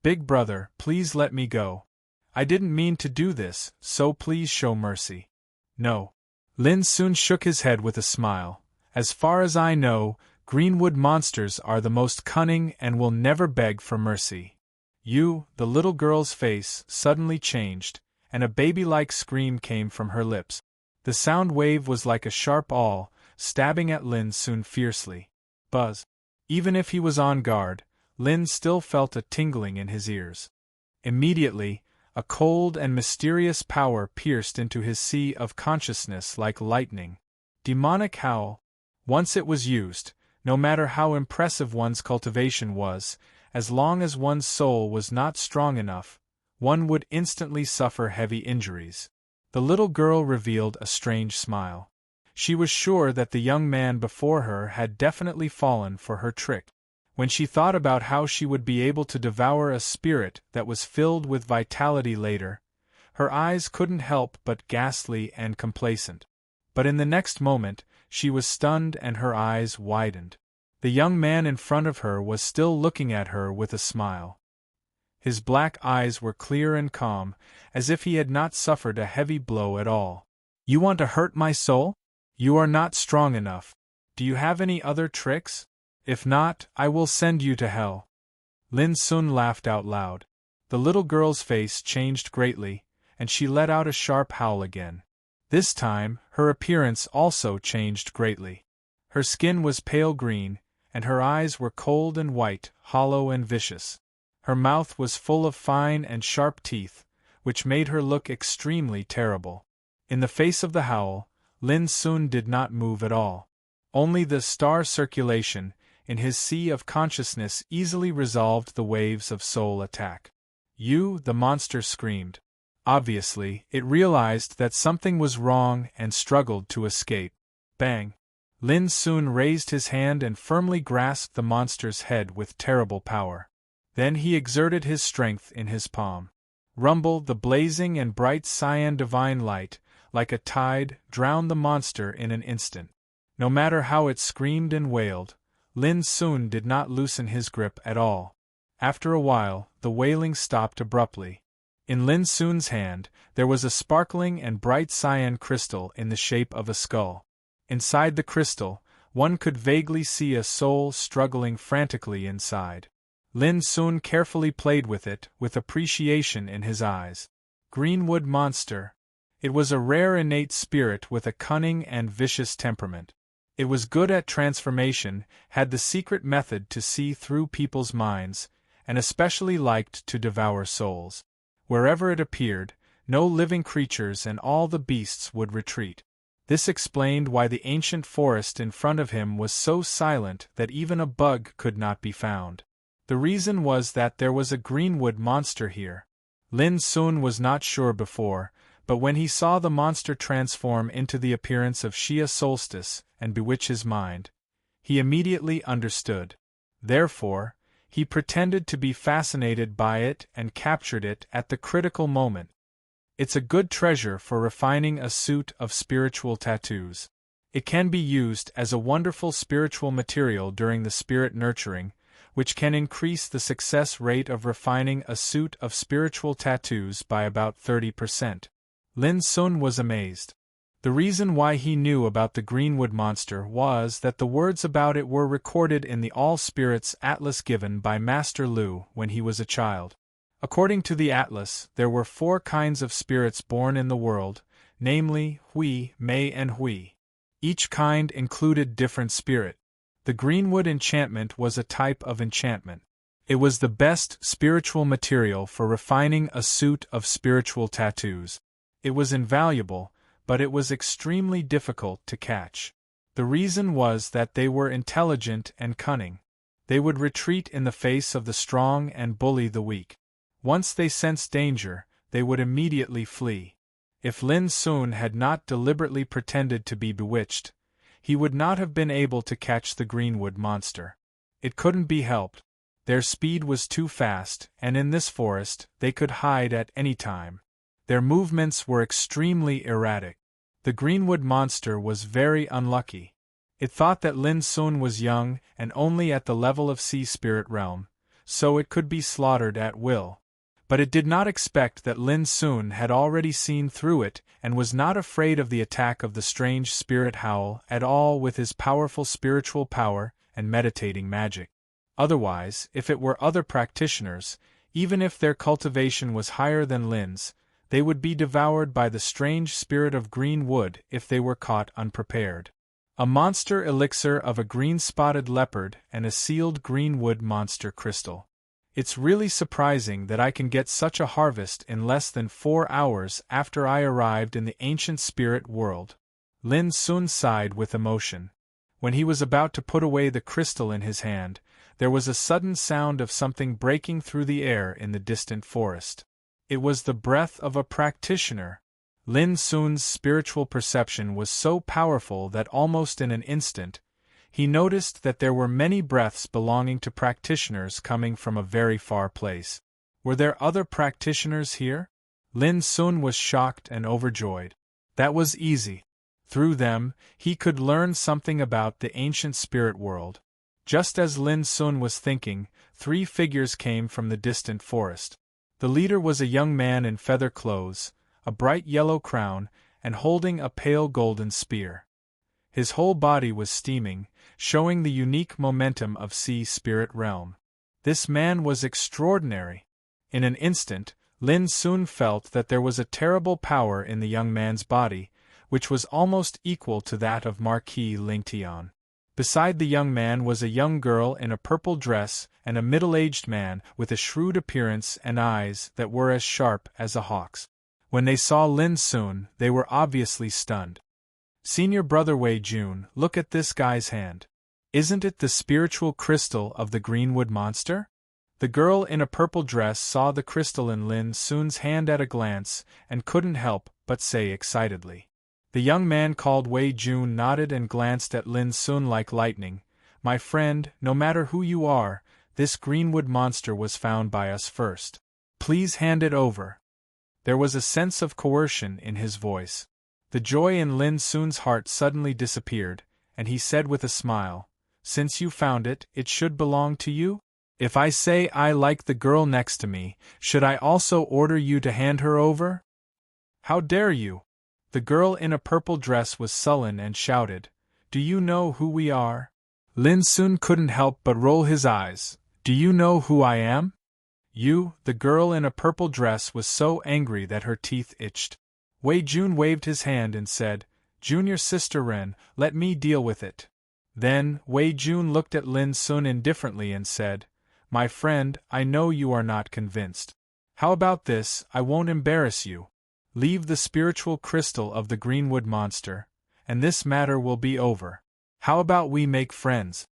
"Big brother, please let me go. I didn't mean to do this, so please show mercy." "No." Lin Sun shook his head with a smile. "As far as I know, Greenwood monsters are the most cunning and will never beg for mercy." The little girl's face suddenly changed, and a baby-like scream came from her lips. The sound wave was like a sharp awl, stabbing at Lin Sun fiercely. Buzz! Even if he was on guard, Lin still felt a tingling in his ears. Immediately, a cold and mysterious power pierced into his sea of consciousness like lightning. Demonic howl. Once it was used, no matter how impressive one's cultivation was, as long as one's soul was not strong enough, one would instantly suffer heavy injuries. The little girl revealed a strange smile. She was sure that the young man before her had definitely fallen for her trick. When she thought about how she would be able to devour a spirit that was filled with vitality later, her eyes couldn't help but ghastly and complacent. But in the next moment, she was stunned and her eyes widened. The young man in front of her was still looking at her with a smile. His black eyes were clear and calm, as if he had not suffered a heavy blow at all. "You want to hurt my soul? You are not strong enough. Do you have any other tricks? If not, I will send you to hell." Lin Sun laughed out loud. The little girl's face changed greatly, and she let out a sharp howl again. This time, her appearance also changed greatly. Her skin was pale green, and her eyes were cold and white, hollow and vicious. Her mouth was full of fine and sharp teeth, which made her look extremely terrible. In the face of the howl, Lin Sun did not move at all. Only the star circulation, in his sea of consciousness, easily resolved the waves of soul attack. The monster screamed. Obviously, it realized that something was wrong and struggled to escape. Bang! Lin soon raised his hand and firmly grasped the monster's head with terrible power. Then he exerted his strength in his palm. Rumble, the blazing and bright cyan divine light, like a tide, drowned the monster in an instant. No matter how it screamed and wailed, Lin soon did not loosen his grip at all. After a while, the wailing stopped abruptly. In Lin soon's hand, there was a sparkling and bright cyan crystal in the shape of a skull. Inside the crystal, one could vaguely see a soul struggling frantically inside. Lin soon carefully played with it, with appreciation in his eyes. Greenwood monster. It was a rare innate spirit with a cunning and vicious temperament. It was good at transformation, had the secret method to see through people's minds, and especially liked to devour souls. Wherever it appeared, no living creatures and all the beasts would retreat. This explained why the ancient forest in front of him was so silent that even a bug could not be found. The reason was that there was a greenwood monster here. Lin soon was not sure before, but when he saw the monster transform into the appearance of Shia Solstice and bewitch his mind, he immediately understood. Therefore, he pretended to be fascinated by it and captured it at the critical moment. It's a good treasure for refining a suit of spiritual tattoos. It can be used as a wonderful spiritual material during the spirit nurturing, which can increase the success rate of refining a suit of spiritual tattoos by about 30%. Lin Sun was amazed. The reason why he knew about the Greenwood monster was that the words about it were recorded in the All Spirits Atlas given by Master Lu when he was a child. According to the Atlas, there were 4 kinds of spirits born in the world, namely, Hui, Mei and Hui. Each kind included different spirit. The Greenwood enchantment was a type of enchantment. It was the best spiritual material for refining a suit of spiritual tattoos. It was invaluable, but it was extremely difficult to catch. The reason was that they were intelligent and cunning. They would retreat in the face of the strong and bully the weak. Once they sensed danger, they would immediately flee. If Lin Sun had not deliberately pretended to be bewitched, he would not have been able to catch the Greenwood monster. It couldn't be helped. Their speed was too fast, and in this forest, they could hide at any time. Their movements were extremely erratic. The Greenwood monster was very unlucky. It thought that Lin Sun was young and only at the level of sea spirit realm, so it could be slaughtered at will. But it did not expect that Lin Sun had already seen through it and was not afraid of the attack of the strange spirit howl at all with his powerful spiritual power and meditating magic. Otherwise, if it were other practitioners, even if their cultivation was higher than Lin's, they would be devoured by the strange spirit of green wood if they were caught unprepared. A monster elixir of a green-spotted leopard and a sealed greenwood monster crystal. It's really surprising that I can get such a harvest in less than 4 hours after I arrived in the ancient spirit world. Lin Sun sighed with emotion. When he was about to put away the crystal in his hand, there was a sudden sound of something breaking through the air in the distant forest. It was the breath of a practitioner. Lin Sun's spiritual perception was so powerful that almost in an instant, he noticed that there were many breaths belonging to practitioners coming from a very far place. Were there other practitioners here? Lin Sun was shocked and overjoyed. That was easy. Through them, he could learn something about the ancient spirit world. Just as Lin Sun was thinking, 3 figures came from the distant forest. The leader was a young man in feather clothes, a bright yellow crown, and holding a pale golden spear. His whole body was steaming, showing the unique momentum of sea spirit realm. This man was extraordinary. In an instant, Lin Sun felt that there was a terrible power in the young man's body, which was almost equal to that of Marquis Lingtian. Beside the young man was a young girl in a purple dress and a middle-aged man with a shrewd appearance and eyes that were as sharp as a hawk's. When they saw Lin Sun, they were obviously stunned. Senior Brother Wei Jun, look at this guy's hand. Isn't it the spiritual crystal of the Greenwood monster? The girl in a purple dress saw the crystal in Lin Sun's hand at a glance, and couldn't help but say excitedly. The young man called Wei Jun nodded and glanced at Lin Sun like lightning. My friend, no matter who you are, this greenwood monster was found by us first. Please hand it over. There was a sense of coercion in his voice. The joy in Lin Sun's heart suddenly disappeared, and he said with a smile, Since you found it, it should belong to you? If I say I like the girl next to me, should I also order you to hand her over? How dare you? The girl in a purple dress was sullen and shouted, Do you know who we are? Lin Sun couldn't help but roll his eyes. Do you know who I am? You, the girl in a purple dress was so angry that her teeth itched. Wei Jun waved his hand and said, Junior sister Ren, let me deal with it. Then, Wei Jun looked at Lin Sun indifferently and said, My friend, I know you are not convinced. How about this, I won't embarrass you. Leave the spiritual crystal of the greenwood monster, and this matter will be over. How about we make friends?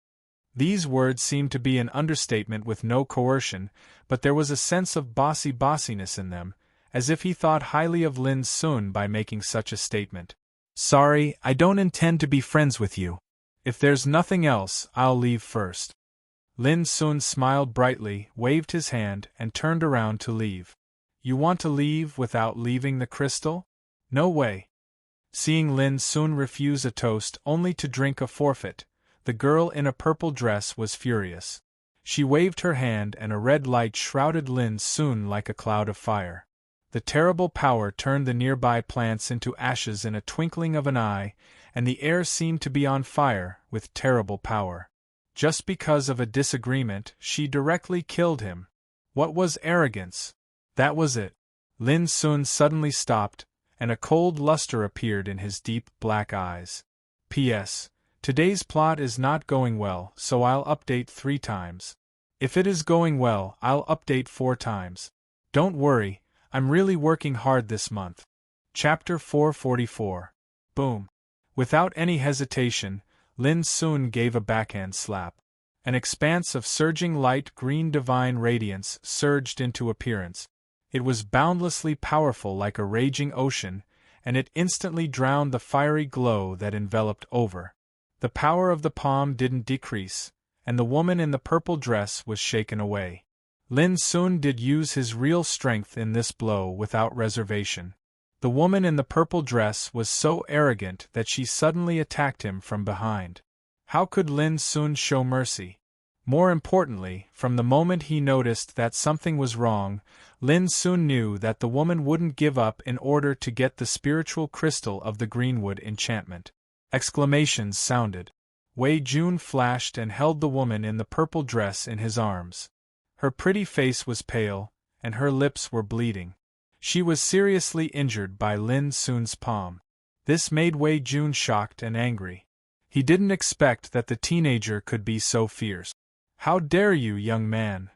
These words seemed to be an understatement with no coercion, but there was a sense of bossiness in them, as if he thought highly of Lin Sun by making such a statement. Sorry, I don't intend to be friends with you. If there's nothing else, I'll leave first. Lin Sun smiled brightly, waved his hand, and turned around to leave. You want to leave without leaving the crystal? No way. Seeing Lin Sun refuse a toast only to drink a forfeit, the girl in a purple dress was furious. She waved her hand and a red light shrouded Lin Sun like a cloud of fire. The terrible power turned the nearby plants into ashes in a twinkling of an eye, and the air seemed to be on fire with terrible power. Just because of a disagreement, she directly killed him. What was arrogance? That was it. Lin Sun suddenly stopped, and a cold luster appeared in his deep black eyes. P.S. Today's plot is not going well, so I'll update 3 times. If it is going well, I'll update 4 times. Don't worry, I'm really working hard this month. Chapter 444. Boom. Without any hesitation, Lin Sun gave a backhand slap. An expanse of surging light green divine radiance surged into appearance. It was boundlessly powerful like a raging ocean, and it instantly drowned the fiery glow that enveloped over. The power of the palm didn't decrease, and the woman in the purple dress was shaken away. Lin Sun did use his real strength in this blow without reservation. The woman in the purple dress was so arrogant that she suddenly attacked him from behind. How could Lin Sun show mercy? More importantly, from the moment he noticed that something was wrong, Lin Sun knew that the woman wouldn't give up in order to get the spiritual crystal of the greenwood enchantment. Exclamations sounded. Wei Jun flashed and held the woman in the purple dress in his arms. Her pretty face was pale, and her lips were bleeding. She was seriously injured by Lin Sun's palm. This made Wei Jun shocked and angry. He didn't expect that the teenager could be so fierce. How dare you, young man?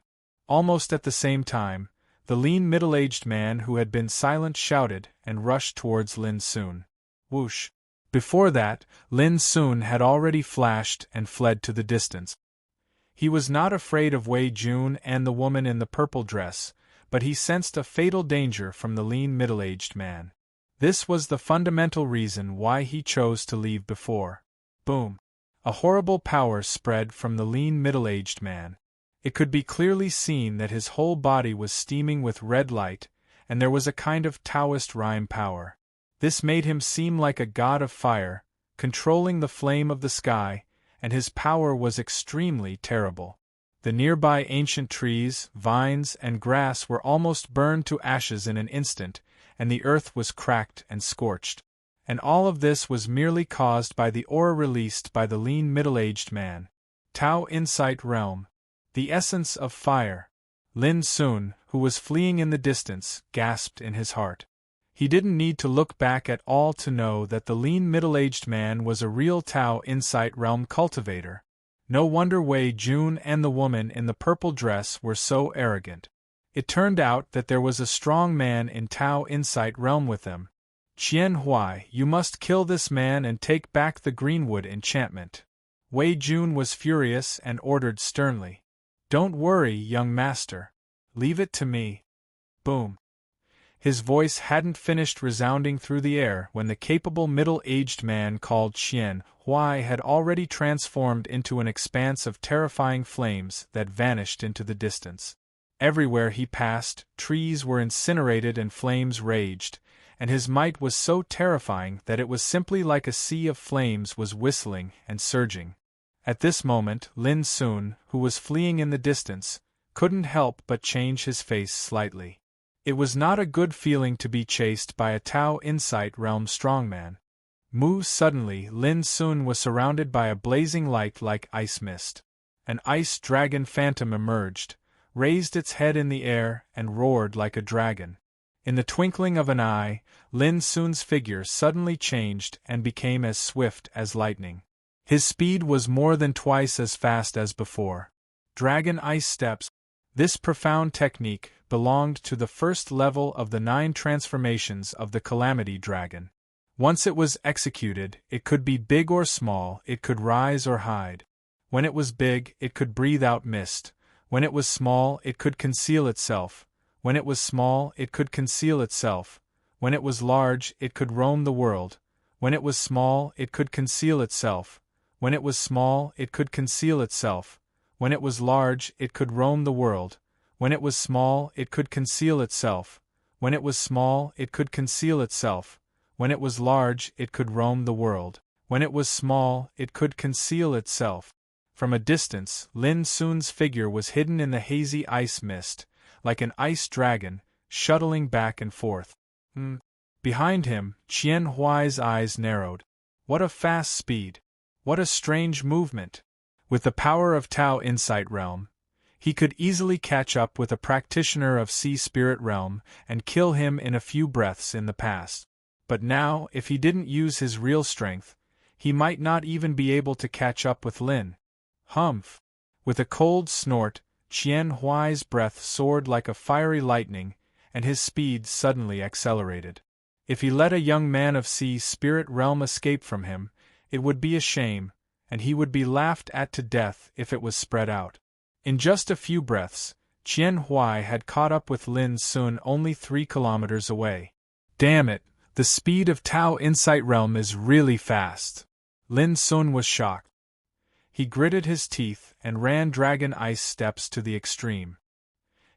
Almost at the same time, the lean middle-aged man who had been silent shouted and rushed towards Lin Sun. Whoosh! Before that, Lin Sun had already flashed and fled to the distance. He was not afraid of Wei Jun and the woman in the purple dress, but he sensed a fatal danger from the lean middle-aged man. This was the fundamental reason why he chose to leave before. Boom! A horrible power spread from the lean middle-aged man. It could be clearly seen that his whole body was steaming with red light, and there was a kind of Taoist rhyme power. This made him seem like a god of fire, controlling the flame of the sky, and his power was extremely terrible. The nearby ancient trees, vines, and grass were almost burned to ashes in an instant, and the earth was cracked and scorched. And all of this was merely caused by the aura released by the lean middle-aged man. Tao Insight Realm. The essence of fire. Lin Sun, who was fleeing in the distance, gasped in his heart. He didn't need to look back at all to know that the lean middle-aged man was a real Tao Insight Realm cultivator. No wonder Wei Jun and the woman in the purple dress were so arrogant. It turned out that there was a strong man in Tao Insight Realm with them. Qian Huai, you must kill this man and take back the greenwood enchantment. Wei Jun was furious and ordered sternly. Don't worry, young master. Leave it to me. Boom. His voice hadn't finished resounding through the air when the capable middle-aged man called Qian Huai had already transformed into an expanse of terrifying flames that vanished into the distance. Everywhere he passed, trees were incinerated and flames raged, and his might was so terrifying that it was simply like a sea of flames was whistling and surging. At this moment, Lin Sun, who was fleeing in the distance, couldn't help but change his face slightly. It was not a good feeling to be chased by a Tao Insight Realm strongman. Suddenly Lin Sun was surrounded by a blazing light like ice mist. An ice dragon phantom emerged, raised its head in the air, and roared like a dragon. In the twinkling of an eye, Lin Sun's figure suddenly changed and became as swift as lightning. His speed was more than twice as fast as before. Dragon Ice Steps. This profound technique belonged to the first level of the 9 transformations of the Calamity Dragon. Once it was executed, it could be big or small, it could rise or hide. When it was big, it could breathe out mist. When it was small, it could conceal itself. When it was small, it could conceal itself. When it was large, it could roam the world. When it was small, it could conceal itself. When it was small, it could conceal itself. When it was large, it could roam the world. When it was small, it could conceal itself. When it was small, it could conceal itself. When it was large, it could roam the world. When it was small, it could conceal itself. From a distance, Lin Sun's figure was hidden in the hazy ice mist, like an ice dragon, shuttling back and forth. Behind him, Qian Huai's eyes narrowed. What a fast speed! What a strange movement! With the power of Tao Insight Realm, he could easily catch up with a practitioner of Sea Spirit Realm and kill him in a few breaths in the past. But now, if he didn't use his real strength, he might not even be able to catch up with Lin. Humph! With a cold snort, Qian Huai's breath soared like a fiery lightning, and his speed suddenly accelerated. If he let a young man of Sea Spirit Realm escape from him, it would be a shame, and he would be laughed at to death if it was spread out. In just a few breaths, Qian Huai had caught up with Lin Sun only 3 kilometers away. Damn it, the speed of Tao Insight Realm is really fast. Lin Sun was shocked. He gritted his teeth and ran dragon ice steps to the extreme.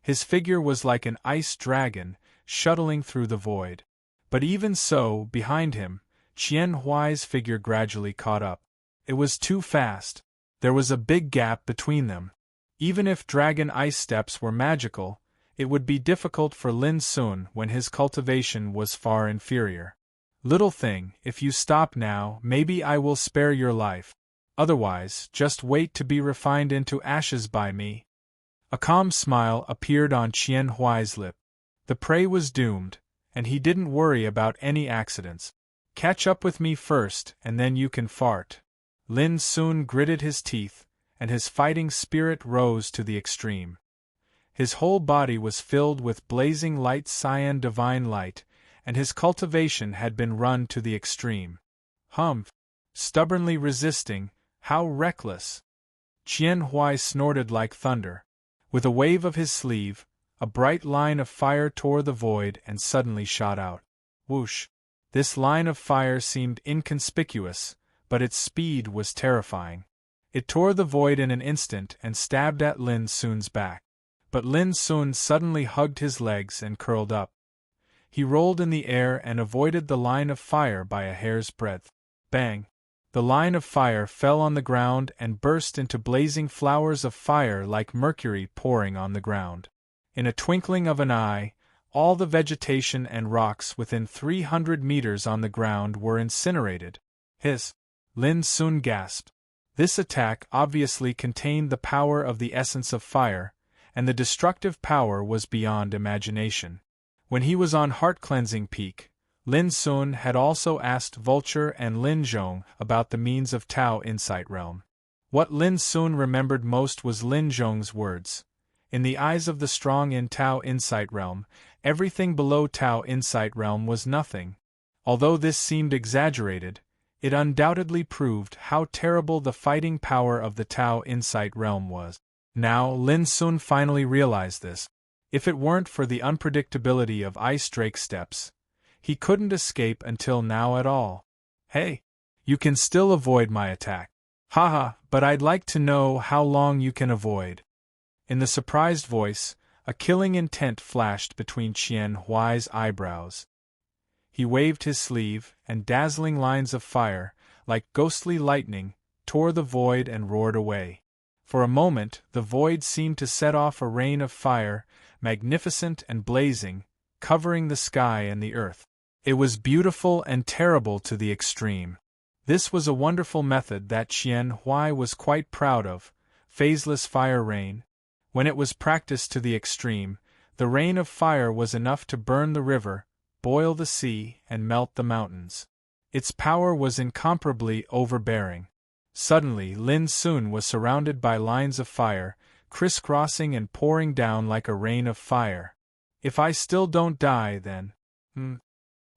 His figure was like an ice dragon, shuttling through the void. But even so, behind him, Qian Huai's figure gradually caught up. It was too fast. There was a big gap between them. Even if dragon ice steps were magical, it would be difficult for Lin Sun when his cultivation was far inferior. Little thing, if you stop now, maybe I will spare your life. Otherwise, just wait to be refined into ashes by me. A calm smile appeared on Qian Huai's lip. The prey was doomed, and he didn't worry about any accidents. Catch up with me first, and then you can fart. Lin Sun gritted his teeth, and his fighting spirit rose to the extreme. His whole body was filled with blazing light cyan divine light, and his cultivation had been run to the extreme. Humph! Stubbornly resisting, how reckless! Qian Huai snorted like thunder. With a wave of his sleeve, a bright line of fire tore the void and suddenly shot out. Whoosh! This line of fire seemed inconspicuous, but its speed was terrifying. It tore the void in an instant and stabbed at Lin Sun's back. But Lin Sun suddenly hugged his legs and curled up. He rolled in the air and avoided the line of fire by a hair's breadth. Bang! The line of fire fell on the ground and burst into blazing flowers of fire like mercury pouring on the ground. In a twinkling of an eye, all the vegetation and rocks within 300 meters on the ground were incinerated. Hiss! Lin Sun gasped. This attack obviously contained the power of the essence of fire, and the destructive power was beyond imagination. When he was on heart-cleansing peak, Lin Sun had also asked Vulture and Lin Zhong about the means of Tao Insight Realm. What Lin Sun remembered most was Lin Zhong's words. In the eyes of the strong in Tao Insight Realm, everything below Tao Insight Realm was nothing. Although this seemed exaggerated, it undoubtedly proved how terrible the fighting power of the Tao Insight Realm was. Now, Lin Sun finally realized this. If it weren't for the unpredictability of Ice Drake steps, he couldn't escape until now at all. Hey! You can still avoid my attack. Haha, but I'd like to know how long you can avoid. In the surprised voice, a killing intent flashed between Qian Huai's eyebrows. He waved his sleeve, and dazzling lines of fire, like ghostly lightning, tore the void and roared away. For a moment, the void seemed to set off a rain of fire, magnificent and blazing, covering the sky and the earth. It was beautiful and terrible to the extreme. This was a wonderful method that Qian Huai was quite proud of, phaseless fire rain. When it was practiced to the extreme, the rain of fire was enough to burn the river, boil the sea, and melt the mountains. Its power was incomparably overbearing. Suddenly, Lin Sun was surrounded by lines of fire, crisscrossing and pouring down like a rain of fire. If I still don't die, then…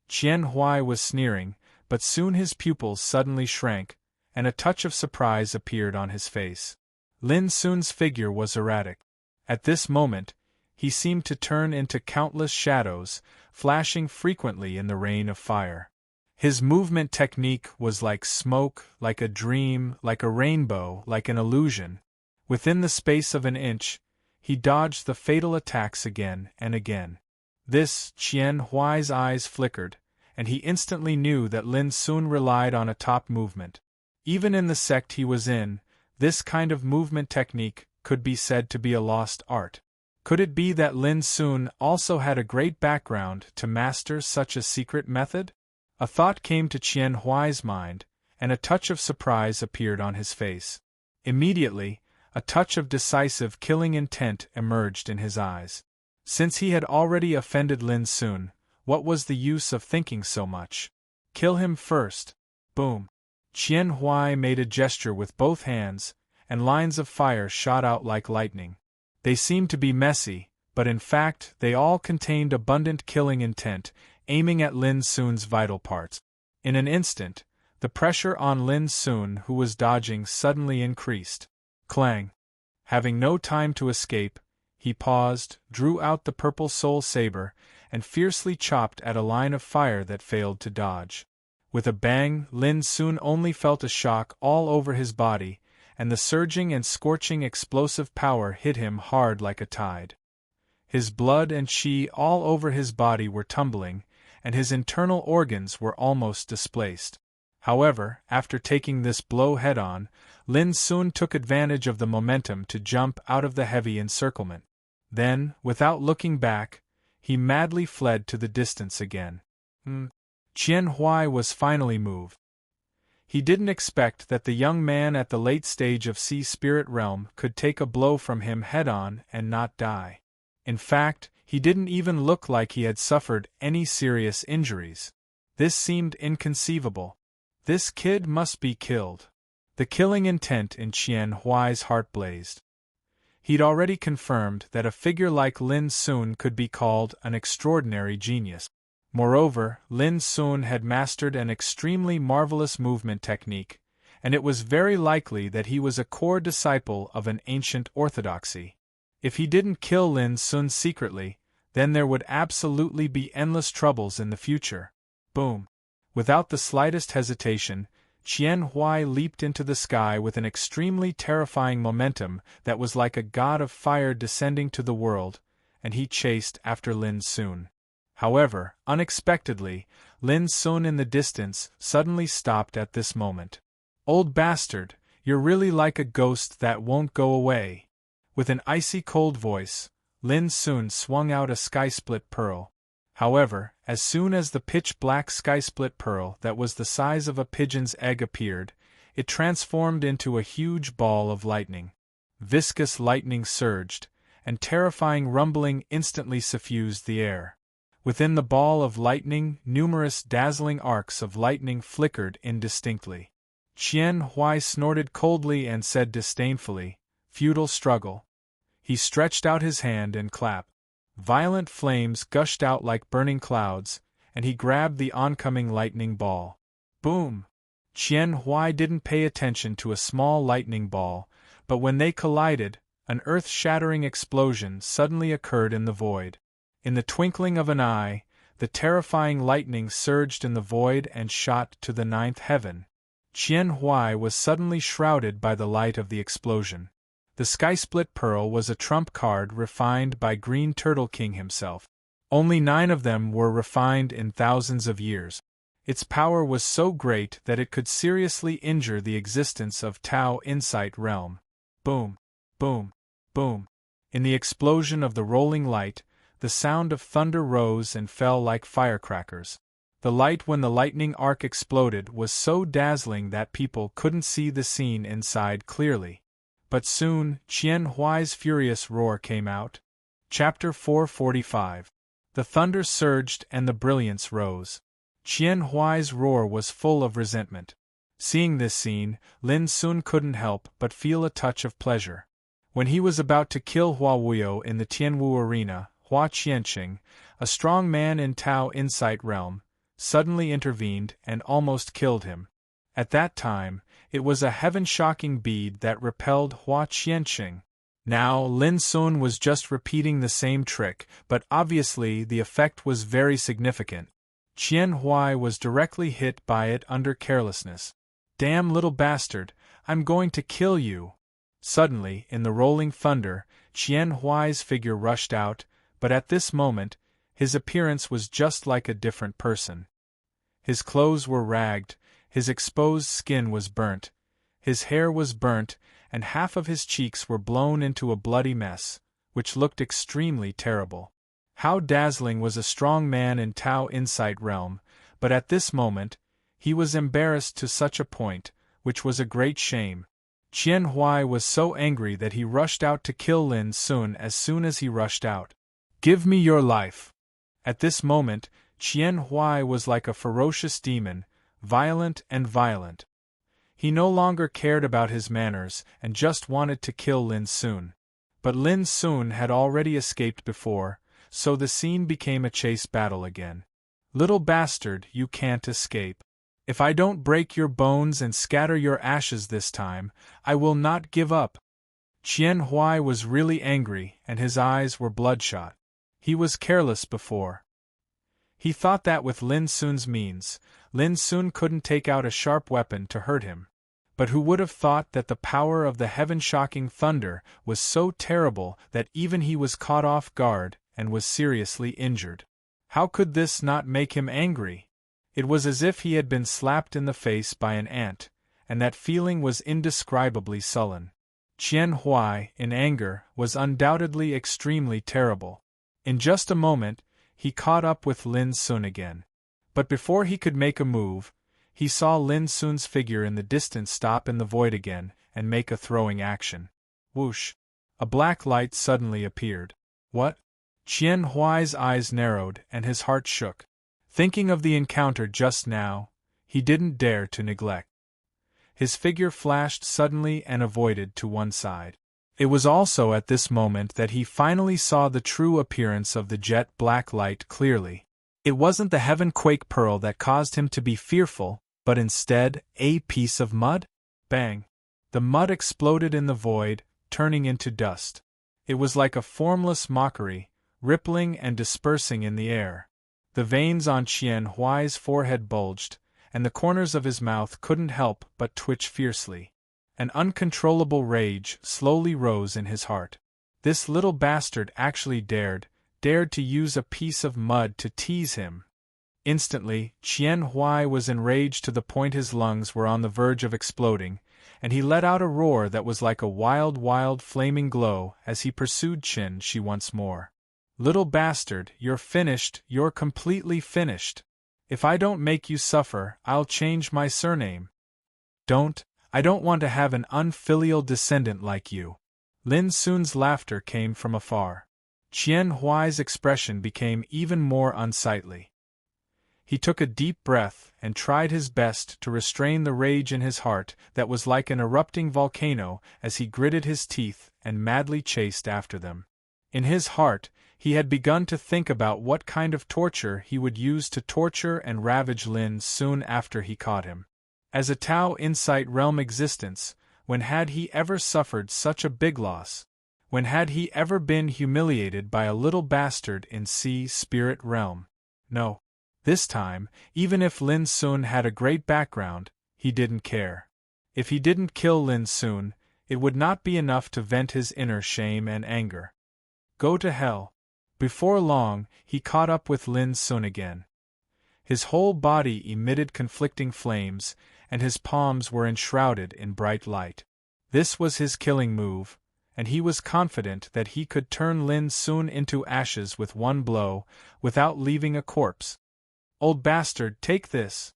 Qian Huai was sneering, but soon his pupils suddenly shrank, and a touch of surprise appeared on his face. Lin Sun's figure was erratic. At this moment, he seemed to turn into countless shadows, flashing frequently in the rain of fire. His movement technique was like smoke, like a dream, like a rainbow, like an illusion. Within the space of an inch, he dodged the fatal attacks again and again. This, Qian Huai's eyes flickered, and he instantly knew that Lin Sun relied on a top movement. Even in the sect he was in, this kind of movement technique could be said to be a lost art. Could it be that Lin Sun also had a great background to master such a secret method? A thought came to Qian Huai's mind, and a touch of surprise appeared on his face. Immediately, a touch of decisive killing intent emerged in his eyes. Since he had already offended Lin Sun, what was the use of thinking so much? Kill him first. Boom. Qian Huai made a gesture with both hands, and lines of fire shot out like lightning. They seemed to be messy, but in fact they all contained abundant killing intent, aiming at Lin Sun's vital parts. In an instant, the pressure on Lin Sun, who was dodging, suddenly increased. Clang! Having no time to escape, he paused, drew out the purple soul saber, and fiercely chopped at a line of fire that failed to dodge. With a bang, Lin Sun only felt a shock all over his body, and the surging and scorching explosive power hit him hard like a tide. His blood and qi all over his body were tumbling, and his internal organs were almost displaced. However, after taking this blow head-on, Lin Sun took advantage of the momentum to jump out of the heavy encirclement. Then, without looking back, he madly fled to the distance again. Qian Huai was finally moved. He didn't expect that the young man at the late stage of Sea Spirit Realm could take a blow from him head-on and not die. In fact, he didn't even look like he had suffered any serious injuries. This seemed inconceivable. This kid must be killed. The killing intent in Qian Huai's heart blazed. He'd already confirmed that a figure like Lin Sun could be called an extraordinary genius. Moreover, Lin Sun had mastered an extremely marvelous movement technique, and it was very likely that he was a core disciple of an ancient orthodoxy. If he didn't kill Lin Sun secretly, then there would absolutely be endless troubles in the future. Boom! Without the slightest hesitation, Qian Huai leaped into the sky with an extremely terrifying momentum that was like a god of fire descending to the world, and he chased after Lin Sun. However, unexpectedly, Lin Sun in the distance suddenly stopped at this moment. "Old bastard, you're really like a ghost that won't go away." With an icy cold voice, Lin Sun swung out a sky-split pearl. However, as soon as the pitch-black sky-split pearl that was the size of a pigeon's egg appeared, it transformed into a huge ball of lightning. Viscous lightning surged, and terrifying rumbling instantly suffused the air. Within the ball of lightning, numerous dazzling arcs of lightning flickered indistinctly. Qian Huai snorted coldly and said disdainfully, "Futile struggle." He stretched out his hand and clapped. Violent flames gushed out like burning clouds, and he grabbed the oncoming lightning ball. Boom! Qian Huai didn't pay attention to a small lightning ball, but when they collided, An earth-shattering explosion suddenly occurred in the void. In the twinkling of an eye, the terrifying lightning surged in the void and shot to the ninth heaven. Qian Huai was suddenly shrouded by the light of the explosion. The sky-split pearl was a trump card refined by Green Turtle King himself. Only 9 of them were refined in thousands of years. Its power was so great that it could seriously injure the existence of Tao Insight Realm. Boom! Boom! Boom! In the explosion of the rolling light, the sound of thunder rose and fell like firecrackers. The light when the lightning arc exploded was so dazzling that people couldn't see the scene inside clearly. But soon, Qian Huai's furious roar came out. Chapter 445. The thunder surged and the brilliance rose. Qian Huai's roar was full of resentment. Seeing this scene, Lin Sun couldn't help but feel a touch of pleasure. When he was about to kill Hua Wuyo in the Tianwu arena, Hua Qianqing, a strong man in Tao Insight Realm, suddenly intervened and almost killed him. At that time, it was a heaven-shocking bead that repelled Hua Qianqing. Now, Lin Sun was just repeating the same trick, but obviously the effect was very significant. Qian Huai was directly hit by it under carelessness. "Damn little bastard, I'm going to kill you!" Suddenly, in the rolling thunder, Qian Huai's figure rushed out, but at this moment, his appearance was just like a different person. His clothes were ragged, his exposed skin was burnt, his hair was burnt, and half of his cheeks were blown into a bloody mess, which looked extremely terrible. How dazzling was a strong man in Tao Insight Realm, but at this moment, he was embarrassed to such a point, which was a great shame. Qian Huai was so angry that he rushed out to kill Lin Sun as soon as he rushed out. "Give me your life!" At this moment, Qian Huai was like a ferocious demon, violent and violent. He no longer cared about his manners and just wanted to kill Lin Sun. But Lin Sun had already escaped before, so the scene became a chase battle again. "Little bastard, you can't escape. If I don't break your bones and scatter your ashes this time, I will not give up." Qian Huai was really angry and his eyes were bloodshot. He was careless before. He thought that with Lin Sun's means, Lin Sun couldn't take out a sharp weapon to hurt him. But who would have thought that the power of the heaven-shocking thunder was so terrible that even he was caught off guard and was seriously injured? How could this not make him angry? It was as if he had been slapped in the face by an ant, and that feeling was indescribably sullen. Qian Huai, in anger, was undoubtedly extremely terrible. In just a moment, he caught up with Lin Sun again. But before he could make a move, he saw Lin Sun's figure in the distance stop in the void again and make a throwing action. Whoosh! A black light suddenly appeared. What? Qian Huai's eyes narrowed and his heart shook. Thinking of the encounter just now, he didn't dare to neglect. His figure flashed suddenly and avoided to one side. It was also at this moment that he finally saw the true appearance of the jet black light clearly. It wasn't the heaven-quake pearl that caused him to be fearful, but instead, a piece of mud? Bang! The mud exploded in the void, turning into dust. It was like a formless mockery, rippling and dispersing in the air. The veins on Qian Huai's forehead bulged, and the corners of his mouth couldn't help but twitch fiercely. An uncontrollable rage slowly rose in his heart. This little bastard actually dared to use a piece of mud to tease him. Instantly, Qian Huai was enraged to the point his lungs were on the verge of exploding, and he let out a roar that was like a wild flaming glow as he pursued Qin Shi once more. "Little bastard, you're finished, you're completely finished. If I don't make you suffer, I'll change my surname." I don't want to have an unfilial descendant like you." Lin Sun's laughter came from afar. Qian Huai's expression became even more unsightly. He took a deep breath and tried his best to restrain the rage in his heart that was like an erupting volcano as he gritted his teeth and madly chased after them. In his heart, he had begun to think about what kind of torture he would use to torture and ravage Lin Sun after he caught him. As a Tao Insight Realm existence, when had he ever suffered such a big loss? When had he ever been humiliated by a little bastard in spirit realm? No. This time, even if Lin Sun had a great background, he didn't care. If he didn't kill Lin Sun, it would not be enough to vent his inner shame and anger. Go to hell. Before long, he caught up with Lin Sun again. His whole body emitted conflicting flames, and his palms were enshrouded in bright light. This was his killing move, and he was confident that he could turn Lin Sun into ashes with one blow, without leaving a corpse. Old bastard, take this!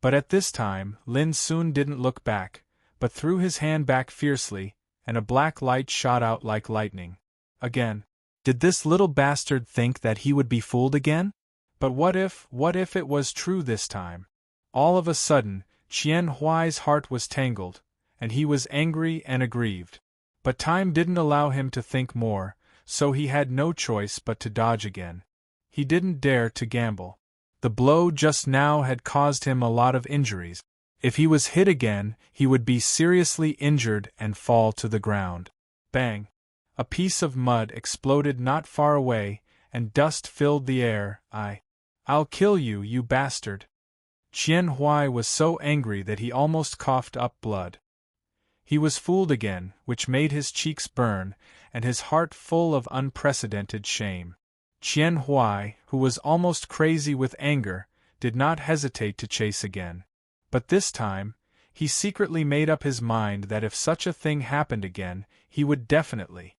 But at this time, Lin Sun didn't look back, but threw his hand back fiercely, and a black light shot out like lightning. Again. Did this little bastard think that he would be fooled again? But what if it was true this time? All of a sudden, Qian Huai's heart was tangled, and he was angry and aggrieved. But time didn't allow him to think more, so he had no choice but to dodge again. He didn't dare to gamble. The blow just now had caused him a lot of injuries. If he was hit again, he would be seriously injured and fall to the ground. Bang! A piece of mud exploded not far away, and dust filled the air. I'll kill you, you bastard! Qian Huai was so angry that he almost coughed up blood. He was fooled again, which made his cheeks burn, and his heart full of unprecedented shame. Qian Huai, who was almost crazy with anger, did not hesitate to chase again. But this time, he secretly made up his mind that if such a thing happened again, he would definitely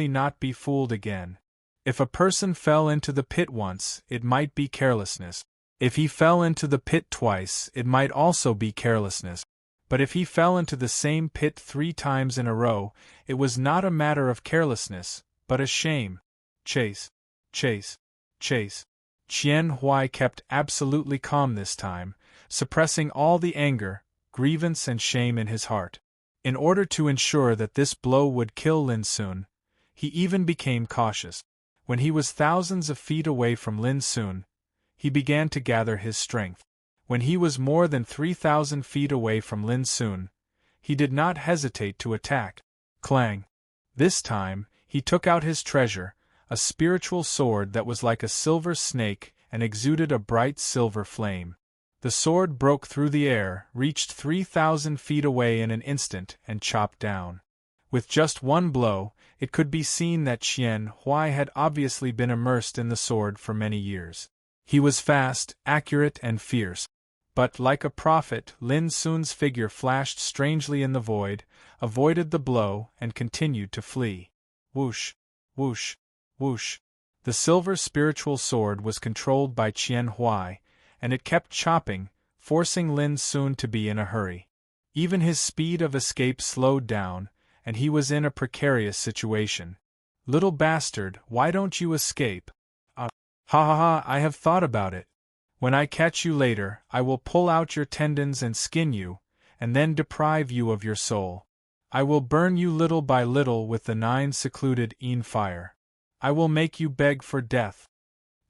not be fooled again. If a person fell into the pit once, it might be carelessness. If he fell into the pit twice, it might also be carelessness. But if he fell into the same pit 3 times in a row, it was not a matter of carelessness, but a shame. Chase. Chase. Chase. Qian Huai kept absolutely calm this time, suppressing all the anger, grievance and shame in his heart. In order to ensure that this blow would kill Lin Sun, he even became cautious. When he was thousands of feet away from Lin Sun, he began to gather his strength. When he was more than 3,000 feet away from Lin Sun, he did not hesitate to attack. Clang! This time, he took out his treasure, a spiritual sword that was like a silver snake and exuded a bright silver flame. The sword broke through the air, reached 3,000 feet away in an instant, and chopped down. With just one blow, it could be seen that Qian Huai had obviously been immersed in the sword for many years. He was fast, accurate, and fierce. But, like a prophet, Lin Sun's figure flashed strangely in the void, avoided the blow, and continued to flee. Whoosh! Whoosh! Whoosh! The silver spiritual sword was controlled by Qian Huai, and it kept chopping, forcing Lin Sun to be in a hurry. Even his speed of escape slowed down, and he was in a precarious situation. Little bastard, why don't you escape? Ha ha ha, I have thought about it. When I catch you later, I will pull out your tendons and skin you, and then deprive you of your soul. I will burn you little by little with the 9 secluded Yin fire. I will make you beg for death.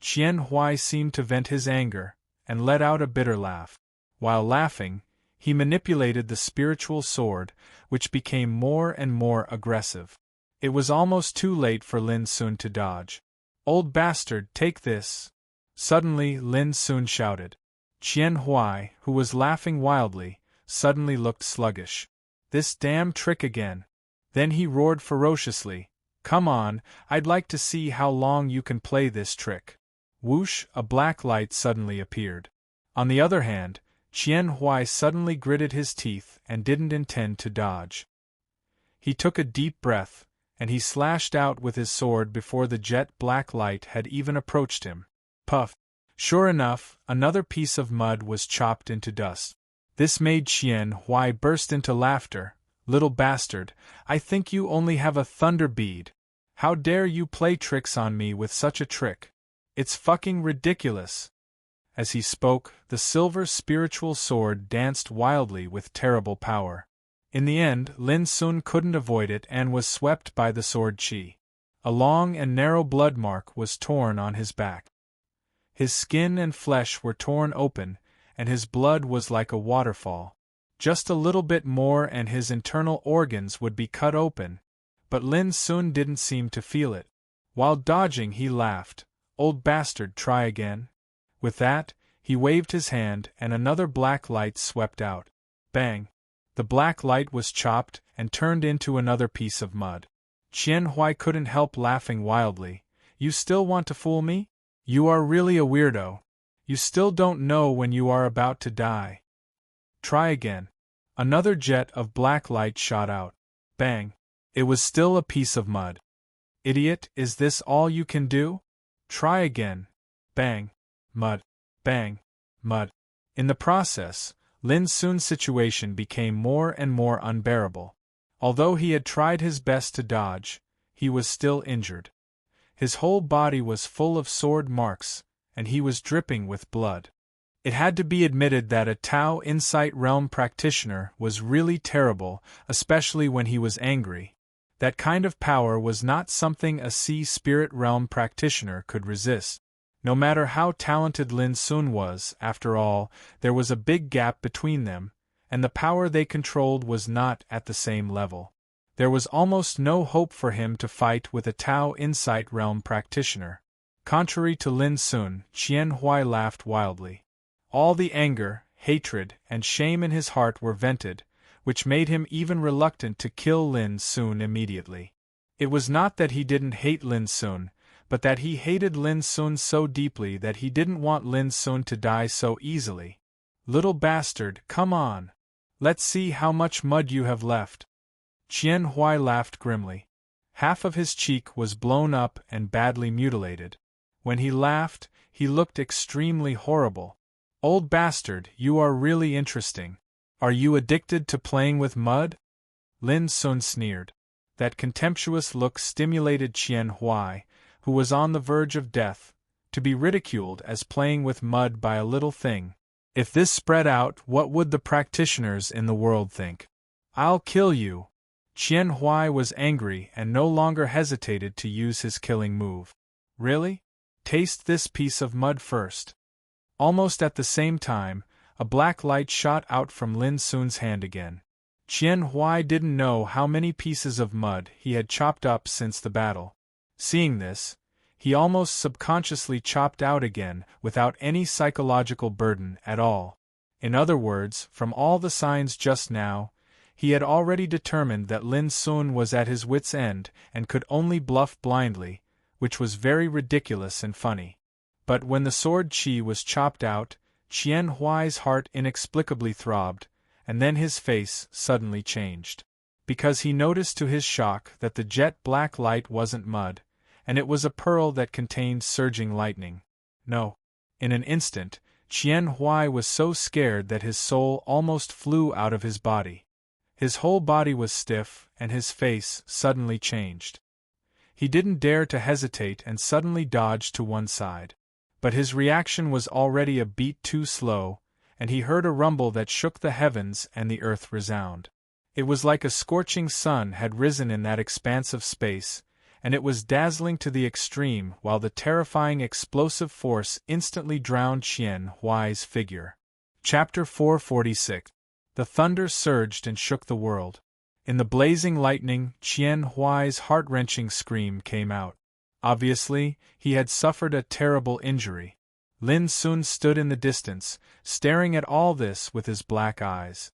Qian Huai seemed to vent his anger, and let out a bitter laugh. While laughing, he manipulated the spiritual sword, which became more and more aggressive. It was almost too late for Lin Sun to dodge. Old bastard, take this! Suddenly Lin Sun shouted. Qian Huai, who was laughing wildly, suddenly looked sluggish. This damn trick again! Then he roared ferociously, "Come on, I'd like to see how long you can play this trick." Whoosh! A black light suddenly appeared. On the other hand, Qian Huai suddenly gritted his teeth and didn't intend to dodge. He took a deep breath, and he slashed out with his sword before the jet black light had even approached him. Puff! Sure enough, another piece of mud was chopped into dust. This made Qian Huai burst into laughter. "Little bastard, I think you only have a thunder bead. How dare you play tricks on me with such a trick? It's fucking ridiculous." As he spoke, the silver spiritual sword danced wildly with terrible power. In the end, Lin Sun couldn't avoid it and was swept by the sword chi. A long and narrow blood mark was torn on his back. His skin and flesh were torn open, and his blood was like a waterfall. Just a little bit more and his internal organs would be cut open, But Lin Sun didn't seem to feel it. While dodging, he laughed. "Old bastard, try again." With that, he waved his hand and another black light swept out. Bang! The black light was chopped and turned into another piece of mud. Qian Huai couldn't help laughing wildly. "You still want to fool me? You are really a weirdo. You still don't know when you are about to die. Try again." Another jet of black light shot out. Bang! It was still a piece of mud. "Idiot, is this all you can do? Try again." Bang! Mud. Bang! Mud. In the process, Lin Sun's situation became more and more unbearable. Although he had tried his best to dodge, he was still injured. His whole body was full of sword marks, and he was dripping with blood. It had to be admitted that a Tao Insight Realm practitioner was really terrible, especially when he was angry. That kind of power was not something a Sea Spirit Realm practitioner could resist. No matter how talented Lin Sun was, after all, there was a big gap between them, and the power they controlled was not at the same level. There was almost no hope for him to fight with a Tao Insight Realm practitioner. Contrary to Lin Sun, Qian Huai laughed wildly. All the anger, hatred, and shame in his heart were vented, which made him even reluctant to kill Lin Sun immediately. It was not that he didn't hate Lin Sun, but that he hated Lin Sun so deeply that he didn't want Lin Sun to die so easily. "Little bastard, come on. Let's see how much mud you have left." Qian Huai laughed grimly. Half of his cheek was blown up and badly mutilated. When he laughed, he looked extremely horrible. "Old bastard, you are really interesting. Are you addicted to playing with mud?" Lin Sun sneered. That contemptuous look stimulated Qian Huai, who was on the verge of death, to be ridiculed as playing with mud by a little thing. If this spread out, what would the practitioners in the world think? "I'll kill you." Qian Huai was angry and no longer hesitated to use his killing move. "Really? Taste this piece of mud first." Almost at the same time, a black light shot out from Lin Sun's hand again. Qian Huai didn't know how many pieces of mud he had chopped up since the battle. Seeing this, he almost subconsciously chopped out again without any psychological burden at all. In other words, from all the signs just now, he had already determined that Lin Sun was at his wit's end and could only bluff blindly, which was very ridiculous and funny. But when the sword chi was chopped out, Qian Huai's heart inexplicably throbbed, and then his face suddenly changed. Because he noticed to his shock that the jet black light wasn't mud, and it was a pearl that contained surging lightning. No. In an instant, Qian Huai was so scared that his soul almost flew out of his body. His whole body was stiff, and his face suddenly changed. He didn't dare to hesitate and suddenly dodged to one side. But his reaction was already a beat too slow, and he heard a rumble that shook the heavens and the earth resound. It was like a scorching sun had risen in that expanse of space, and it was dazzling to the extreme while the terrifying explosive force instantly drowned Qian Huai's figure. Chapter 446. The thunder surged and shook the world. In the blazing lightning, Qian Huai's heart-wrenching scream came out. Obviously, he had suffered a terrible injury. Lin Sun stood in the distance, staring at all this with his black eyes.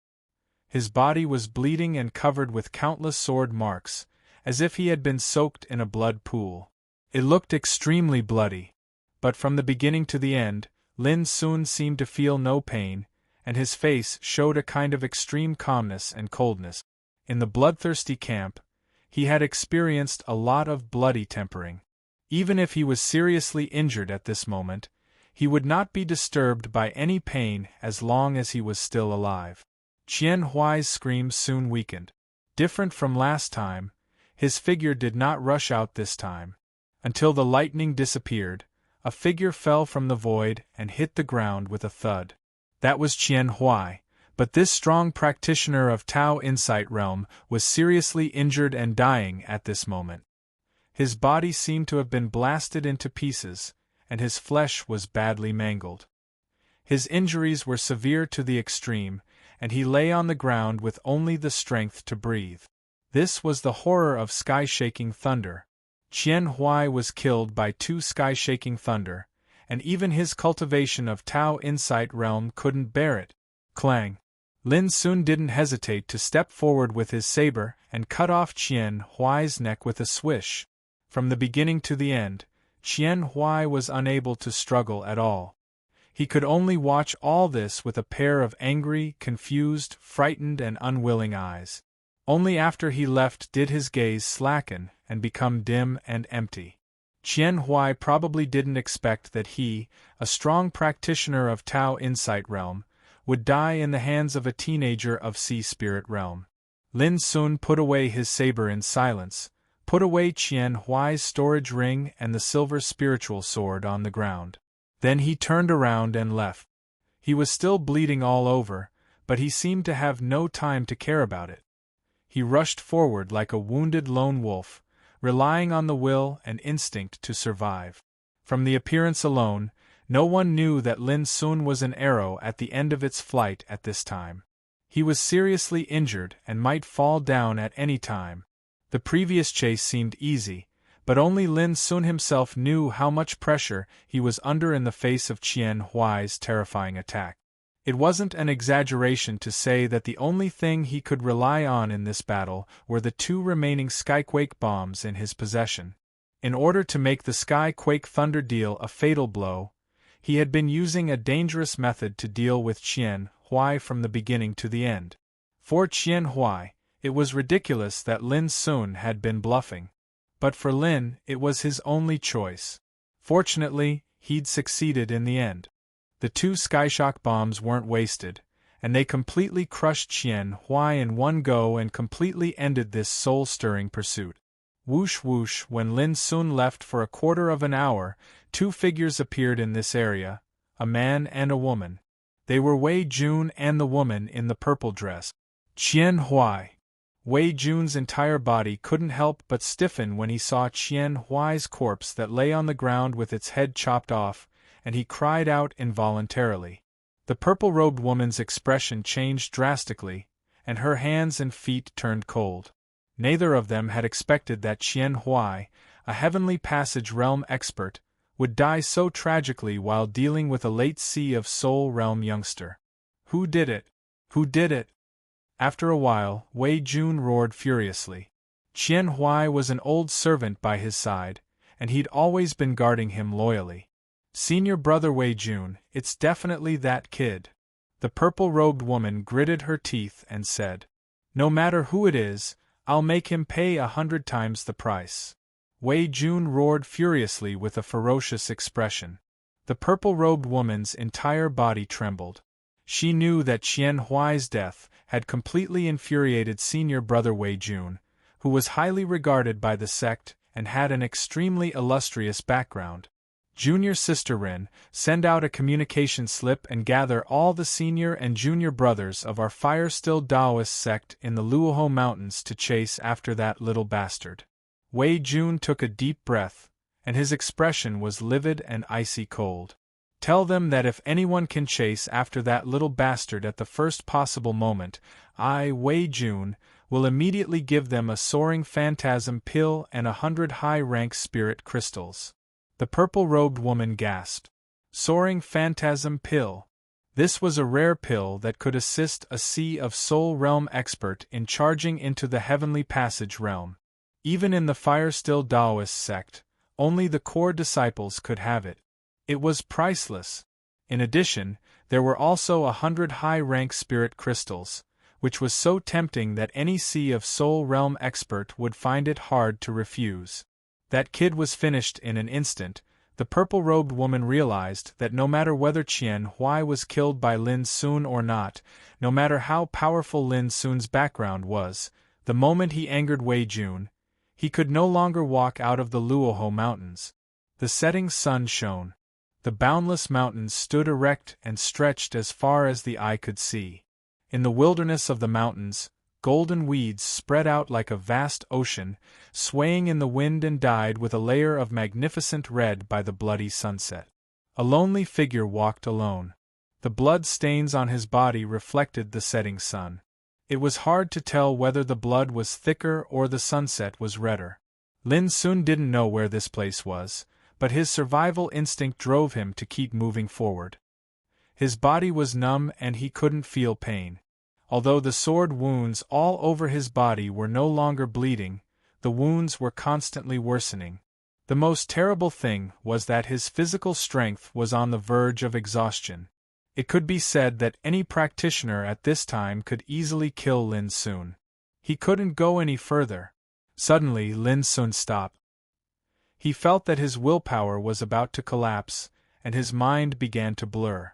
His body was bleeding and covered with countless sword marks, as if he had been soaked in a blood pool. It looked extremely bloody. But from the beginning to the end, Lin Sun seemed to feel no pain, and his face showed a kind of extreme calmness and coldness. In the bloodthirsty camp, he had experienced a lot of bloody tempering. Even if he was seriously injured at this moment, he would not be disturbed by any pain as long as he was still alive. Qian Huai's screams soon weakened. Different from last time, his figure did not rush out this time. Until the lightning disappeared, a figure fell from the void and hit the ground with a thud. That was Qian Huai, but this strong practitioner of Tao Insight Realm was seriously injured and dying at this moment. His body seemed to have been blasted into pieces, and his flesh was badly mangled. His injuries were severe to the extreme, and he lay on the ground with only the strength to breathe. This was the horror of sky-shaking thunder. Qian Huai was killed by 2 sky-shaking thunder, and even his cultivation of Tao Insight Realm couldn't bear it. Clang! Lin Sun didn't hesitate to step forward with his saber and cut off Qian Huai's neck with a swish. From the beginning to the end, Qian Huai was unable to struggle at all. He could only watch all this with a pair of angry, confused, frightened and unwilling eyes. Only after he left did his gaze slacken and become dim and empty. Qian Huai probably didn't expect that he, a strong practitioner of Tao Insight Realm, would die in the hands of a teenager of Sea Spirit Realm. Lin Sun put away his saber in silence, put away Qian Huai's storage ring and the silver spiritual sword on the ground. Then he turned around and left. He was still bleeding all over, but he seemed to have no time to care about it. He rushed forward like a wounded lone wolf, relying on the will and instinct to survive. From the appearance alone, no one knew that Lin Sun was an arrow at the end of its flight at this time. He was seriously injured and might fall down at any time. The previous chase seemed easy, but only Lin Sun himself knew how much pressure he was under in the face of Qian Huai's terrifying attack. It wasn't an exaggeration to say that the only thing he could rely on in this battle were the 2 remaining Skyquake bombs in his possession. In order to make the Skyquake Thunder deal a fatal blow, he had been using a dangerous method to deal with Qian Huai from the beginning to the end. For Qian Huai, it was ridiculous that Lin Sun had been bluffing. But for Lin, it was his only choice. Fortunately, he'd succeeded in the end. The 2 Skyshock bombs weren't wasted, and they completely crushed Qian Huai in one go and completely ended this soul-stirring pursuit. Whoosh whoosh, when Lin Sun left for a quarter of an hour, 2 figures appeared in this area, a man and a woman. They were Wei Jun and the woman in the purple dress. Qian Huai. Wei Jun's entire body couldn't help but stiffen when he saw Qian Huai's corpse that lay on the ground with its head chopped off, and he cried out involuntarily. The purple-robed woman's expression changed drastically, and her hands and feet turned cold. Neither of them had expected that Qian Huai, a heavenly passage realm expert, would die so tragically while dealing with a late Sea of Soul realm youngster. Who did it? Who did it? After a while, Wei Jun roared furiously. Qian Huai was an old servant by his side, and he'd always been guarding him loyally. Senior brother Wei Jun, it's definitely that kid. The purple-robed woman gritted her teeth and said, "No matter who it is, I'll make him pay 100 times the price." Wei Jun roared furiously with a ferocious expression. The purple-robed woman's entire body trembled. She knew that Qian Huai's death had completely infuriated senior brother Wei Jun, who was highly regarded by the sect and had an extremely illustrious background. Junior sister Rin, send out a communication slip and gather all the senior and junior brothers of our fire-still Taoist sect in the Luoho Mountains to chase after that little bastard. Wei Jun took a deep breath, and his expression was livid and icy cold. Tell them that if anyone can chase after that little bastard at the first possible moment, I, Wei Jun, will immediately give them a soaring phantasm pill and 100 high-rank spirit crystals. The purple-robed woman gasped. Soaring phantasm pill. This was a rare pill that could assist a Sea of Soul realm expert in charging into the heavenly passage realm. Even in the fire-still Taoist sect, only the core disciples could have it. It was priceless. In addition, there were also 100 high-rank spirit crystals, which was so tempting that any Sea of Soul realm expert would find it hard to refuse. That kid was finished in an instant. The purple-robed woman realized that no matter whether Qian Huai was killed by Lin Sun or not, no matter how powerful Lin Sun's background was, the moment he angered Wei Jun, he could no longer walk out of the Luoho Mountains. The setting sun shone. The boundless mountains stood erect and stretched as far as the eye could see. In the wilderness of the mountains, golden weeds spread out like a vast ocean, swaying in the wind and dyed with a layer of magnificent red by the bloody sunset. A lonely figure walked alone. The blood stains on his body reflected the setting sun. It was hard to tell whether the blood was thicker or the sunset was redder. Lin soon didn't know where this place was, but his survival instinct drove him to keep moving forward. His body was numb and he couldn't feel pain. Although the sword wounds all over his body were no longer bleeding, the wounds were constantly worsening. The most terrible thing was that his physical strength was on the verge of exhaustion. It could be said that any practitioner at this time could easily kill Lin Sun. He couldn't go any further. Suddenly Lin Sun stopped. He felt that his willpower was about to collapse, and his mind began to blur.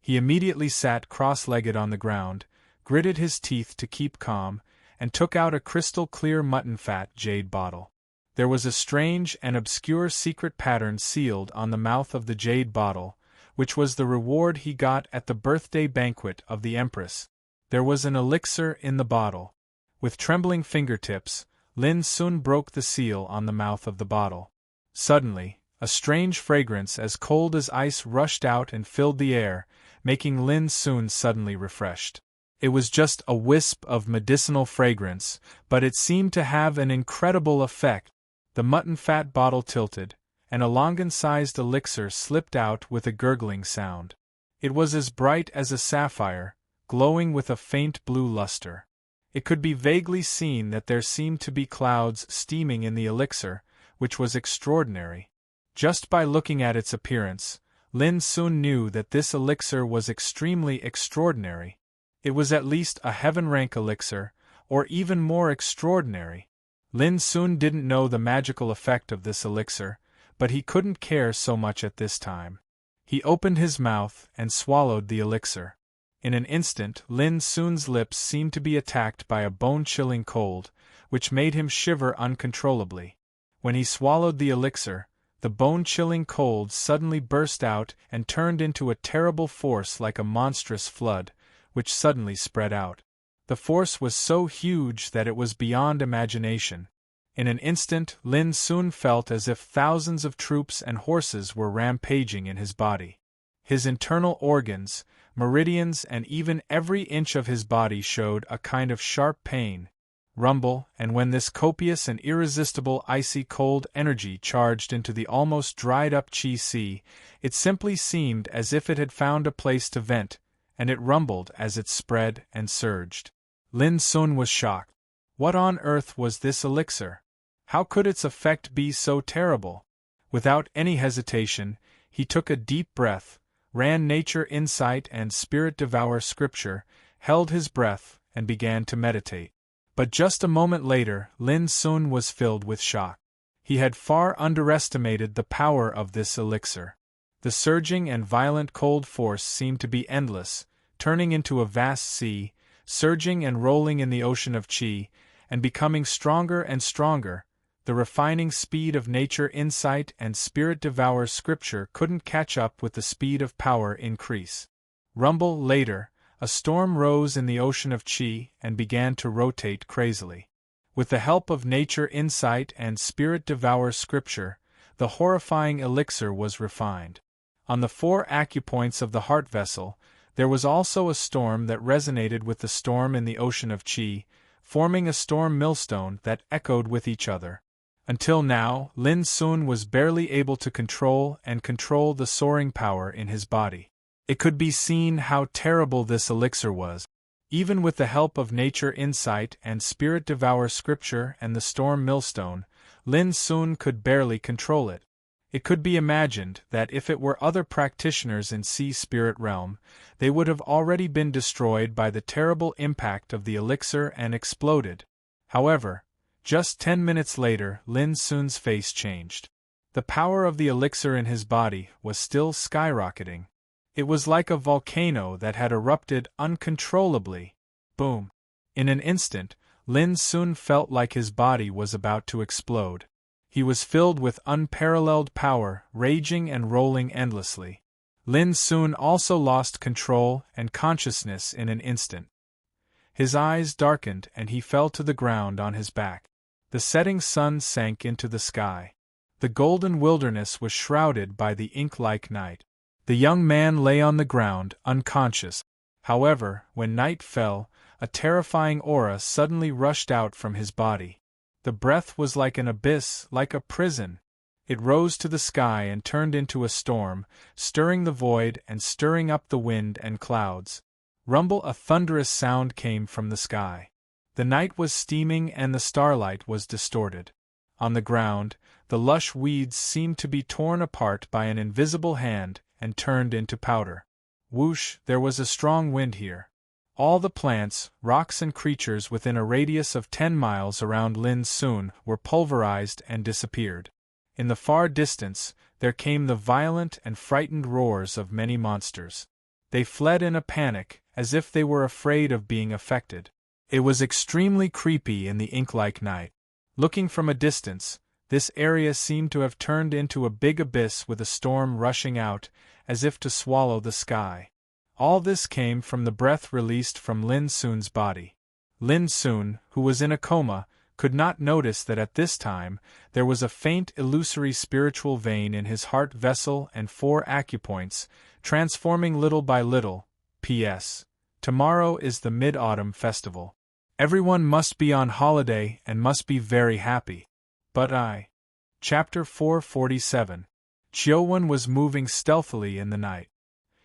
He immediately sat cross-legged on the ground, gritted his teeth to keep calm, and took out a crystal-clear mutton-fat jade bottle. There was a strange and obscure secret pattern sealed on the mouth of the jade bottle, which was the reward he got at the birthday banquet of the Empress. There was an elixir in the bottle. With trembling fingertips, Lin Sun broke the seal on the mouth of the bottle. Suddenly, a strange fragrance as cold as ice rushed out and filled the air, making Lin Sun suddenly refreshed. It was just a wisp of medicinal fragrance, but it seemed to have an incredible effect. The mutton fat bottle tilted, and a longan-sized elixir slipped out with a gurgling sound. It was as bright as a sapphire, glowing with a faint blue luster. It could be vaguely seen that there seemed to be clouds steaming in the elixir, which was extraordinary. Just by looking at its appearance, Lin Sun knew that this elixir was extremely extraordinary. It was at least a heaven-rank elixir, or even more extraordinary. Lin Sun didn't know the magical effect of this elixir, but he couldn't care so much at this time. He opened his mouth and swallowed the elixir. In an instant, Lin Sun's lips seemed to be attacked by a bone-chilling cold, which made him shiver uncontrollably. When he swallowed the elixir, the bone-chilling cold suddenly burst out and turned into a terrible force like a monstrous flood, which suddenly spread out. The force was so huge that it was beyond imagination. In an instant, Lin Sun felt as if thousands of troops and horses were rampaging in his body. His internal organs, meridians, and even every inch of his body showed a kind of sharp pain, rumble, and when this copious and irresistible icy cold energy charged into the almost dried-up Qi sea, it simply seemed as if it had found a place to vent, and it rumbled as it spread and surged. Lin Sun was shocked. What on earth was this elixir? How could its effect be so terrible? Without any hesitation, he took a deep breath, ran Nature Insight and Spirit Devour Scripture, held his breath, and began to meditate. But just a moment later, Lin Sun was filled with shock. He had far underestimated the power of this elixir. The surging and violent cold force seemed to be endless, turning into a vast sea, surging and rolling in the ocean of Qi, and becoming stronger and stronger. The refining speed of Nature Insight and Spirit Devour Scripture couldn't catch up with the speed of power increase. Rumble later, a storm rose in the ocean of Qi and began to rotate crazily. With the help of Nature Insight and Spirit Devour Scripture, the horrifying elixir was refined. On the 4 acupoints of the heart vessel, there was also a storm that resonated with the storm in the ocean of Qi, forming a storm millstone that echoed with each other. Until now, Lin Sun was barely able to control the soaring power in his body. It could be seen how terrible this elixir was. Even with the help of Nature Insight and Spirit Devour Scripture and the storm millstone, Lin Sun could barely control it. It could be imagined that if it were other practitioners in Sea Spirit Realm, they would have already been destroyed by the terrible impact of the elixir and exploded. However, just 10 minutes later, Lin Sun's face changed. The power of the elixir in his body was still skyrocketing. It was like a volcano that had erupted uncontrollably. Boom! In an instant, Lin Sun felt like his body was about to explode. He was filled with unparalleled power, raging and rolling endlessly. Lin Sun also lost control and consciousness in an instant. His eyes darkened and he fell to the ground on his back. The setting sun sank into the sky. The golden wilderness was shrouded by the ink-like night. The young man lay on the ground, unconscious. However, when night fell, a terrifying aura suddenly rushed out from his body. The breath was like an abyss, like a prison. It rose to the sky and turned into a storm, stirring the void and stirring up the wind and clouds. Rumble, a thunderous sound came from the sky. The night was steaming and the starlight was distorted. On the ground, the lush weeds seemed to be torn apart by an invisible hand and turned into powder. Whoosh, there was a strong wind here. All the plants, rocks and creatures within a radius of 10 miles around Lin Sun were pulverized and disappeared. In the far distance, there came the violent and frightened roars of many monsters. They fled in a panic, as if they were afraid of being affected. It was extremely creepy in the ink-like night. Looking from a distance, this area seemed to have turned into a big abyss with a storm rushing out, as if to swallow the sky. All this came from the breath released from Lin Sun's body. Lin Sun, who was in a coma, could not notice that at this time there was a faint illusory spiritual vein in his heart vessel and 4 acupoints, transforming little by little. P.S. Tomorrow is the Mid-Autumn Festival. Everyone must be on holiday and must be very happy. But I. Chapter 447. Chiowon was moving stealthily in the night.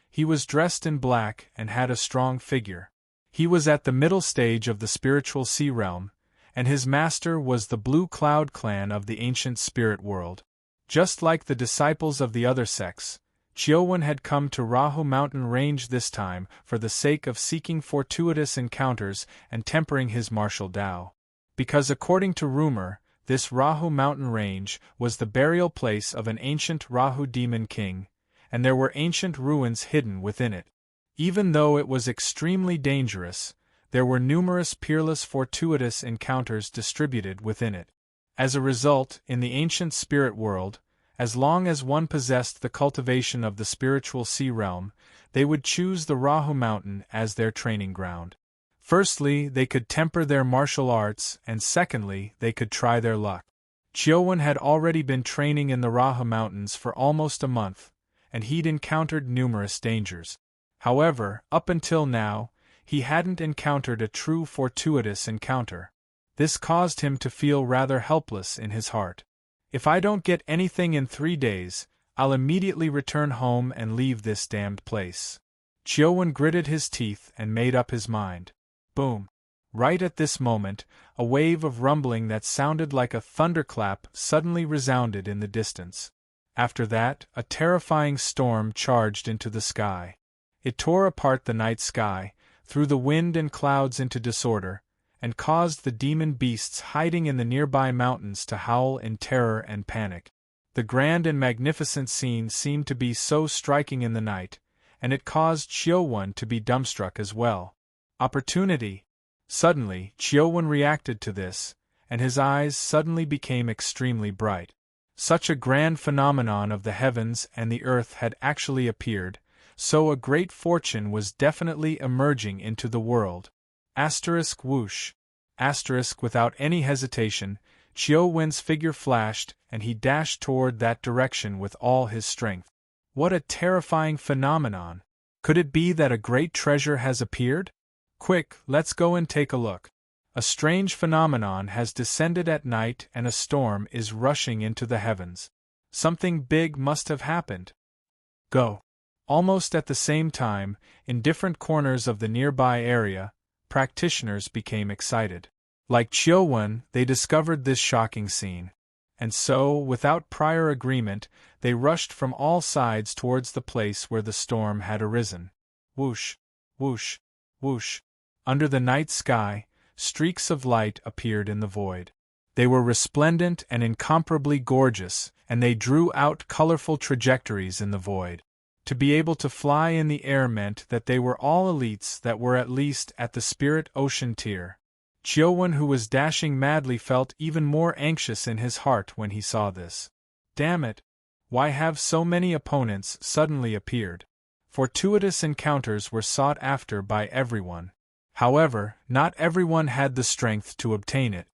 He was dressed in black and had a strong figure. He was at the middle stage of the spiritual sea realm, and his master was the Blue Cloud clan of the ancient spirit world. Just like the disciples of the other sects, Chiowon had come to Rahu mountain range this time for the sake of seeking fortuitous encounters and tempering his martial Tao. Because according to rumor, this Rahu mountain range was the burial place of an ancient Rahu demon king, and there were ancient ruins hidden within it. Even though it was extremely dangerous, there were numerous peerless fortuitous encounters distributed within it. As a result, in the ancient spirit world, as long as one possessed the cultivation of the spiritual sea realm, they would choose the Rahu mountain as their training ground. Firstly, they could temper their martial arts, and secondly, they could try their luck. Chiowon had already been training in the Rahu mountains for almost a month, and he'd encountered numerous dangers. However, up until now, he hadn't encountered a true fortuitous encounter. This caused him to feel rather helpless in his heart. If I don't get anything in 3 days, I'll immediately return home and leave this damned place. Chiowon gritted his teeth and made up his mind. Boom! Right at this moment, a wave of rumbling that sounded like a thunderclap suddenly resounded in the distance. After that, a terrifying storm charged into the sky. It tore apart the night sky, threw the wind and clouds into disorder, and caused the demon beasts hiding in the nearby mountains to howl in terror and panic. The grand and magnificent scene seemed to be so striking in the night, and it caused Chiowon to be dumbstruck as well. Opportunity! Suddenly, Chiowon reacted to this, and his eyes suddenly became extremely bright. Such a grand phenomenon of the heavens and the earth had actually appeared, so a great fortune was definitely emerging into the world. Asterisk whoosh. Asterisk without any hesitation, Chiowon's figure flashed, and he dashed toward that direction with all his strength. What a terrifying phenomenon! Could it be that a great treasure has appeared? Quick, let's go and take a look. A strange phenomenon has descended at night and a storm is rushing into the heavens. Something big must have happened. Go. Almost at the same time, in different corners of the nearby area, practitioners became excited. Like Chiowon, they discovered this shocking scene. And so, without prior agreement, they rushed from all sides towards the place where the storm had arisen. Whoosh, whoosh, whoosh. Under the night sky, streaks of light appeared in the void. They were resplendent and incomparably gorgeous, and they drew out colorful trajectories in the void. To be able to fly in the air meant that they were all elites that were at least at the spirit ocean tier. Chiowon, who was dashing madly, felt even more anxious in his heart when he saw this. Damn it! Why have so many opponents suddenly appeared? Fortuitous encounters were sought after by everyone. However, not everyone had the strength to obtain it.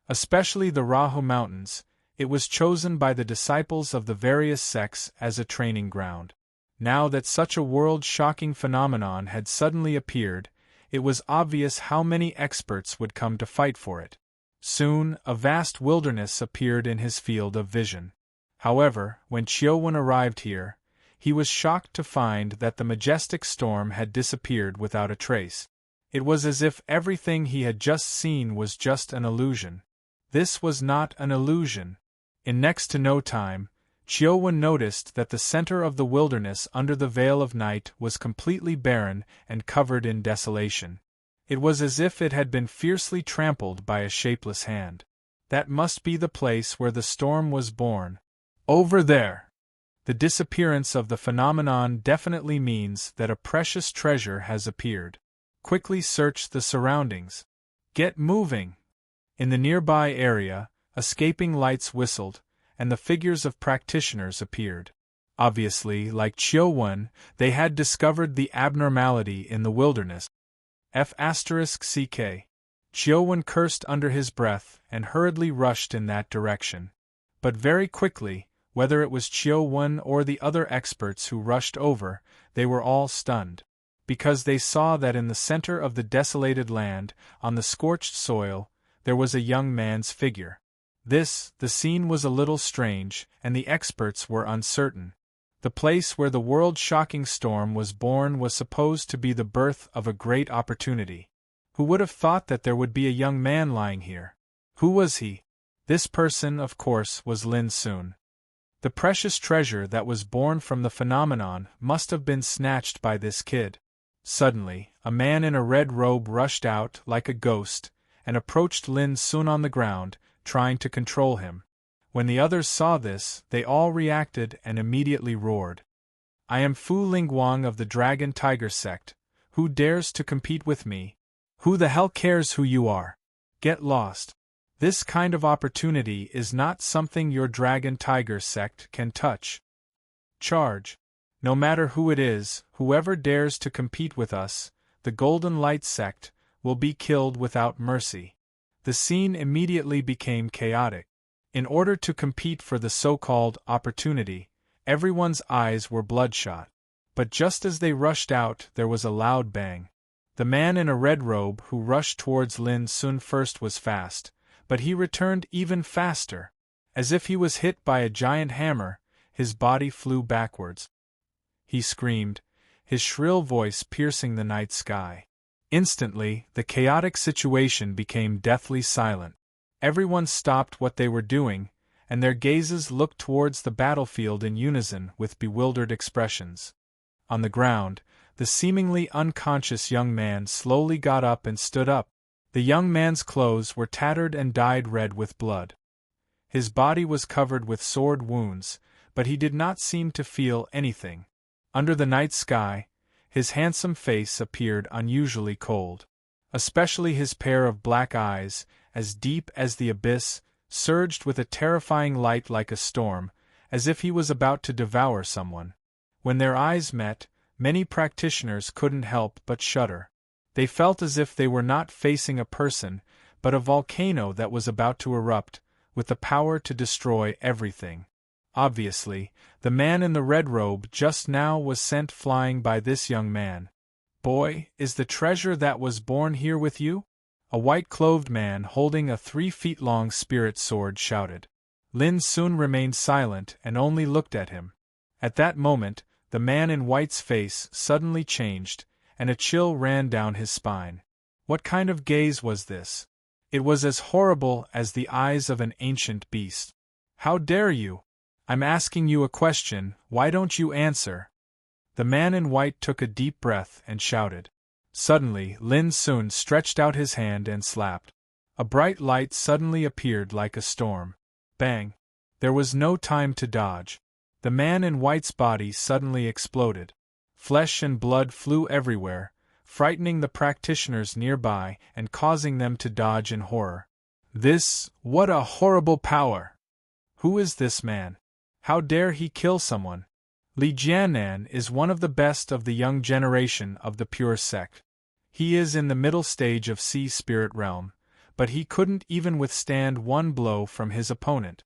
Especially the Rahu Mountains, it was chosen by the disciples of the various sects as a training ground. Now that such a world-shocking phenomenon had suddenly appeared, It was obvious how many experts would come to fight for it. Soon, a vast wilderness appeared in his field of vision. However, when Chiu-Wen arrived here, he was shocked to find that the majestic storm had disappeared without a trace. It was as if everything he had just seen was just an illusion. This was not an illusion. In next to no time, Chiu-Wen noticed that the center of the wilderness under the veil of night was completely barren and covered in desolation. It was as if it had been fiercely trampled by a shapeless hand. That must be the place where the storm was born. Over there! The disappearance of the phenomenon definitely means that a precious treasure has appeared. Quickly search the surroundings. Get moving! In the nearby area, escaping lights whistled, and the figures of practitioners appeared. Obviously, like Chiu-Wen, they had discovered the abnormality in the wilderness. F***ck. Chiu-Wen cursed under his breath and hurriedly rushed in that direction. But very quickly, whether it was Chiu-Wen or the other experts who rushed over, they were all stunned. Because they saw that in the center of the desolated land, on the scorched soil, there was a young man's figure. The scene was a little strange, and the experts were uncertain. The place where the world-shocking storm was born was supposed to be the birth of a great opportunity. Who would have thought that there would be a young man lying here? Who was he? This person, of course, was Lin Sun. The precious treasure that was born from the phenomenon must have been snatched by this kid. Suddenly, a man in a red robe rushed out like a ghost and approached Lin Sun on the ground, trying to control him. When the others saw this, they all reacted and immediately roared. "I am Fu Lingguang of the Dragon Tiger sect. Who dares to compete with me? Who the hell cares who you are? Get lost. This kind of opportunity is not something your Dragon Tiger sect can touch. Charge. No matter who it is, whoever dares to compete with us, the Golden Light sect, will be killed without mercy." The scene immediately became chaotic. In order to compete for the so-called opportunity, everyone's eyes were bloodshot. But just as they rushed out, there was a loud bang. The man in a red robe who rushed towards Lin Sun first was fast, but he returned even faster. As if he was hit by a giant hammer, his body flew backwards. He screamed, his shrill voice piercing the night sky. Instantly, the chaotic situation became deathly silent. Everyone stopped what they were doing, and their gazes looked towards the battlefield in unison with bewildered expressions. On the ground, the seemingly unconscious young man slowly got up and stood up. The young man's clothes were tattered and dyed red with blood. His body was covered with sword wounds, but he did not seem to feel anything. Under the night sky, his handsome face appeared unusually cold. Especially his pair of black eyes, as deep as the abyss, surged with a terrifying light like a storm, as if he was about to devour someone. When their eyes met, many practitioners couldn't help but shudder. They felt as if they were not facing a person, but a volcano that was about to erupt, with the power to destroy everything. Obviously, the man in the red robe just now was sent flying by this young man. "Boy, is the treasure that was born here with you?" A white-clothed man holding a 3-feet-long spirit sword shouted. Lin Sun remained silent and only looked at him. At that moment, the man in white's face suddenly changed, and a chill ran down his spine. What kind of gaze was this? It was as horrible as the eyes of an ancient beast. "How dare you? I'm asking you a question, why don't you answer?" The man in white took a deep breath and shouted. Suddenly, Lin Sun stretched out his hand and slapped. A bright light suddenly appeared like a storm. Bang! There was no time to dodge. The man in white's body suddenly exploded. Flesh and blood flew everywhere, frightening the practitioners nearby and causing them to dodge in horror. What a horrible power! Who is this man? How dare he kill someone? Li Jianan is one of the best of the young generation of the pure sect. He is in the middle stage of sea spirit realm, but he couldn't even withstand one blow from his opponent.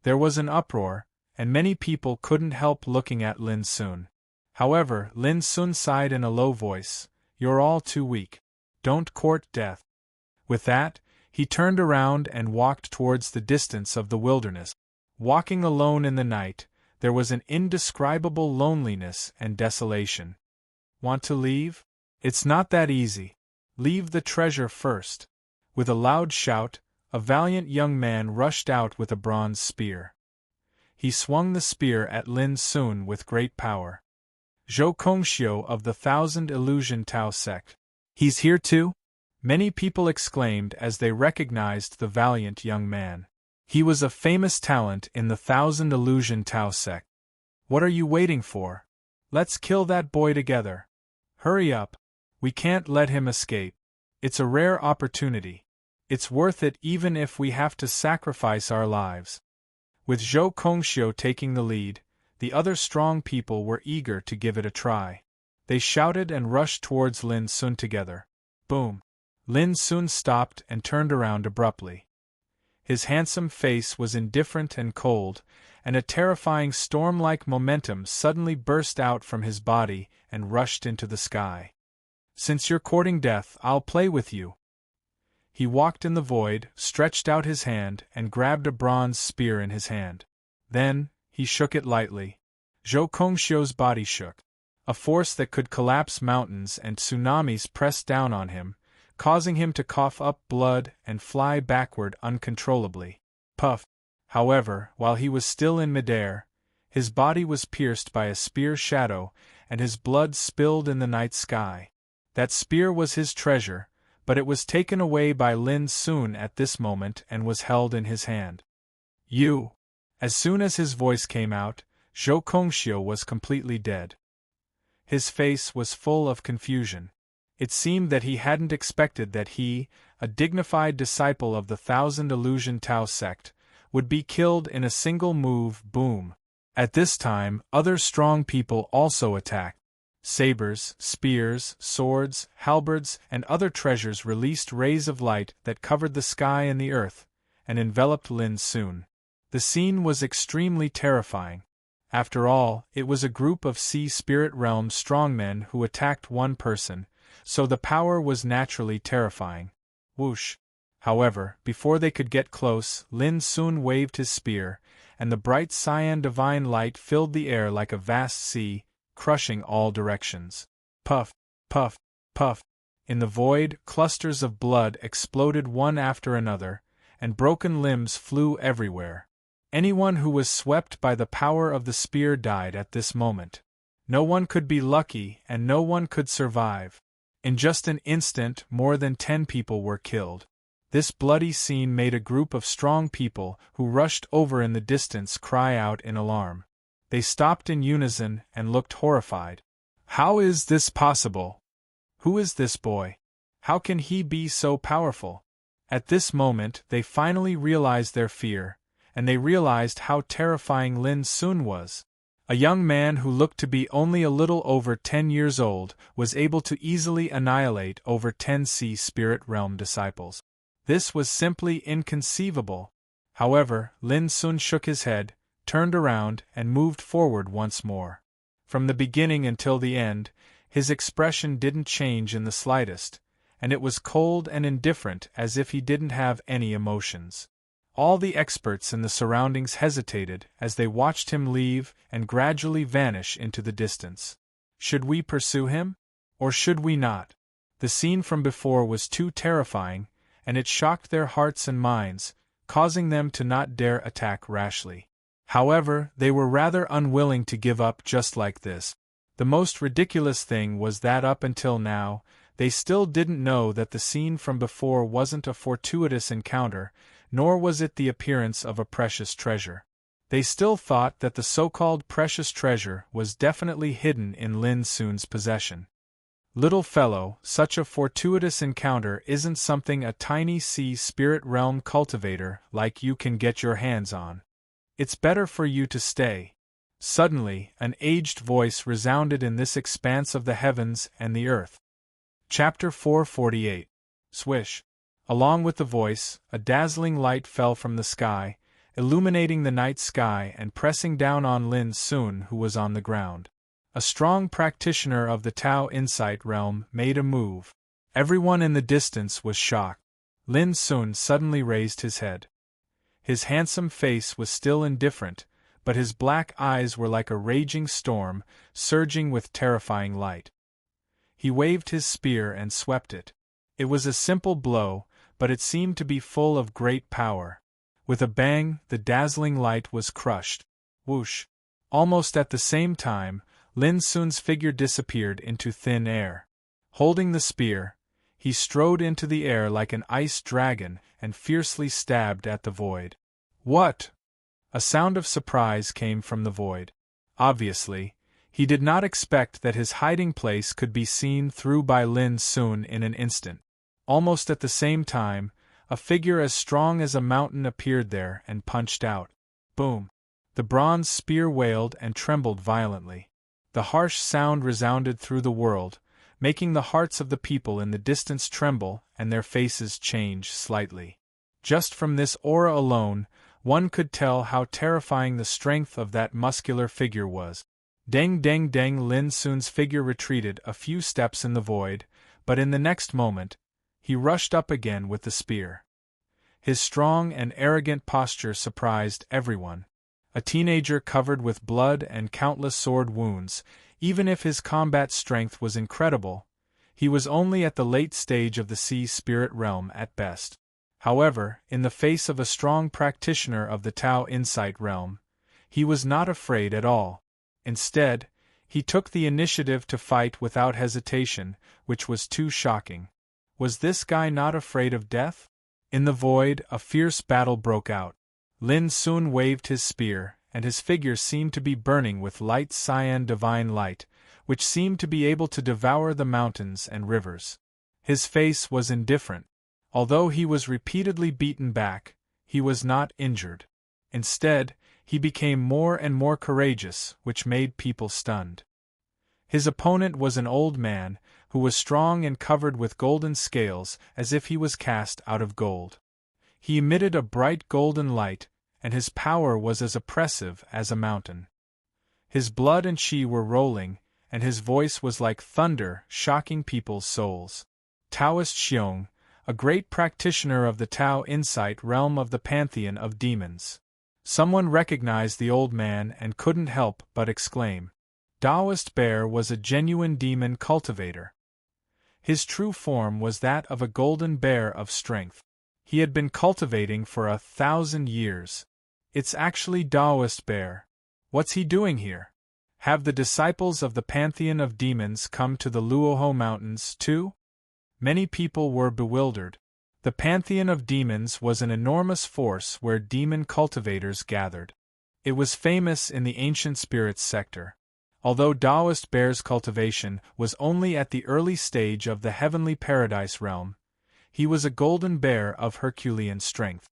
There was an uproar, and many people couldn't help looking at Lin Sun. However, Lin Sun sighed in a low voice, "You're all too weak. Don't court death. With that, he turned around and walked towards the distance of the wilderness. Walking alone in the night, there was an indescribable loneliness and desolation. Want to leave? It's not that easy. Leave the treasure first. With a loud shout, a valiant young man rushed out with a bronze spear. He swung the spear at Lin Sun with great power. Zhou Kongxiu of the Thousand Illusion Tao sect. He's here too? Many people exclaimed as they recognized the valiant young man. He was a famous talent in the Thousand Illusion Tao sect. What are you waiting for? Let's kill that boy together. Hurry up. We can't let him escape. It's a rare opportunity. It's worth it even if we have to sacrifice our lives. With Zhou Kongxiu taking the lead, the other strong people were eager to give it a try. They shouted and rushed towards Lin Sun together. Boom! Lin Sun stopped and turned around abruptly. His handsome face was indifferent and cold, and a terrifying storm-like momentum suddenly burst out from his body and rushed into the sky. Since you're courting death, I'll play with you. He walked in the void, stretched out his hand, and grabbed a bronze spear in his hand. Then, he shook it lightly. Zhou Kongxiu's body shook. A force that could collapse mountains and tsunamis pressed down on him, causing him to cough up blood and fly backward uncontrollably. Puff! However, while he was still in midair, his body was pierced by a spear shadow, and his blood spilled in the night sky. That spear was his treasure, but it was taken away by Lin Sun at this moment and was held in his hand. You! As soon as his voice came out, Zhou Kongxiu was completely dead. His face was full of confusion. It seemed that he hadn't expected that he, a dignified disciple of the Thousand Illusion Tao sect, would be killed in a single move. Boom! At this time, other strong people also attacked. Sabers, spears, swords, halberds, and other treasures released rays of light that covered the sky and the earth, and enveloped Lin Sun. The scene was extremely terrifying. After all, it was a group of Sea Spirit Realm strongmen who attacked one person, so the power was naturally terrifying. Whoosh! However, before they could get close, Lin Sun waved his spear, and the bright cyan divine light filled the air like a vast sea, crushing all directions. Puff! Puff! Puff! In the void, clusters of blood exploded one after another, and broken limbs flew everywhere. Anyone who was swept by the power of the spear died at this moment. No one could be lucky and no one could survive. In just an instant, more than 10 people were killed. This bloody scene made a group of strong people who rushed over in the distance cry out in alarm. They stopped in unison and looked horrified. How is this possible? Who is this boy? How can he be so powerful? At this moment, they finally realized their fear, and they realized how terrifying Lin Sun was. A young man who looked to be only a little over 10 years old was able to easily annihilate over 10 Sea Spirit Realm disciples. This was simply inconceivable. However, Lin Sun shook his head, turned around, and moved forward once more. From the beginning until the end, his expression didn't change in the slightest, and it was cold and indifferent as if he didn't have any emotions. All the experts in the surroundings hesitated as they watched him leave and gradually vanish into the distance. Should we pursue him? Or should we not? The scene from before was too terrifying, and it shocked their hearts and minds, causing them to not dare attack rashly. However, they were rather unwilling to give up just like this. The most ridiculous thing was that up until now, they still didn't know that the scene from before wasn't a fortuitous encounter, nor was it the appearance of a precious treasure. They still thought that the so-called precious treasure was definitely hidden in Lin Sun's possession. Little fellow, such a fortuitous encounter isn't something a tiny Sea Spirit Realm cultivator like you can get your hands on. It's better for you to stay. Suddenly, an aged voice resounded in this expanse of the heavens and the earth. Chapter 448. Swish. Along with the voice, a dazzling light fell from the sky, illuminating the night sky and pressing down on Lin Sun, who was on the ground. A strong practitioner of the Tao Insight realm made a move. Everyone in the distance was shocked. Lin Sun suddenly raised his head. His handsome face was still indifferent, but his black eyes were like a raging storm, surging with terrifying light. He waved his spear and swept it. It was a simple blow, but it seemed to be full of great power. With a bang, the dazzling light was crushed. Whoosh! Almost at the same time, Lin Sun's figure disappeared into thin air. Holding the spear, he strode into the air like an ice dragon and fiercely stabbed at the void. What? A sound of surprise came from the void. Obviously, he did not expect that his hiding place could be seen through by Lin Sun in an instant. Almost at the same time, a figure as strong as a mountain appeared there and punched out. Boom! The bronze spear wailed and trembled violently. The harsh sound resounded through the world, making the hearts of the people in the distance tremble and their faces change slightly. Just from this aura alone, one could tell how terrifying the strength of that muscular figure was. Deng deng deng! Lin Sun's figure retreated a few steps in the void, but in the next moment, he rushed up again with the spear. His strong and arrogant posture surprised everyone. A teenager covered with blood and countless sword wounds, even if his combat strength was incredible, he was only at the late stage of the sea spirit realm at best. However, in the face of a strong practitioner of the Tao Insight realm, he was not afraid at all. Instead, he took the initiative to fight without hesitation, which was too shocking. Was this guy not afraid of death? In the void, a fierce battle broke out. Lin Sun waved his spear, and his figure seemed to be burning with light cyan divine light, which seemed to be able to devour the mountains and rivers. His face was indifferent. Although he was repeatedly beaten back, he was not injured. Instead, he became more and more courageous, which made people stunned. His opponent was an old man, who was strong and covered with golden scales as if he was cast out of gold. He emitted a bright golden light, and his power was as oppressive as a mountain. His blood and chi were rolling, and his voice was like thunder, shocking people's souls. Taoist Xiong, a great practitioner of the Tao Insight realm of the pantheon of demons. Someone recognized the old man and couldn't help but exclaim. Taoist Bear was a genuine demon cultivator. His true form was that of a golden bear of strength. He had been cultivating for 1,000 years. It's actually Taoist Bear. What's he doing here? Have the disciples of the pantheon of demons come to the Luoho Mountains too? Many people were bewildered. The pantheon of demons was an enormous force where demon cultivators gathered. It was famous in the ancient spirits sector. Although Taoist Bear's cultivation was only at the early stage of the heavenly paradise realm, he was a golden bear of Herculean strength.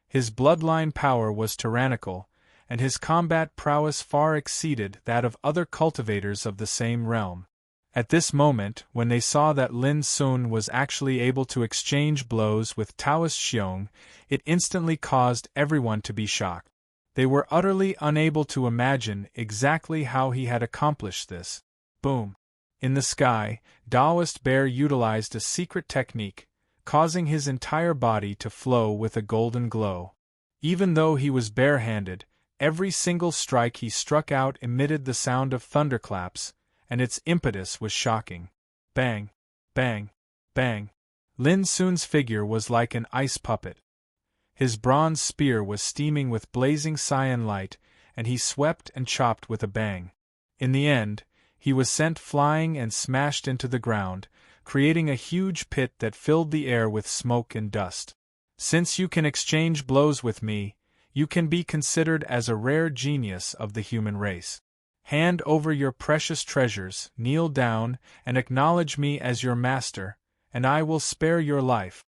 His bloodline power was tyrannical, and his combat prowess far exceeded that of other cultivators of the same realm. At this moment, when they saw that Lin Sun was actually able to exchange blows with Taoist Xiong, it instantly caused everyone to be shocked. They were utterly unable to imagine exactly how he had accomplished this. Boom! In the sky, Taoist Bear utilized a secret technique, causing his entire body to flow with a golden glow. Even though he was barehanded, every single strike he struck out emitted the sound of thunderclaps, and its impetus was shocking. Bang! Bang! Bang! Lin Sun's figure was like an ice puppet. His bronze spear was steaming with blazing cyan light, and he swept and chopped with a bang. In the end, he was sent flying and smashed into the ground, creating a huge pit that filled the air with smoke and dust. Since you can exchange blows with me, you can be considered as a rare genius of the human race. Hand over your precious treasures, kneel down, and acknowledge me as your master, and I will spare your life.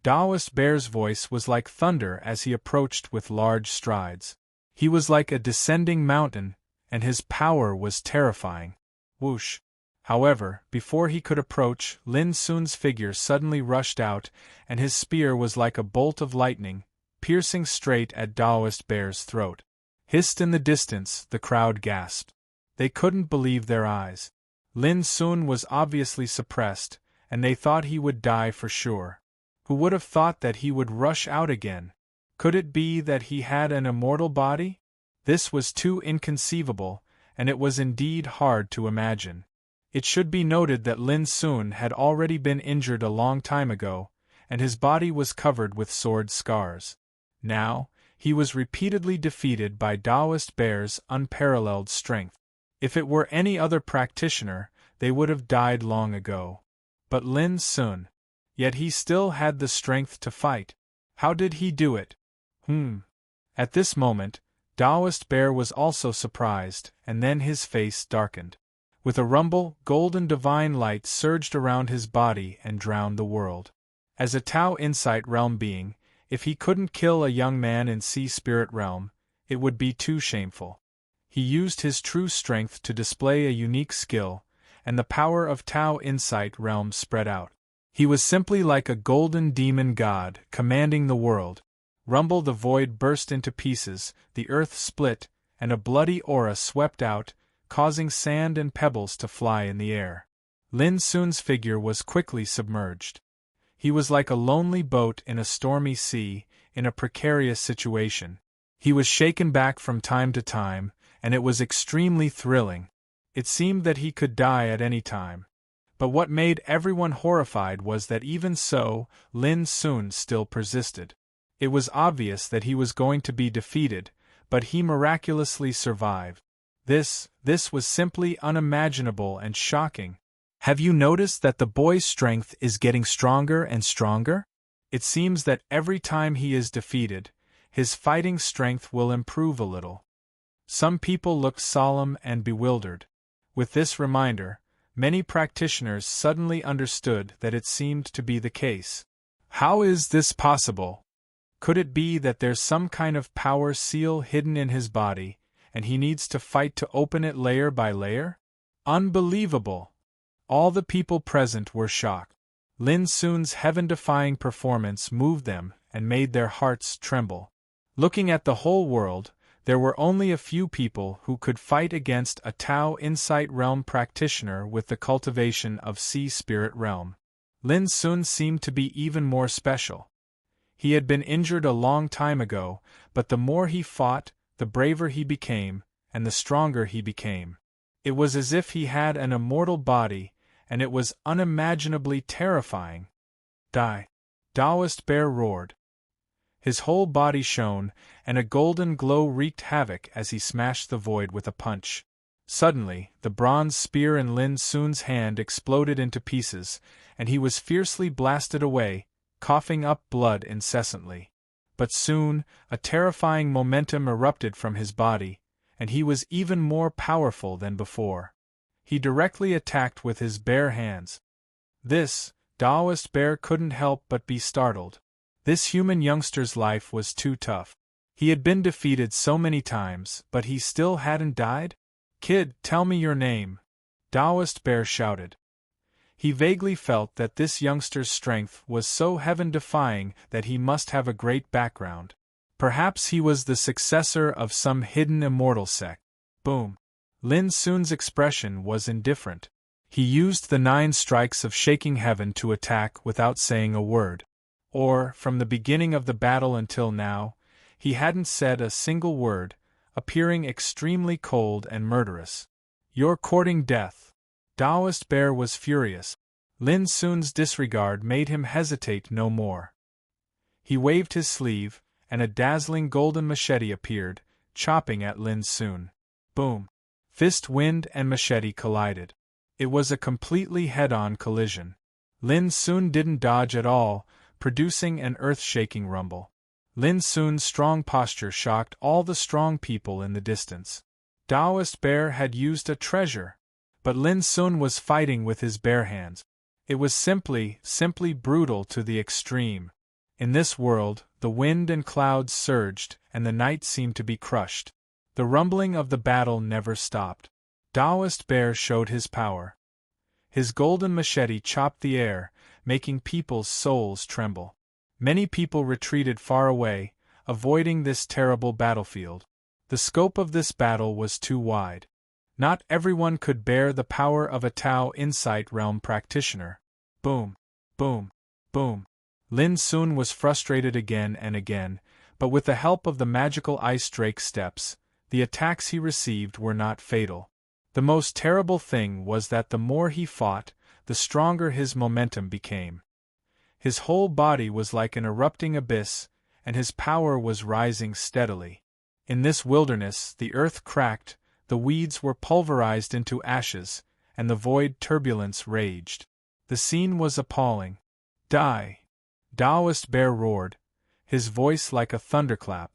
Taoist Bear's voice was like thunder as he approached with large strides. He was like a descending mountain, and his power was terrifying. Whoosh! However, before he could approach, Lin Sun's figure suddenly rushed out, and his spear was like a bolt of lightning, piercing straight at Taoist Bear's throat. Hissed in the distance, the crowd gasped. They couldn't believe their eyes. Lin Sun was obviously suppressed, and they thought he would die for sure. Who would have thought that he would rush out again? Could it be that he had an immortal body? This was too inconceivable, and it was indeed hard to imagine. It should be noted that Lin Sun had already been injured a long time ago, and his body was covered with sword scars. Now, he was repeatedly defeated by Taoist Bear's unparalleled strength. If it were any other practitioner, they would have died long ago. But Lin Sun. Yet he still had the strength to fight. How did he do it? At this moment, Taoist Bear was also surprised, and then his face darkened. With a rumble, golden divine light surged around his body and drowned the world. As a Tao Insight Realm being, if he couldn't kill a young man in Sea Spirit Realm, it would be too shameful. He used his true strength to display a unique skill, and the power of Tao Insight Realm spread out. He was simply like a golden demon god, commanding the world. Rumble, the void burst into pieces, the earth split, and a bloody aura swept out, causing sand and pebbles to fly in the air. Lin Sun's figure was quickly submerged. He was like a lonely boat in a stormy sea, in a precarious situation. He was shaken back from time to time, and it was extremely thrilling. It seemed that he could die at any time. But what made everyone horrified was that even so, Lin Sun still persisted. It was obvious that he was going to be defeated, but he miraculously survived. This was simply unimaginable and shocking. Have you noticed that the boy's strength is getting stronger and stronger? It seems that every time he is defeated, his fighting strength will improve a little. Some people looked solemn and bewildered. With this reminder, many practitioners suddenly understood that it seemed to be the case. How is this possible? Could it be that there's some kind of power seal hidden in his body, and he needs to fight to open it layer by layer? Unbelievable! All the people present were shocked. Lin Sun's heaven-defying performance moved them and made their hearts tremble. Looking at the whole world, there were only a few people who could fight against a Tao Insight Realm practitioner with the cultivation of Sea Spirit Realm. Lin Sun seemed to be even more special. He had been injured a long time ago, but the more he fought, the braver he became, and the stronger he became. It was as if he had an immortal body, and it was unimaginably terrifying. Die! Taoist Bear roared. His whole body shone, and a golden glow wreaked havoc as he smashed the void with a punch. Suddenly, the bronze spear in Lin Sun's hand exploded into pieces, and he was fiercely blasted away, coughing up blood incessantly. But soon, a terrifying momentum erupted from his body, and he was even more powerful than before. He directly attacked with his bare hands. This, Taoist Bear couldn't help but be startled. This human youngster's life was too tough. He had been defeated so many times, but he still hadn't died? Kid, tell me your name, Taoist Bear shouted. He vaguely felt that this youngster's strength was so heaven-defying that he must have a great background. Perhaps he was the successor of some hidden immortal sect. Boom! Lin Sun's expression was indifferent. He used the 9 strikes of shaking heaven to attack without saying a word. Or, from the beginning of the battle until now, he hadn't said a single word, appearing extremely cold and murderous. You're courting death. Taoist Bear was furious. Lin Sun's disregard made him hesitate no more. He waved his sleeve, and a dazzling golden machete appeared, chopping at Lin Sun. Boom! Fist, wind, and machete collided. It was a completely head-on collision. Lin Sun didn't dodge at all, producing an earth-shaking rumble. Lin Sun's strong posture shocked all the strong people in the distance. Taoist Bear had used a treasure. But Lin Sun was fighting with his bare hands. It was simply brutal to the extreme. In this world, the wind and clouds surged, and the night seemed to be crushed. The rumbling of the battle never stopped. Taoist Bear showed his power. His golden machete chopped the air, making people's souls tremble. Many people retreated far away, avoiding this terrible battlefield. The scope of this battle was too wide. Not everyone could bear the power of a Tao Insight Realm practitioner. Boom, boom, boom. Lin Sun was frustrated again and again, but with the help of the magical ice drake steps, the attacks he received were not fatal. The most terrible thing was that the more he fought, the stronger his momentum became. His whole body was like an erupting abyss, and his power was rising steadily. In this wilderness, the earth cracked, the weeds were pulverized into ashes, and the void turbulence raged. The scene was appalling. Die! Taoist Bear roared, his voice like a thunderclap.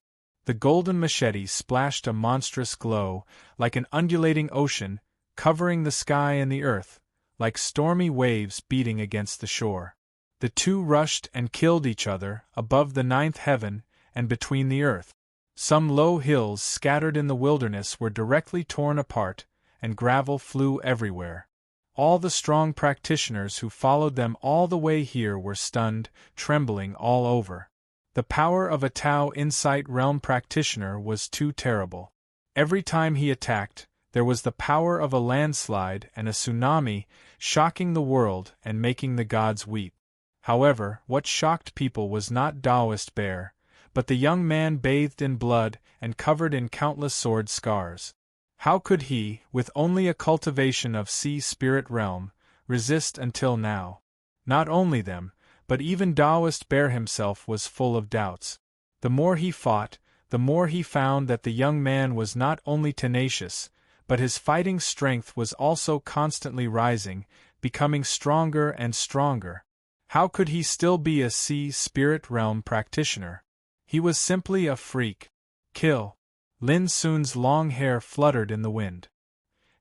The golden machete splashed a monstrous glow, like an undulating ocean, covering the sky and the earth, like stormy waves beating against the shore. The two rushed and killed each other, above the ninth heaven, and between the earth. Some low hills scattered in the wilderness were directly torn apart, and gravel flew everywhere. All the strong practitioners who followed them all the way here were stunned, trembling all over. The power of a Tao Insight Realm practitioner was too terrible. Every time he attacked, there was the power of a landslide and a tsunami, shocking the world and making the gods weep. However, what shocked people was not Taoist Bear, but the young man bathed in blood and covered in countless sword scars. How could he, with only a cultivation of sea spirit realm, resist until now? Not only them, but even Taoist Bear himself was full of doubts. The more he fought, the more he found that the young man was not only tenacious, but his fighting strength was also constantly rising, becoming stronger and stronger. How could he still be a sea spirit realm practitioner? He was simply a freak. Kill. Lin Sun's long hair fluttered in the wind.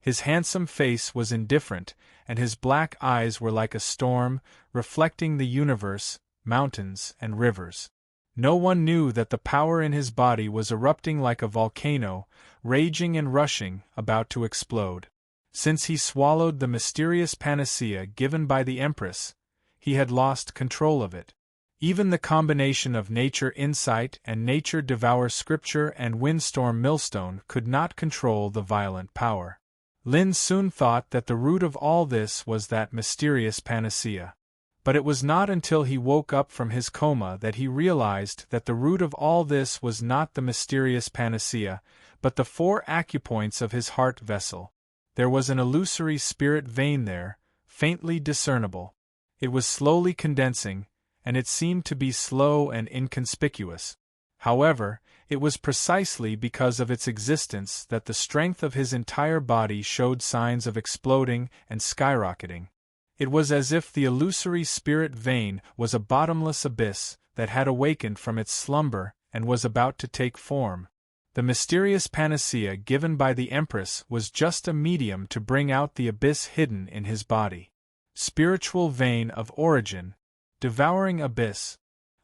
His handsome face was indifferent, and his black eyes were like a storm, reflecting the universe, mountains, and rivers. No one knew that the power in his body was erupting like a volcano, raging and rushing, about to explode. Since he swallowed the mysterious panacea given by the Empress, he had lost control of it. Even the combination of Nature Insight and Nature Devour Scripture and Windstorm Millstone could not control the violent power. Lin Sun thought that the root of all this was that mysterious panacea. But it was not until he woke up from his coma that he realized that the root of all this was not the mysterious panacea, but the 4 acupoints of his heart vessel. There was an illusory spirit vein there, faintly discernible. It was slowly condensing, and it seemed to be slow and inconspicuous. However, it was precisely because of its existence that the strength of his entire body showed signs of exploding and skyrocketing. It was as if the illusory spirit vein was a bottomless abyss that had awakened from its slumber and was about to take form. The mysterious panacea given by the Empress was just a medium to bring out the abyss hidden in his body. Spiritual vein of origin. Devouring abyss.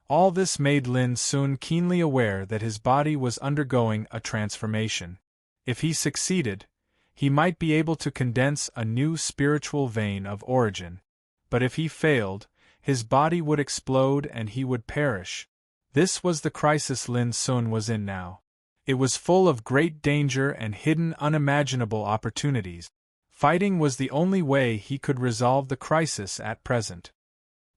All this made Lin Sun keenly aware that his body was undergoing a transformation. If he succeeded, he might be able to condense a new spiritual vein of origin. But if he failed, his body would explode and he would perish. This was the crisis Lin Sun was in now. It was full of great danger and hidden unimaginable opportunities. Fighting was the only way he could resolve the crisis at present.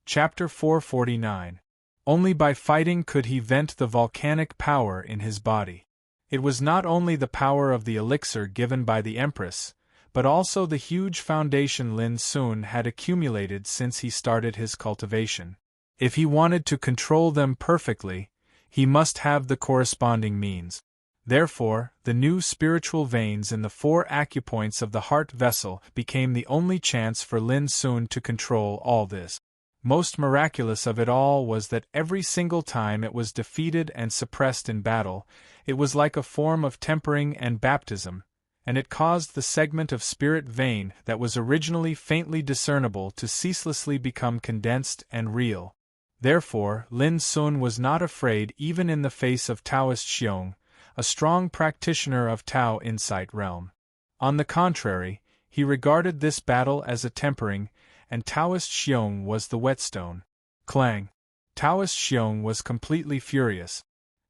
Chapter 449. Only by fighting could he vent the volcanic power in his body. It was not only the power of the elixir given by the Empress, but also the huge foundation Lin Sun had accumulated since he started his cultivation. If he wanted to control them perfectly, he must have the corresponding means. Therefore, the new spiritual veins in the 4 acupoints of the heart vessel became the only chance for Lin Sun to control all this. Most miraculous of it all was that every single time it was defeated and suppressed in battle, it was like a form of tempering and baptism, and it caused the segment of spirit vein that was originally faintly discernible to ceaselessly become condensed and real. Therefore, Lin Sun was not afraid even in the face of Taoist Xiong, a strong practitioner of Tao Insight Realm. On the contrary, he regarded this battle as a tempering, and Taoist Xiong was the whetstone. Clang! Taoist Xiong was completely furious.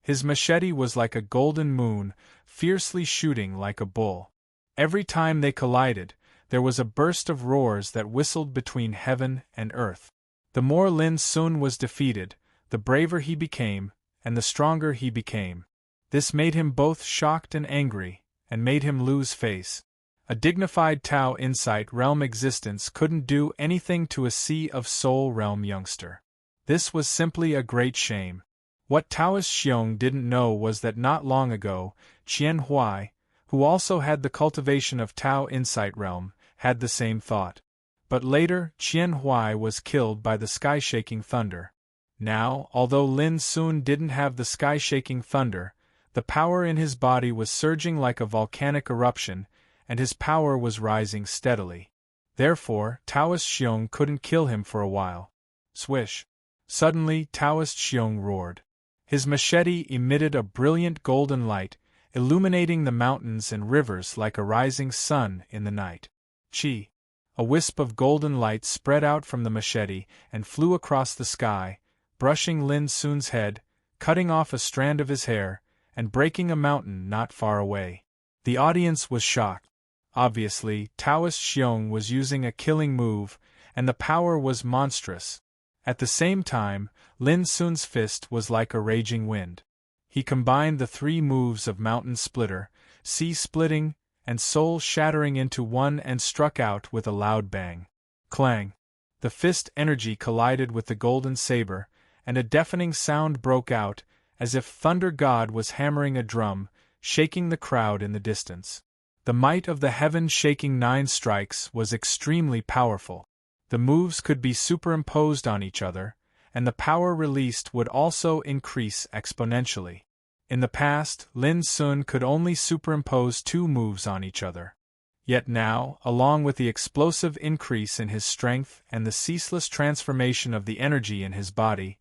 His machete was like a golden moon, fiercely shooting like a bull. Every time they collided, there was a burst of roars that whistled between heaven and earth. The more Lin Sun was defeated, the braver he became, and the stronger he became. This made him both shocked and angry, and made him lose face. A dignified Tao Insight Realm existence couldn't do anything to a Sea of Soul Realm youngster. This was simply a great shame. What Taoist Xiong didn't know was that not long ago, Qian Huai, who also had the cultivation of Tao Insight Realm, had the same thought. But later, Qian Huai was killed by the sky-shaking thunder. Now, although Lin Sun didn't have the sky-shaking thunder, the power in his body was surging like a volcanic eruption, and his power was rising steadily. Therefore, Taoist Xiong couldn't kill him for a while. Swish! Suddenly, Taoist Xiong roared. His machete emitted a brilliant golden light, illuminating the mountains and rivers like a rising sun in the night. Chi! A wisp of golden light spread out from the machete and flew across the sky, brushing Lin Sun's head, cutting off a strand of his hair, and breaking a mountain not far away. The audience was shocked. Obviously, Taoist Xiong was using a killing move, and the power was monstrous. At the same time, Lin Sun's fist was like a raging wind. He combined the three moves of Mountain Splitter, Sea Splitting, and Soul Shattering into one and struck out with a loud bang. Clang! The fist energy collided with the golden saber, and a deafening sound broke out, as if Thunder God was hammering a drum, shaking the crowd in the distance. The might of the heaven-shaking 9 strikes was extremely powerful. The moves could be superimposed on each other, and the power released would also increase exponentially. In the past, Lin Sun could only superimpose 2 moves on each other. Yet now, along with the explosive increase in his strength and the ceaseless transformation of the energy in his body,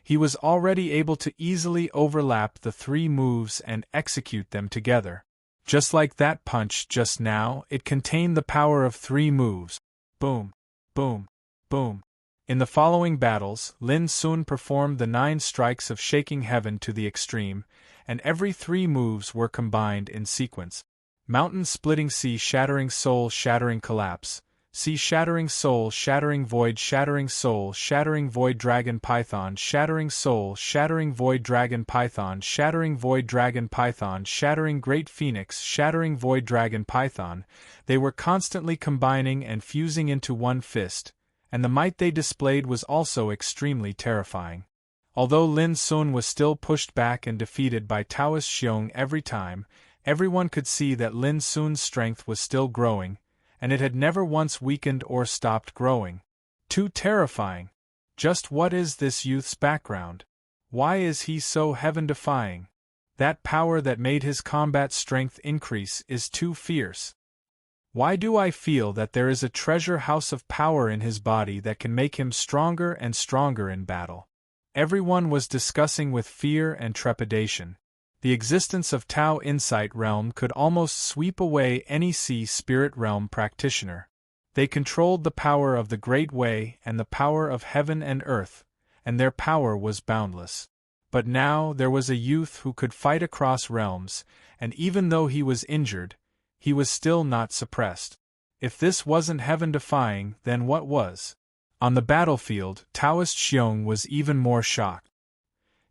he was already able to easily overlap the 3 moves and execute them together. Just like that punch just now, it contained the power of 3 moves. Boom, boom, boom. In the following battles, Lin Sun performed the 9 strikes of shaking heaven to the extreme, and every 3 moves were combined in sequence. Mountain Splitting, Sea Shattering, Soul Shattering, Collapse, Sea Shattering, Soul Shattering, Void Shattering, Soul Shattering, Void Dragon Python Shattering, Soul Shattering, Void Dragon Python Shattering, Void Dragon Python Shattering, Great Phoenix Shattering, Void Dragon Python. They were constantly combining and fusing into one fist, and the might they displayed was also extremely terrifying. Although Lin Sun was still pushed back and defeated by Taoist Xiong every time, everyone could see that Lin Sun's strength was still growing, and it had never once weakened or stopped growing. Too terrifying! Just what is this youth's background? Why is he so heaven-defying? That power that made his combat strength increase is too fierce. Why do I feel that there is a treasure house of power in his body that can make him stronger and stronger in battle? Everyone was discussing with fear and trepidation. The existence of Tao Insight Realm could almost sweep away any Sea Spirit Realm practitioner. They controlled the power of the Great Way and the power of heaven and earth, and their power was boundless. But now there was a youth who could fight across realms, and even though he was injured, he was still not suppressed. If this wasn't heaven-defying, then what was? On the battlefield, Taoist Xiong was even more shocked.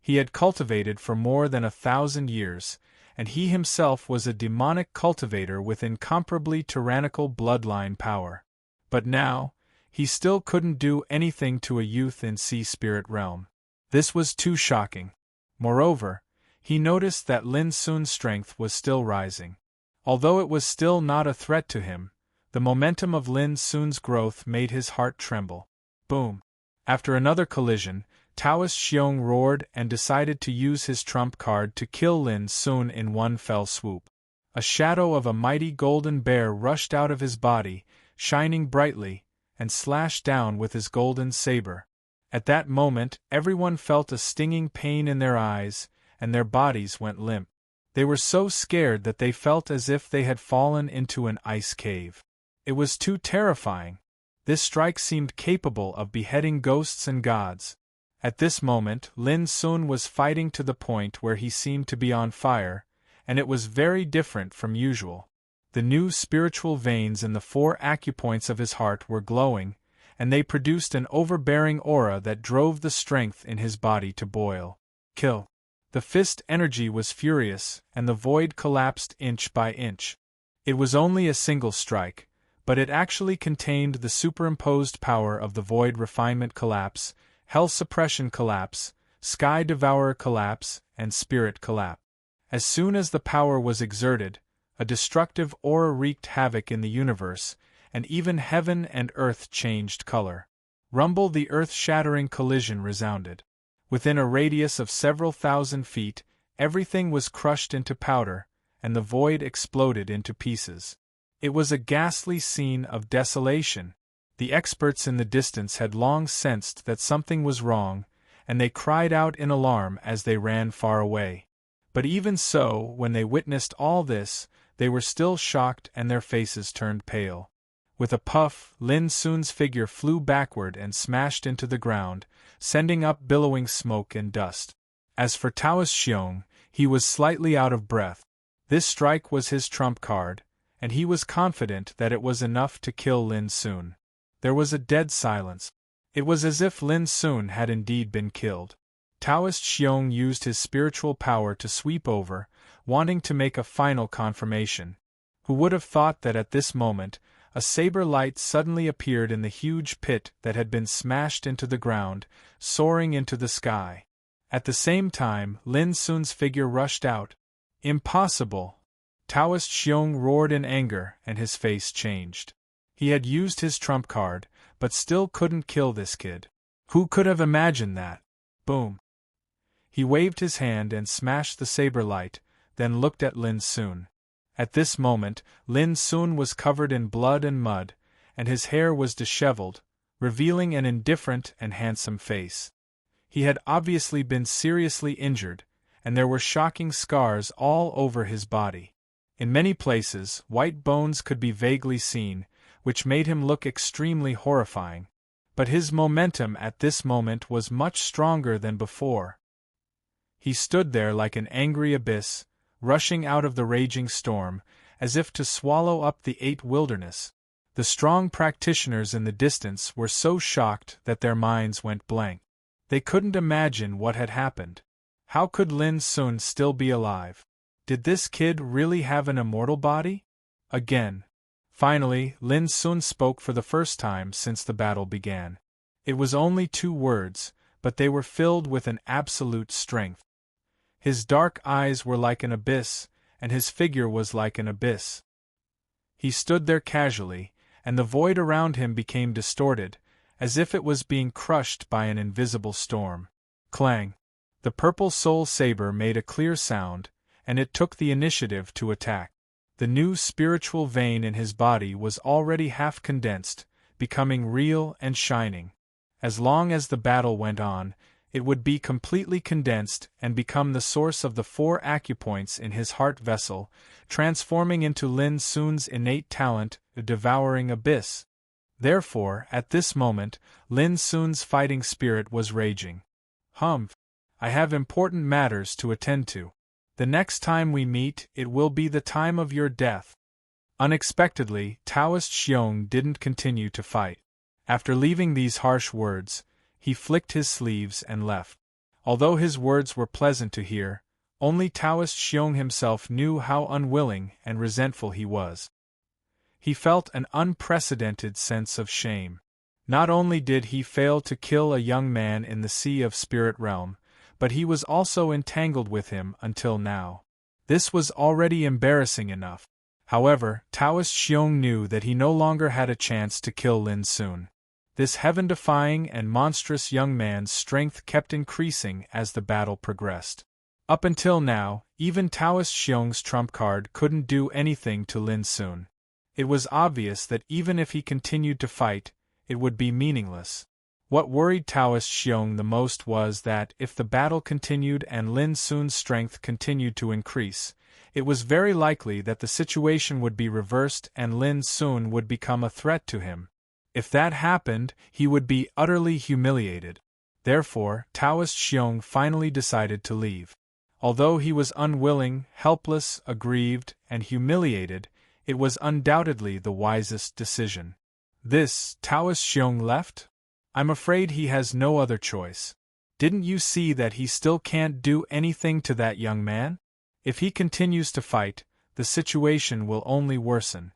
He had cultivated for more than 1,000 years, and he himself was a demonic cultivator with incomparably tyrannical bloodline power. But now, he still couldn't do anything to a youth in Sea Spirit Realm. This was too shocking. Moreover, he noticed that Lin Sun's strength was still rising. Although it was still not a threat to him, the momentum of Lin Sun's growth made his heart tremble. Boom! After another collision, Taoist Xiong roared and decided to use his trump card to kill Lin Sun in one fell swoop. A shadow of a mighty golden bear rushed out of his body, shining brightly, and slashed down with his golden saber. At that moment, everyone felt a stinging pain in their eyes, and their bodies went limp. They were so scared that they felt as if they had fallen into an ice cave. It was too terrifying. This strike seemed capable of beheading ghosts and gods. At this moment, Lin Sun was fighting to the point where he seemed to be on fire, and it was very different from usual. The new spiritual veins in the 4 acupoints of his heart were glowing, and they produced an overbearing aura that drove the strength in his body to boil. Kill. The fist energy was furious, and the void collapsed inch by inch. It was only a single strike, but it actually contained the superimposed power of the void refinement collapse, hell suppression collapse, sky devourer collapse, and spirit collapse. As soon as the power was exerted, a destructive aura wreaked havoc in the universe, and even heaven and earth changed color. Rumble, the earth-shattering collision resounded. Within a radius of several thousand feet, everything was crushed into powder, and the void exploded into pieces. It was a ghastly scene of desolation. The experts in the distance had long sensed that something was wrong, and they cried out in alarm as they ran far away. But even so, when they witnessed all this, they were still shocked and their faces turned pale. With a puff, Lin Sun's figure flew backward and smashed into the ground, sending up billowing smoke and dust. As for Taoist Xiong, he was slightly out of breath. This strike was his trump card, and he was confident that it was enough to kill Lin Sun. There was a dead silence. It was as if Lin Sun had indeed been killed. Taoist Xiong used his spiritual power to sweep over, wanting to make a final confirmation. Who would have thought that at this moment, a saber light suddenly appeared in the huge pit that had been smashed into the ground, soaring into the sky. At the same time, Lin Sun's figure rushed out. Impossible! Taoist Xiong roared in anger, and his face changed. He had used his trump card, but still couldn't kill this kid. Who could have imagined that? Boom! He waved his hand and smashed the saber light, then looked at Lin Sun. At this moment, Lin Sun was covered in blood and mud, and his hair was disheveled, revealing an indifferent and handsome face. He had obviously been seriously injured, and there were shocking scars all over his body. In many places, white bones could be vaguely seen, which made him look extremely horrifying. But his momentum at this moment was much stronger than before. He stood there like an angry abyss, rushing out of the raging storm, as if to swallow up the 8 wilderness. The strong practitioners in the distance were so shocked that their minds went blank. They couldn't imagine what had happened. How could Lin Sun still be alive? Did this kid really have an immortal body? Again. Finally, Lin Sun spoke for the first time since the battle began. It was only 2 words, but they were filled with an absolute strength. His dark eyes were like an abyss, and his figure was like an abyss. He stood there casually, and the void around him became distorted, as if it was being crushed by an invisible storm. Clang! The purple soul saber made a clear sound, and it took the initiative to attack. The new spiritual vein in his body was already half condensed, becoming real and shining. As long as the battle went on, it would be completely condensed and become the source of the 4 acupoints in his heart vessel, transforming into Lin Sun's innate talent, a devouring abyss. Therefore, at this moment, Lin Sun's fighting spirit was raging. I have important matters to attend to. The next time we meet, it will be the time of your death. Unexpectedly, Taoist Xiong didn't continue to fight. After leaving these harsh words, he flicked his sleeves and left. Although his words were pleasant to hear, only Taoist Xiong himself knew how unwilling and resentful he was. He felt an unprecedented sense of shame. Not only did he fail to kill a young man in the Sea of Spirit Realm, but he was also entangled with him until now. This was already embarrassing enough. However, Taoist Xiong knew that he no longer had a chance to kill Lin Sun. This heaven-defying and monstrous young man's strength kept increasing as the battle progressed. Up until now, even Taoist Xiong's trump card couldn't do anything to Lin Sun. It was obvious that even if he continued to fight, it would be meaningless. What worried Taoist Xiong the most was that, if the battle continued and Lin Sun's strength continued to increase, it was very likely that the situation would be reversed and Lin Sun would become a threat to him. If that happened, he would be utterly humiliated. Therefore, Taoist Xiong finally decided to leave. Although he was unwilling, helpless, aggrieved, and humiliated, It was undoubtedly the wisest decision. This, Taoist Xiong left? I'm afraid he has no other choice. Didn't you see that he still can't do anything to that young man? If he continues to fight, the situation will only worsen.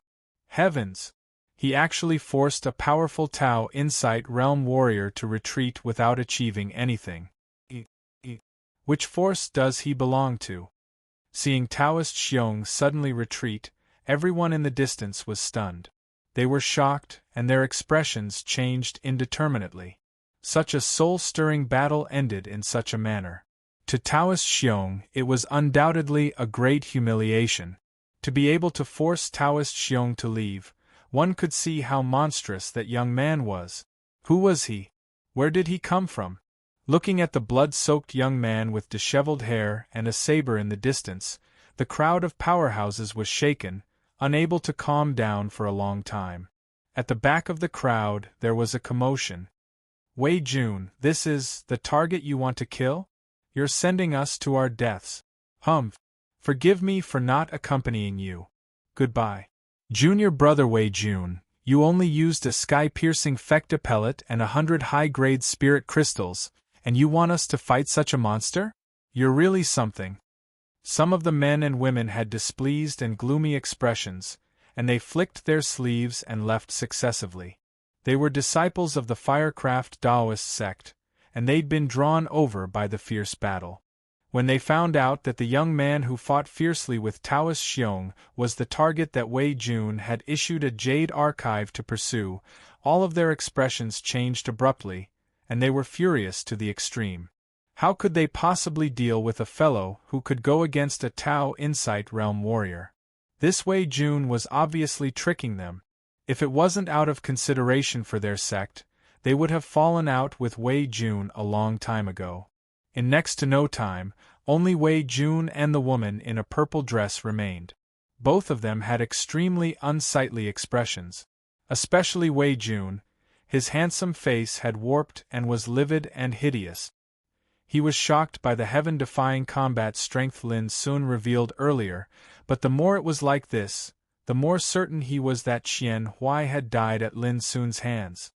Heavens! He actually forced a powerful Tao Insight Realm warrior to retreat without achieving anything. Which force does he belong to? Seeing Taoist Xiong suddenly retreat, everyone in the distance was stunned. They were shocked, and their expressions changed indeterminately. Such a soul-stirring battle ended in such a manner. To Taoist Xiong, it was undoubtedly a great humiliation. To be able to force Taoist Xiong to leave, one could see how monstrous that young man was. Who was he? Where did he come from? Looking at the blood-soaked young man with disheveled hair and a saber in the distance, the crowd of powerhouses was shaken, unable to calm down for a long time. At the back of the crowd, there was a commotion. Wei Jun, this is the target you want to kill? You're sending us to our deaths. Humph. Forgive me for not accompanying you. Goodbye. Junior brother Wei Jun, you only used a sky-piercing fecta pellet and 100 high-grade spirit crystals, and you want us to fight such a monster? You're really something. Some of the men and women had displeased and gloomy expressions, and they flicked their sleeves and left successively. They were disciples of the Firecraft Taoist sect, and they'd been drawn over by the fierce battle. When they found out that the young man who fought fiercely with Taoist Xiong was the target that Wei Jun had issued a jade archive to pursue, all of their expressions changed abruptly, and they were furious to the extreme. How could they possibly deal with a fellow who could go against a Tao Insight Realm warrior? This Wei Jun was obviously tricking them. If it wasn't out of consideration for their sect, they would have fallen out with Wei Jun a long time ago. In next to no time, only Wei Jun and the woman in a purple dress remained. Both of them had extremely unsightly expressions. Especially Wei Jun. His handsome face had warped and was livid and hideous. He was shocked by the heaven-defying combat strength Lin Sun revealed earlier, but the more it was like this, the more certain he was that Qian Huai had died at Lin Sun's hands.